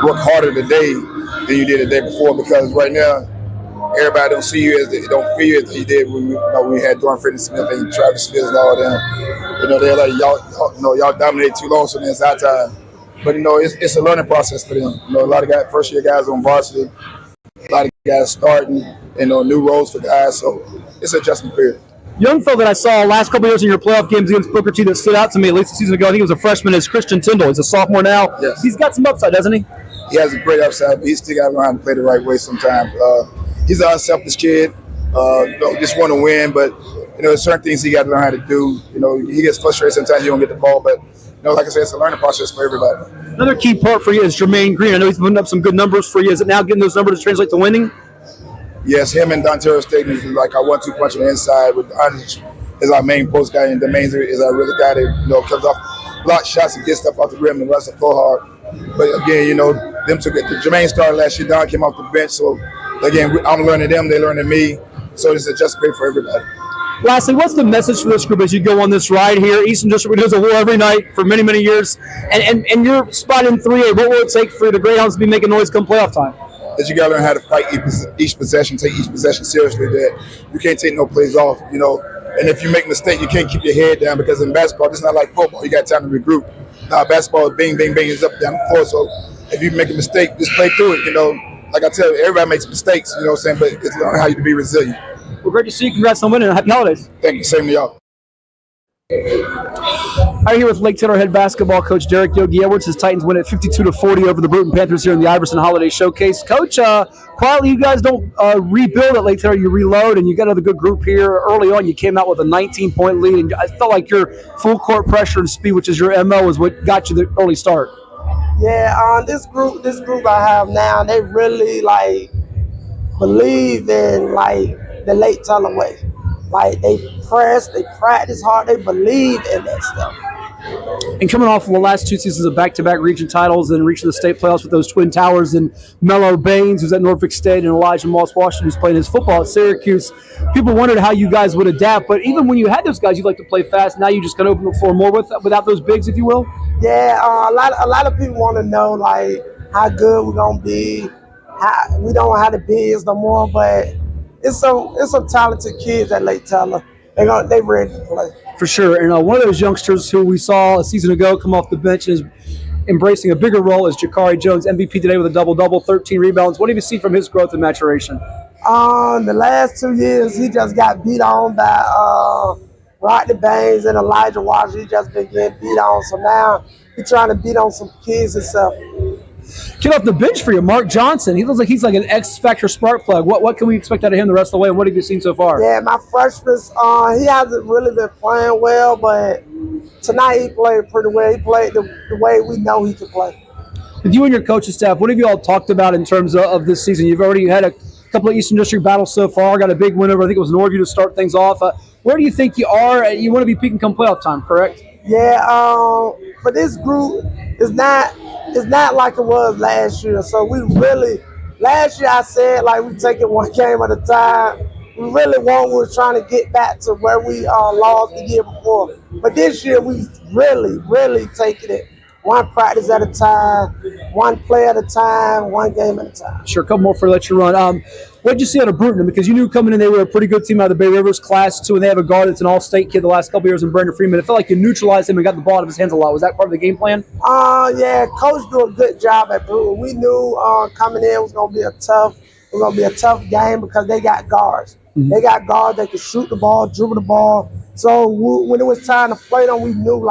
Work harder today than you did the day before, because right now everybody don't feel you as they did when we had Dorian Finney-Smith and Travis Fields and all them. They're like, y'all dominated too long, so it's our time. But, it's a learning process for them. A lot of guys, first-year guys on varsity, a lot of guys starting, new roles for guys, so it's an adjustment period. Young fellow that I saw last couple of years in your playoff games against Booker T that stood out to me, at least a season ago, I think he was a freshman, is Christian Tyndall. He's a sophomore now. Yes. He's got some upside, doesn't he? He has a great upside, but he's still got to learn how to play the right way sometimes. He's an unselfish kid. Just want to win, but there's certain things he got to learn how to do. He gets frustrated sometimes he don't get the ball, but like I said, it's a learning process for everybody. Another key part for you is Jermaine Green. I know he's putting up some good numbers for you. Is it now getting those numbers to translate to winning? Yes, him and Dontario Staten is like our 1-2 punch on the inside. With Anish is our main post guy, and Domain is our really guy that comes off block shots and gets stuff off the rim and runs the floor hard. But again, them took it. Jermaine started last year. Don came off the bench. So, again, I'm learning them. They're learning me. So it's a just pay for everybody. Lastly, what's the message for this group as you go on this ride here? Eastern District does a war every night for many, many years. And your spot in 3A, what will it take for the Greyhounds to be making noise come playoff time? That you got to learn how to fight each possession, take each possession seriously, that you can't take no plays off, you know. And if you make a mistake, you can't keep your head down, because in basketball, it's not like football. You got time to regroup. Now, basketball is bing, bing, bing, is up, down, the floor. So if you make a mistake, just play through it, you know. Like I tell you, everybody makes mistakes, you know what I'm saying, but it's learn how to be resilient. Well, great to see you. Congrats on winning. Happy holidays. Thank you. Same to y'all. I'm here with Lake Taylor head basketball coach Derek Yogi Edwards. His Titans win at 52-40 over the Bruton Panthers here in the Iverson Holiday Showcase. Coach, quietly, you guys don't rebuild at Lake Taylor. You reload, and you got another good group here. Early on, you came out with a 19-point lead, and I felt like your full court pressure and speed, which is your MO, is what got you the early start. Yeah, this group I have now, they really believe in the Lake Taylor way. They press, they practice hard, they believe in that stuff. And coming off of the last 2 seasons of back-to-back region titles and reaching the state playoffs with those Twin Towers and Mello Baines, who's at Norfolk State, and Elijah Moss Washington, who's playing his football at Syracuse, people wondered how you guys would adapt. But even when you had those guys, you like to play fast. Now you just kind of open the floor more without those bigs, if you will. Yeah, a lot of people want to know how good we're gonna be. We don't have the bigs no more, but it's some talented kids at Lake Taylor. They ready to play. For sure. And one of those youngsters who we saw a season ago come off the bench and is embracing a bigger role is Jakari Jones, MVP today with a double-double, 13 rebounds. What have you seen from his growth and maturation? The last 2 years, he just got beat on by Rodney Baines and Elijah Washington. He just been getting beat on. So now he's trying to beat on some kids himself. Kid off the bench for you, Mark Johnson. He looks like he's like an X-Factor spark plug. What can we expect out of him the rest of the way, and what have you seen so far? Yeah, my freshman, he hasn't really been playing well, but tonight he played pretty well. He played the way we know he can play. With you and your coaching staff, what have you all talked about in terms of this season? You've already had a couple of Eastern District battles so far, got a big win over, I think it was Norview to start things off. Where do you think you are? You want to be peaking come playoff time, correct? Yeah, for this group, it's not like it was last year. So last year I said we take it one game at a time. We was trying to get back to where we lost the year before. But this year we really taking it one practice at a time, one play at a time, one game at a time. Sure, a couple more for let you run. What did you see out of Bruton? Because you knew coming in they were a pretty good team out of the Bay Rivers Class 2, and they have a guard that's an all-state kid the last couple years in Brandon Freeman. It felt like you neutralized him and got the ball out of his hands a lot. Was that part of the game plan? Yeah, coach do a good job at Bruton. We knew coming in was gonna be a tough game because they got guards. Mm-hmm. They got guards that can shoot the ball, dribble the ball. So when it was time to play them, we knew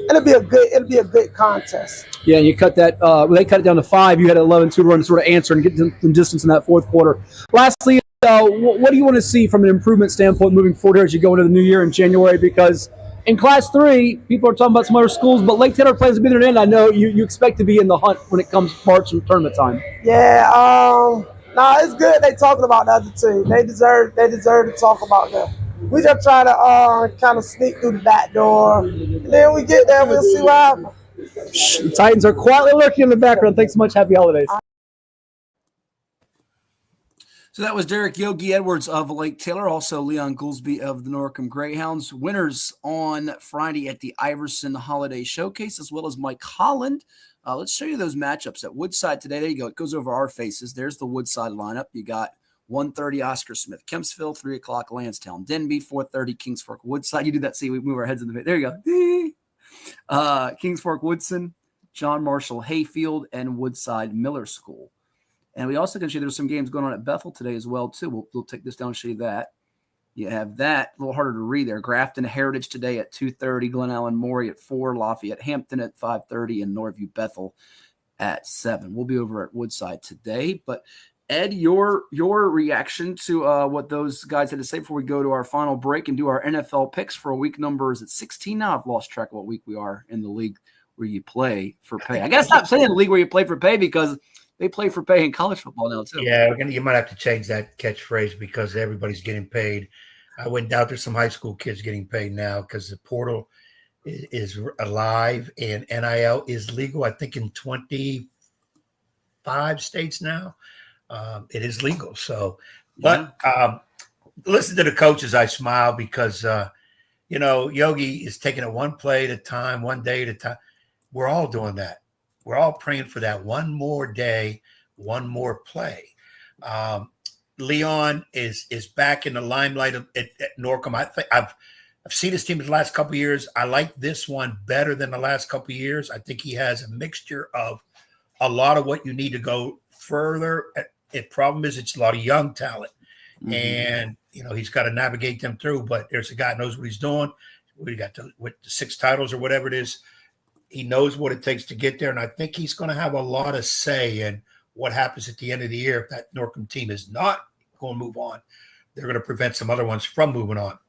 it'll be a good contest. Yeah, and you cut that. When they cut it down to 5, you had an 11-2 run to sort of answer and get some distance in that fourth quarter. Lastly, what do you want to see from an improvement standpoint moving forward here as you go into the new year in January? Because in Class 3, people are talking about some other schools, but Lake Taylor plans to be there in. I know you expect to be in the hunt when it comes March and tournament time. Yeah, it's good they talking about the other team. They deserve to talk about them. We just try to kind of sneak through the back door, and then we get there, we'll see what happens. The Titans are quietly lurking in the background. Thanks so much. Happy holidays. So that was Derek Yogi Edwards of Lake Taylor, also Leon Goolsby of the Norcom Greyhounds. Winners on Friday at the Iverson Holiday Showcase, as well as Mike Holland. Let's show you those matchups at Woodside today. There you go. It goes over our faces. There's the Woodside lineup. You got 1:30 Oscar Smith, Kempsville, 3 o'clock Lansdowne, Denby, 4:30 Kings Fork Woodside. You do that. See, we move our heads in the bit. There you go. Kings Fork Woodson, John Marshall Hayfield, and Woodside Miller School. And we also can show you there's some games going on at Bethel today as well, too. We'll take this down and show you that. You have that. A little harder to read there. Grafton Heritage today at 2:30, Glen Allen Maury at 4, Lafayette Hampton at 5:30, and Norview Bethel at 7. We'll be over at Woodside today. But, Ed, your reaction to what those guys had to say before we go to our final break and do our NFL picks for a week number, is it 16 now? I've lost track of what week we are in the league where you play for pay. I gotta stop saying the league where you play for pay because they play for pay in college football now too. Yeah, you might have to change that catchphrase because everybody's getting paid. I wouldn't doubt there's some high school kids getting paid now because the portal is alive and NIL is legal. I think in 20 5 states now. It is legal. So, but listen to the coaches. I smile because, Yogi is taking it one play at a time, one day at a time. We're all doing that. We're all praying for that one more day, one more play. Leon is back in the limelight at Norcom. I've seen his team the last couple of years. I like this one better than the last couple of years. I think he has a mixture of a lot of what you need to go further. The problem is it's a lot of young talent, and he's got to navigate them through. But there's a guy who knows what he's doing. We got with the 6 titles or whatever it is. He knows what it takes to get there, and I think he's going to have a lot of say in what happens at the end of the year. If that Norcom team is not going to move on, they're going to prevent some other ones from moving on.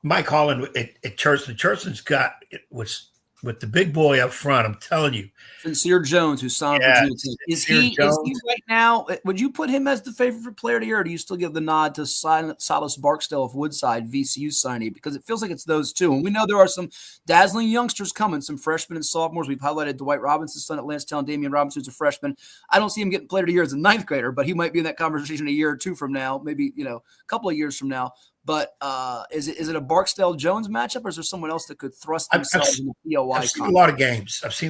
Mike Holland at Churchland. Churchland's got it was with the big boy up front. I'm telling you, Sincere Jones, who signed Virginia Tech. Is he right now? Would you put him as the favorite player of the year, or do you still give the nod to Silas Barksdale of Woodside, VCU signing? Because it feels like it's those two, and we know there are some dazzling youngsters coming, some freshmen and sophomores. We've highlighted Dwight Robinson's son at Lansdowne, Damian Robinson, who's a freshman. I don't see him getting player of the year as a 9th grader, but he might be in that conversation a year or two from now, maybe a couple of years from now. But is it a Barksdale-Jones matchup, or is there someone else that could thrust themselves in the POI? I've seen a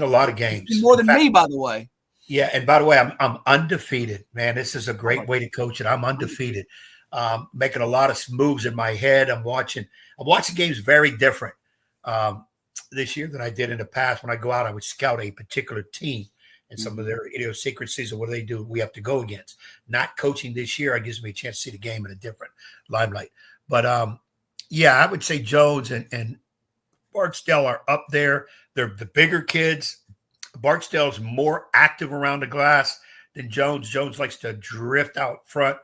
lot of games. More than me, by the way. Yeah, and by the way, I'm undefeated, man. This is a great way to coach it. I'm undefeated, making a lot of moves in my head. I'm watching games very different this year than I did in the past. When I go out, I would scout a particular team and some of their idiosyncrasies of what they do. We have to go against. Not coaching this year, it gives me a chance to see the game in a different limelight. But, I would say Jones and Barksdale are up there. They're the bigger kids. Barksdale's more active around the glass than Jones. Jones likes to drift out front,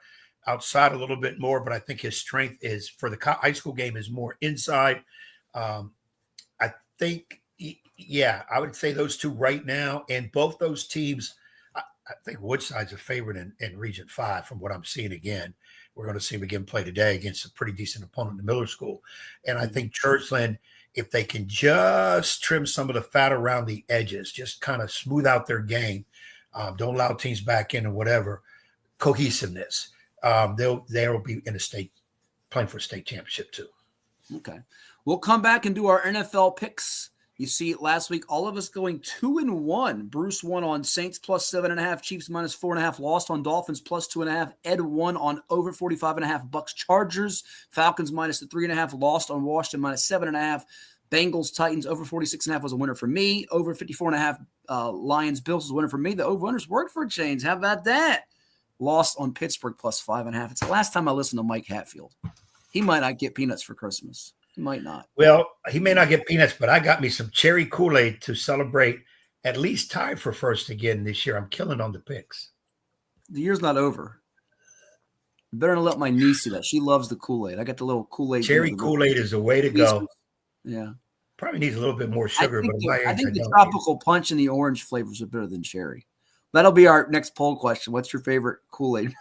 outside a little bit more, but I think his strength is for the high school game is more inside. I think, I would say those two right now. And both those teams, I think Woodside's a favorite in Region 5 from what I'm seeing again. We're going to see him again play today against a pretty decent opponent in the Miller School. And I think Churchland, if they can just trim some of the fat around the edges, just kind of smooth out their game, don't allow teams back in or whatever, cohesiveness, they'll be in a state playing for a state championship too. Okay. We'll come back and do our NFL picks. You see it last week, all of us going 2-1. Bruce won on Saints plus 7.5, Chiefs minus 4.5, lost on Dolphins plus 2.5. Ed won on over 45.5, Bucks Chargers, Falcons minus the 3.5, lost on Washington minus 7.5. Bengals Titans over 46.5 was a winner for me. Over 54.5 Lions Bills was a winner for me. The over-unders worked for a change. How about that? Lost on Pittsburgh plus 5.5. It's the last time I listened to Mike Hatfield. He might not get peanuts for Christmas. He might not. Well, he may not get peanuts, but I got me some cherry Kool-Aid to celebrate at least tied for first again this year. I'm killing on the picks. The year's not over. You better not let my niece do that. She loves the Kool-Aid. I got the little Kool-Aid. Cherry Kool-Aid is the way to go. Yeah. Probably needs a little bit more sugar, I think the tropical punch and the orange flavors are better than cherry. That'll be our next poll question. What's your favorite Kool-Aid?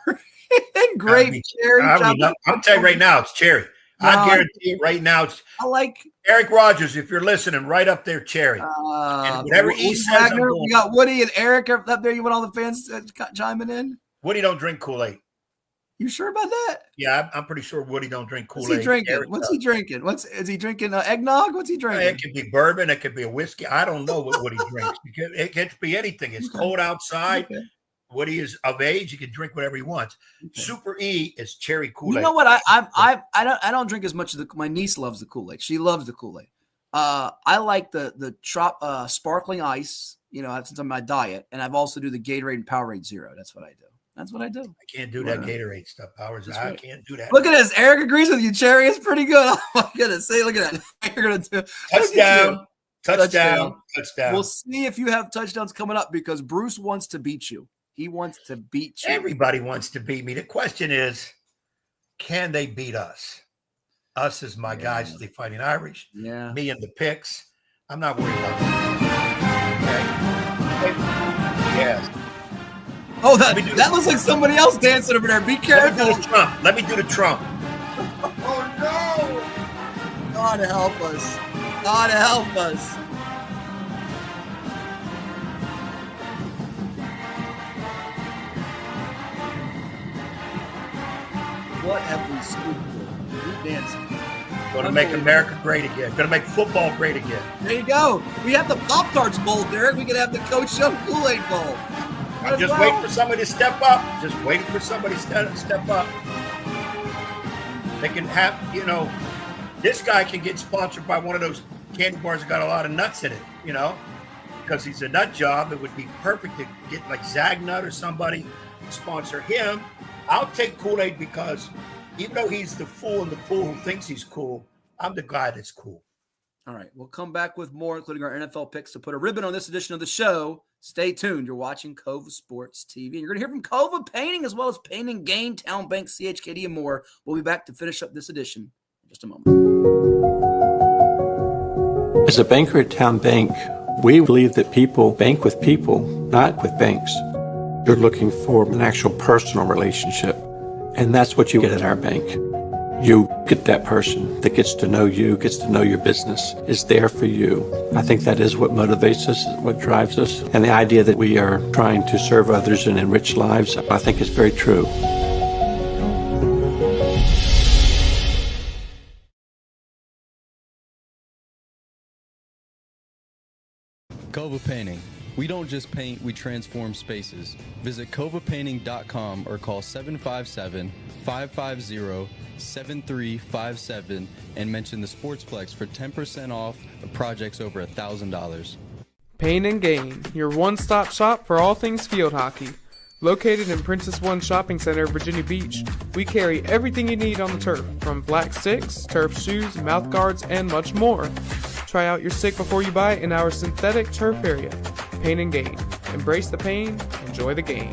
Grape, cherry. I'll tell you right now, it's cherry. I guarantee it right now. I like Eric Rogers. If you're listening, right up there, cherry. And whatever he says, we got Woody and Eric up there. You want all the fans chiming in? Woody don't drink Kool-Aid. You sure about that? Yeah, I'm pretty sure Woody don't drink Kool-Aid. What's he drinking? What's he drinking? Is he drinking eggnog? What's he drinking? It could be bourbon. It could be a whiskey. I don't know what he drinks. It could be anything. It's cold outside. Okay. Woody is of age. He can drink whatever he wants. Okay. Super E is cherry Kool-Aid. You know what? I don't drink as much of my niece loves the Kool-Aid. She loves the Kool-Aid. I like the sparkling ice. Since on my diet, and I've also do the Gatorade and Powerade Zero. That's what I do. I can't do that Gatorade stuff. I can't do that. Look at this. Eric agrees with you. Cherry is pretty good. Oh my goodness. See, look at that. You're gonna do touchdown. We'll see if you have touchdowns coming up because Bruce wants to beat you. He wants to beat you. Everybody wants to beat me. The question is, can they beat us? Us as my guys, the Fighting Irish. Yeah. Me and the picks. I'm not worried about that. Okay. Yes. Oh, that looks like somebody else dancing over there. Be careful. Let me do the Trump. Oh, no. God help us. God help us. what have we seen? We're dancing. Going to make America great again. Going to make football great again. There you go. We have the Pop-Tarts Bowl, Derek. We could have the Coach Show Kool-Aid Bowl. I'm just waiting for somebody to step up. Just waiting for somebody to step up. They can have, this guy can get sponsored by one of those candy bars that got a lot of nuts in it, because he's a nut job. It would be perfect to get like Zagnut or somebody to sponsor him. I'll take Kool-Aid because even though he's the fool in the pool who thinks he's cool, I'm the guy that's cool. All right. We'll come back with more, including our NFL picks to put a ribbon on this edition of the show. Stay tuned. You're watching CoVA Sports TV. And you're going to hear from CoVA Painting as well as Paint and Gain, Town Bank, CHKD, and more. We'll be back to finish up this edition in just a moment. As a banker at Town Bank, we believe that people bank with people, not with banks. You're looking for an actual personal relationship, and that's what you get at our bank. You get that person that gets to know you, gets to know your business, is there for you. I think that is what motivates us, what drives us. And the idea that we are trying to serve others and enrich lives, I think is very true. CoVA Painting. We don't just paint, we transform spaces. Visit CoVApainting.com or call 757-550-7357 and mention the Sportsplex for 10% off of projects over $1,000. Paint and Gain, your one-stop shop for all things field hockey. Located in Princess One Shopping Center, Virginia Beach, we carry everything you need on the turf, from black sticks, turf shoes, mouth guards, and much more. Try out your stick before you buy in our synthetic turf area. Pain and Gain. Embrace the pain, enjoy the game.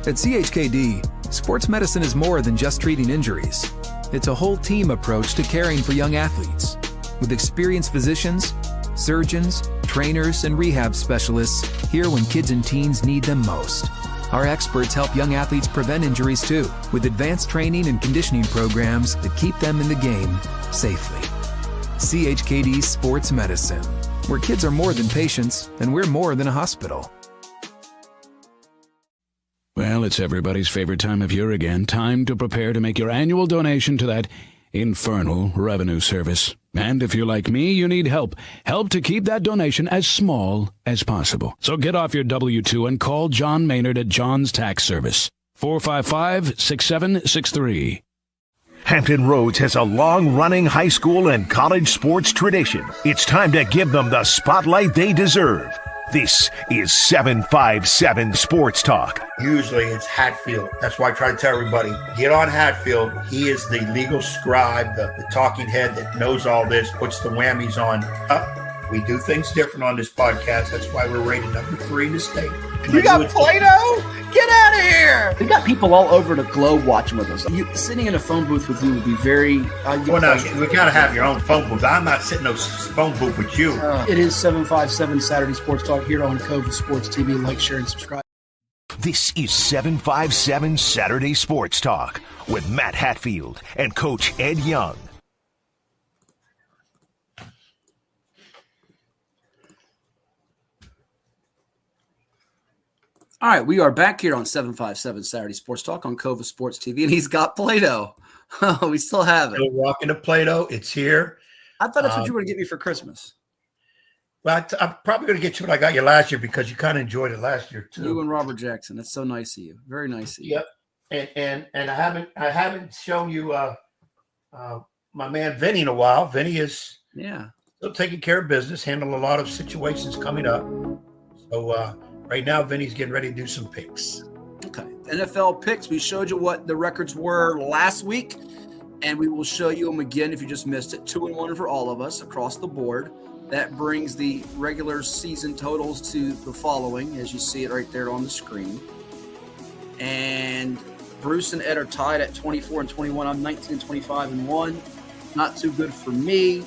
At CHKD, sports medicine is more than just treating injuries. It's a whole team approach to caring for young athletes. With experienced physicians, surgeons, trainers, and rehab specialists here when kids and teens need them most. Our experts help young athletes prevent injuries too, with advanced training and conditioning programs that keep them in the game safely. CHKD Sports Medicine, where kids are more than patients and we're more than a hospital. Well, it's everybody's favorite time of year again. Time to prepare to make your annual donation to that infernal revenue service. And if you're like me, you need help. Help to keep that donation as small as possible. So get off your W-2 and call John Maynard at John's Tax Service. 455-6763. Hampton Roads has a long-running high school and college sports tradition. It's time to give them the spotlight they deserve. This is 757 Sports Talk. Usually it's Hatfield. That's why I try to tell everybody, get on Hatfield. He is the legal scribe, the talking head that knows all this, puts the whammies on. We do things different on this podcast. That's why we're rated number 3 in the state. You got Play-Doh? Get out of here! We got people all over the globe watching with us. Sitting in a phone booth with you would be very... well, no, we got to have your own phone booth. I'm not sitting in no phone booth with you. It is 757 Saturday Sports Talk here on CoVA Sports TV. Like, share, and subscribe. This is 757 Saturday Sports Talk with Matt Hatfield and Coach Ed Young. All right, we are back here on 757 Saturday Sports Talk on CoVA Sports TV, and he's got Play-Doh. Oh, we still have it. Still rocking the Play-Doh. It's here. I thought that's what you were going to get me for Christmas. Well, I'm probably going to get you what I got you last year because you kind of enjoyed it last year too. You and Robert Jackson. That's so nice of you. Very nice of you. Yep. And I haven't shown you my man Vinny in a while. Vinny is still taking care of business, handling a lot of situations coming up. So right now, Vinny's getting ready to do some picks. Okay. NFL picks. We showed you what the records were last week, and we will show you them again if you just missed it. 2-1 for all of us across the board. That brings the regular season totals to the following, as you see it right there on the screen. And Bruce and Ed are tied at 24-21. I'm 19-25-1. Not too good for me.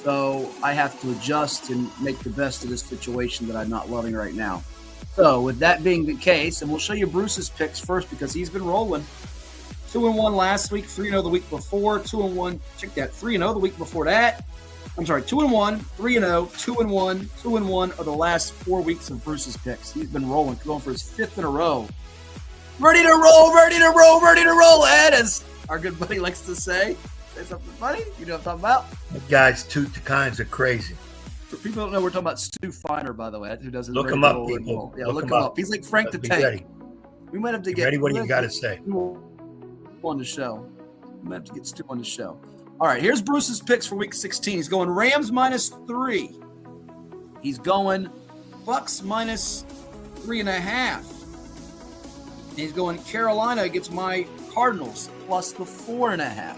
So I have to adjust and make the best of this situation that I'm not loving right now. So with that being the case, and we'll show you Bruce's picks first because he's been rolling. 2-1 last week, 3-0 the week before, 2-1, check that, 3-0 the week before that, 2-1, 3-0, 2-1, 2-1 are the last 4 weeks of Bruce's picks. He's been rolling, going for his 5th in a row. Ready to roll, ready to roll, ready to roll, Ed, as our good buddy likes to say. Say something funny? You know what I'm talking about? The guys, two kinds of crazy. For people who don't know, we're talking about Stu Feiner, by the way, who does his Look ready him to up, roll and people. roll. Yeah, Look look him him up. up. He's like Frank the Be Tank. ready. We might have to Be get ready what you got to say. On the show. We might have to get Stu on the show. All right, here's Bruce's picks for week 16. He's going Rams -3. He's going Bucks -3.5. And he's going Carolina against my Cardinals plus the 4.5.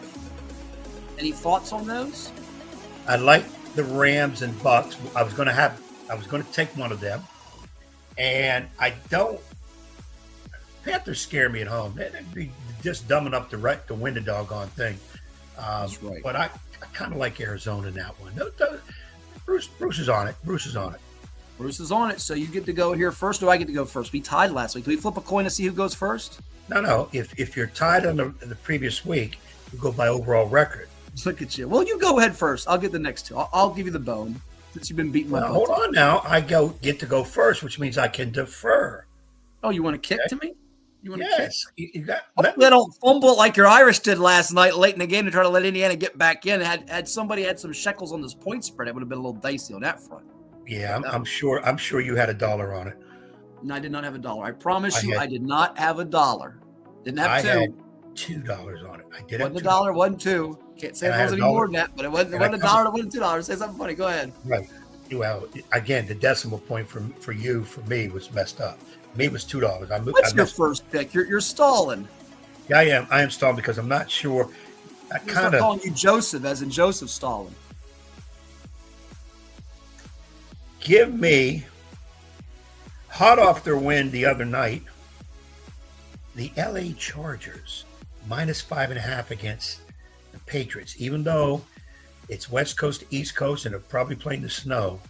Any thoughts on those? I like the Rams and Bucks. I was going to take one of them, and I don't. Panthers scare me at home. They'd be just dumb enough to win the doggone thing. That's right. But I kind of like Arizona in that one. Bruce is on it. Bruce is on it. Bruce is on it, so you get to go here first. Do I get to go first? We tied last week. Do we flip a coin to see who goes first? No. If you're tied on the previous week, you go by overall record. Look at you. Well, you go ahead first. I'll get the next two. I'll give you the bone since you've been beating my butt. Hold on now. I get to go first, which means I can defer. Oh, you want to kick to me? You want to kick? You got. Hopefully I don't fumble it like your Irish did last night late in the game to try to let Indiana get back in. Had somebody had some shekels on this point spread, it would have been a little dicey on that front. Yeah, I'm sure you had $1 on it. No, I did not have $1. I promise you, I did not have $1. Didn't have two. I had $2 on it. I did. Wasn't $1, wasn't $2. Can't say it was any more than that, but it wasn't $1. It wasn't $2. Say something funny. Go ahead. Right. Well, again, the decimal point for me was messed up. Me was $2. What's your first pick? You're stalling. Yeah, I am stalling because I'm not sure. I kind of calling you Joseph, as in Joseph Stalin. Give me, hot off their win the other night, the LA Chargers -5.5 against the Patriots. Even though it's West Coast to East Coast and they're probably playing the snow,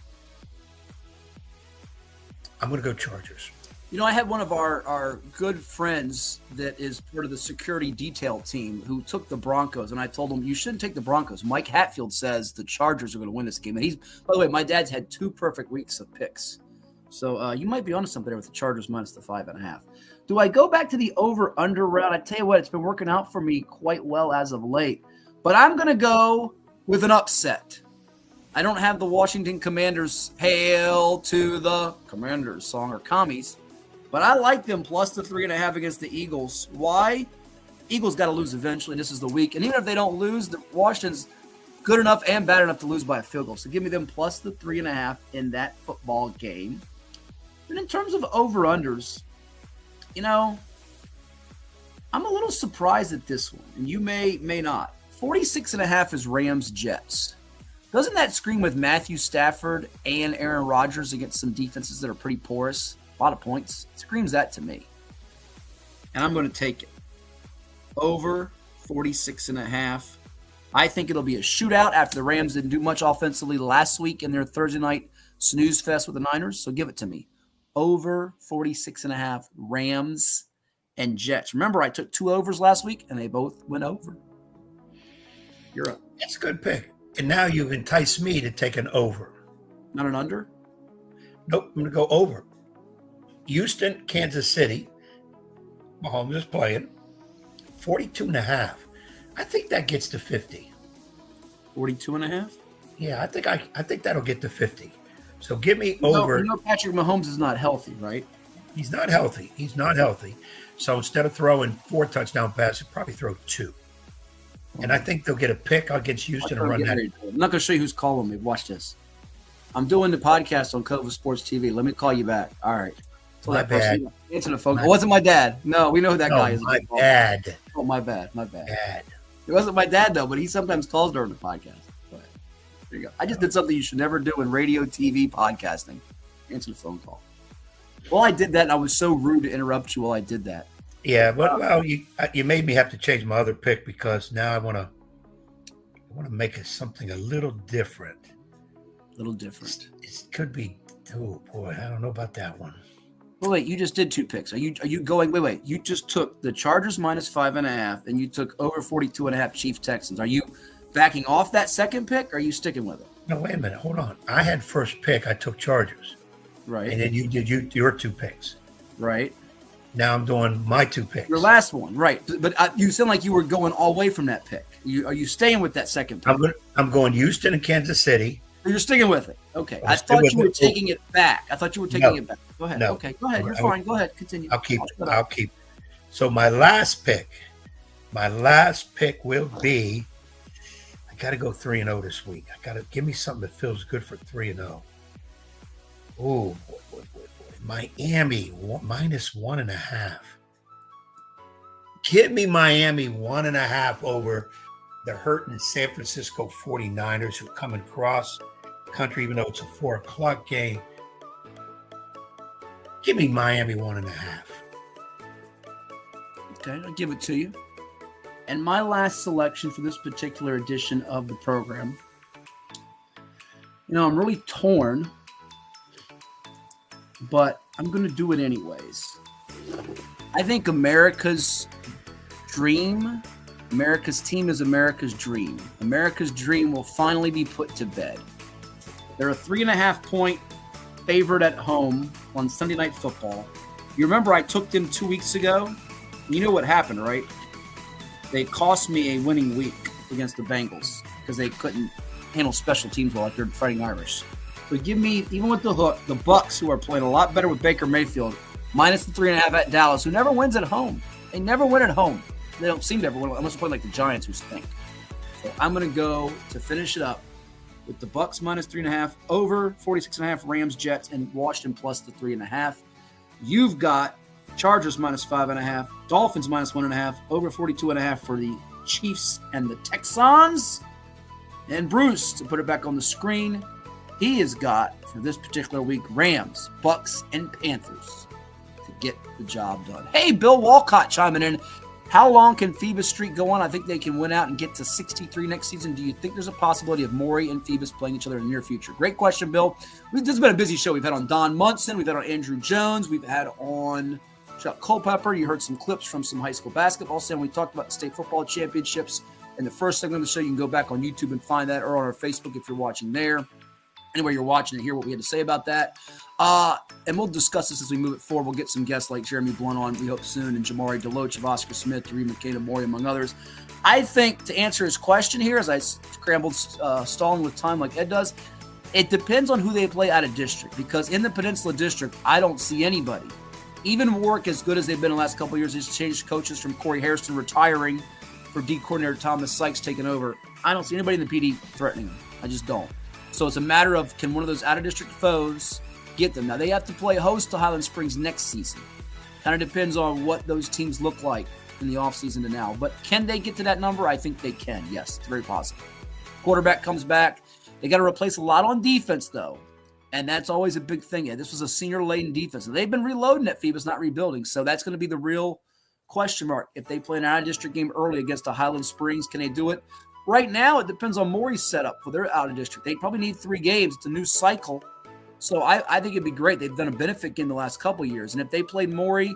I'm going to go Chargers. You know, I had one of our good friends that is part of the security detail team who took the Broncos, and I told him, you shouldn't take the Broncos. Mike Hatfield says the Chargers are going to win this game. And by the way, my dad's had 2 perfect weeks of picks. So you might be onto something there with the Chargers minus the 5.5. Do I go back to the over-under route? I tell you what, it's been working out for me quite well as of late. But I'm going to go with an upset. I don't have the Washington Commanders Hail to the Commanders song or commies. But I like them plus the 3.5 against the Eagles. Why? Eagles got to lose eventually. This is the week. And even if they don't lose, the Washington's good enough and bad enough to lose by a field goal. So give me them plus the 3.5 in that football game. And in terms of over-unders, you know, I'm a little surprised at this one. And you may not. 46.5 is Rams-Jets. Doesn't that scream with Matthew Stafford and Aaron Rodgers against some defenses that are pretty porous? A lot of points. It screams that to me. And I'm going to take it. Over 46.5. I think it'll be a shootout after the Rams didn't do much offensively last week in their Thursday night snooze fest with the Niners. So give it to me. Over 46.5 Rams and Jets. Remember, I took 2 overs last week, and they both went over. You're up. That's a good pick. And now you've enticed me to take an over. Not an under? Nope, I'm going to go over. Houston, Kansas City. Mahomes is playing. 42.5. I think that gets to 50. 42.5? Yeah, I think that'll get to 50. So give me over. You know Patrick Mahomes is not healthy, right? He's not healthy. So instead of throwing 4 touchdown passes, probably throw 2. And I think they'll get a pick against Houston and run that. I'm not going to show you who's calling me. Watch this. I'm doing the podcast on CoVA Sports TV. Let me call you back. All right. My bad. Answer the phone. It wasn't my dad. No, we know who that guy is. My bad. Oh, my bad. It wasn't my dad, though, but he sometimes calls during the podcast. But there you go. I just did something you should never do in radio, TV, podcasting. Answer the phone call. Well, I did that, and I was so rude to interrupt you while I did that. Yeah, but you made me have to change my other pick because now I want to make it something a little different. It could be. Oh boy, I don't know about that one. Well, wait, you just did 2 picks. Are you going? Wait. You just took the Chargers minus 5.5, and you took over 42.5 Chiefs Texans. Are you backing off that second pick, or are you sticking with it? No, wait a minute. Hold on. I had first pick. I took Chargers. Right. And then you did your 2 picks. Right. Now I'm doing my 2 picks. Your last one, right? But you sound like you were going all away from that pick. Are you staying with that second pick? I'm going Houston and Kansas City. You're sticking with it. Okay. I thought you were taking it back. I thought you were taking it back. Go ahead. No. Okay. Go ahead. You're fine. Go ahead. Continue. I'll keep. So my last pick will be. I got to go 3-0 this week. I got to give me something that feels good for 3-0. Oh, boy. Miami -1.5. Give me Miami 1.5 over the hurting San Francisco 49ers who come across country, even though it's a 4:00 game. Give me Miami 1.5. Okay, I'll give it to you. And my last selection for this particular edition of the program, I'm really torn, but I'm going to do it anyways. I think America's dream, America's team is America's dream. America's dream will finally be put to bed. They're a 3.5-point favorite at home on Sunday Night Football. You remember I took them 2 weeks ago? You know what happened, right? They cost me a winning week against the Bengals because they couldn't handle special teams well, like they're Fighting Irish. So give me, even with the hook, the Bucs, who are playing a lot better with Baker Mayfield, minus the 3.5 at Dallas, who never wins at home. They never win at home. They don't seem to ever win unless they're playing like the Giants, who stink. So I'm going to go to finish it up with the Bucs minus 3.5 over 46.5 Rams, Jets, and Washington plus the 3.5. You've got Chargers minus 5.5, Dolphins minus 1.5, over 42.5 for the Chiefs and the Texans. And Bruce, to put it back on the screen, he has got, for this particular week, Rams, Bucks, and Panthers to get the job done. Hey, Bill Walcott chiming in. How long can Phoebus streak go on? I think they can win out and get to 63 next season. Do you think there's a possibility of Maury and Phoebus playing each other in the near future? Great question, Bill. This has been a busy show. We've had on Don Munson. We've had on Andrew Jones. We've had on Chuck Culpepper. You heard some clips from some high school basketball. And we talked about the state football championships. In the first segment of the show, you can go back on YouTube and find that, or on our Facebook if you're watching there. Anywhere you're watching and hear what we had to say about that. And we'll discuss this as we move it forward. We'll get some guests like Jeremy Blunt on, we hope soon, and Jamari Deloach of Oscar Smith, Tariq McCain, Maury, among others. I think, to answer his question here, as I scrambled, stalling with time like Ed does, it depends on who they play out of district. Because in the Peninsula District, I don't see anybody. Even Warwick, as good as they've been in the last couple of years, he's changed coaches from Corey Harrison retiring for D coordinator Thomas Sykes taking over. I don't see anybody in the PD threatening them. I just don't. So it's a matter of, can one of those out-of-district foes get them? Now, they have to play host to Highland Springs next season. Kind of depends on what those teams look like in the offseason to now. But can they get to that number? I think they can. Yes, it's very possible. Quarterback comes back. They got to replace a lot on defense, though. And that's always a big thing. Yeah, this was a senior-laden defense. And they've been reloading at Phoebus, not rebuilding. So that's going to be the real question mark. If they play an out-of-district game early against a Highland Springs, can they do it? Right now, it depends on Maury's setup for their out-of-district. They probably need 3 games. It's a new cycle. So I think it'd be great. They've done a benefit game the last couple of years. And if they played Maury,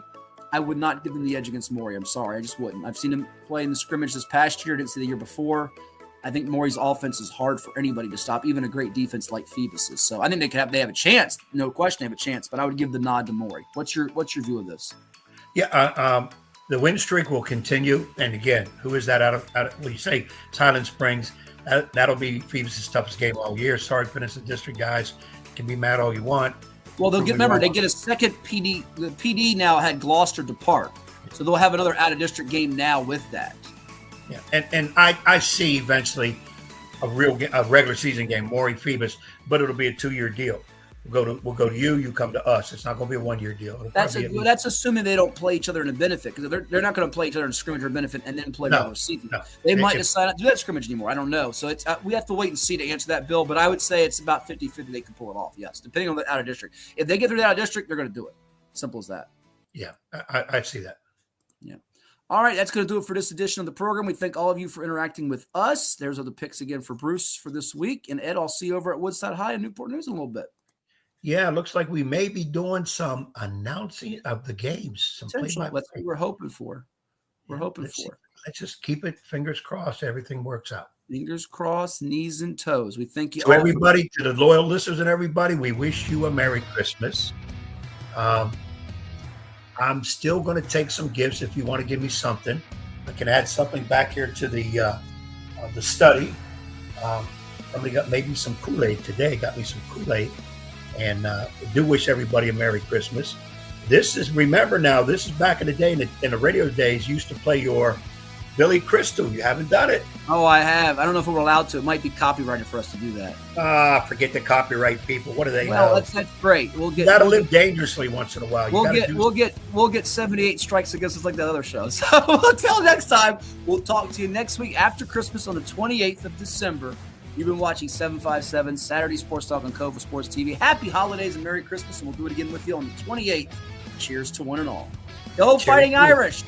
I would not give them the edge against Maury. I'm sorry. I just wouldn't. I've seen him play in the scrimmage this past year. I didn't see the year before. I think Maury's offense is hard for anybody to stop, even a great defense like Phoebus's. So I think they have a chance. No question they have a chance. But I would give the nod to Maury. What's your view of this? Yeah, the win streak will continue. And again, who is that out of well, you say it's Highland Springs. That'll be Phoebus' toughest game all year. Sorry, Peninsula District guys. Can be mad all you want. Well, they get a second PD. The PD now had Gloucester depart. So they'll have another out-of-district game now with that. Yeah, and I see eventually a regular season game, Maury Phoebus, but it'll be a 2-year deal. We'll go to you. You come to us. It's not going to be a 1-year deal. That's assuming they don't play each other in a benefit, because they're not going to play each other in a scrimmage or benefit and then play regular season. No. They might decide not to do that scrimmage anymore. I don't know. So it's we have to wait and see to answer that, Bill. But I would say it's about 50-50 they can pull it off. Yes, depending on the out of district. If they get through the out of district, they're going to do it. Simple as that. Yeah, I see that. Yeah. All right, that's going to do it for this edition of the program. We thank all of you for interacting with us. There's other picks again for Bruce for this week. And Ed, I'll see you over at Woodside High and Newport News in a little bit. Yeah, it looks like we may be doing some announcing of the games. Some That's what we're hoping for. Let's just keep it fingers crossed. Everything works out. Fingers crossed, knees and toes. We thank you To everybody, to the loyal listeners and everybody, we wish you a Merry Christmas. I'm still going to take some gifts if you want to give me something. I can add something back here to the study. Somebody got maybe some Kool-Aid today. Got me some Kool-Aid. And I do wish everybody a Merry Christmas. Remember now, this is back in the day, in the radio days, you used to play your Billy Crystal. You haven't done it. Oh, I have. I don't know if we're allowed to. It might be copyrighted for us to do that. Forget the copyright people. What do they know? Well, that's great. You gotta live dangerously once in a while. We'll get 78 strikes against us like the other shows. So until next time, we'll talk to you next week after Christmas on the 28th of December. You've been watching 757 Saturday Sports Talk on CoVA Sports TV. Happy holidays and Merry Christmas, and we'll do it again with you on the 28th. Cheers to one and all. Go Fighting Irish!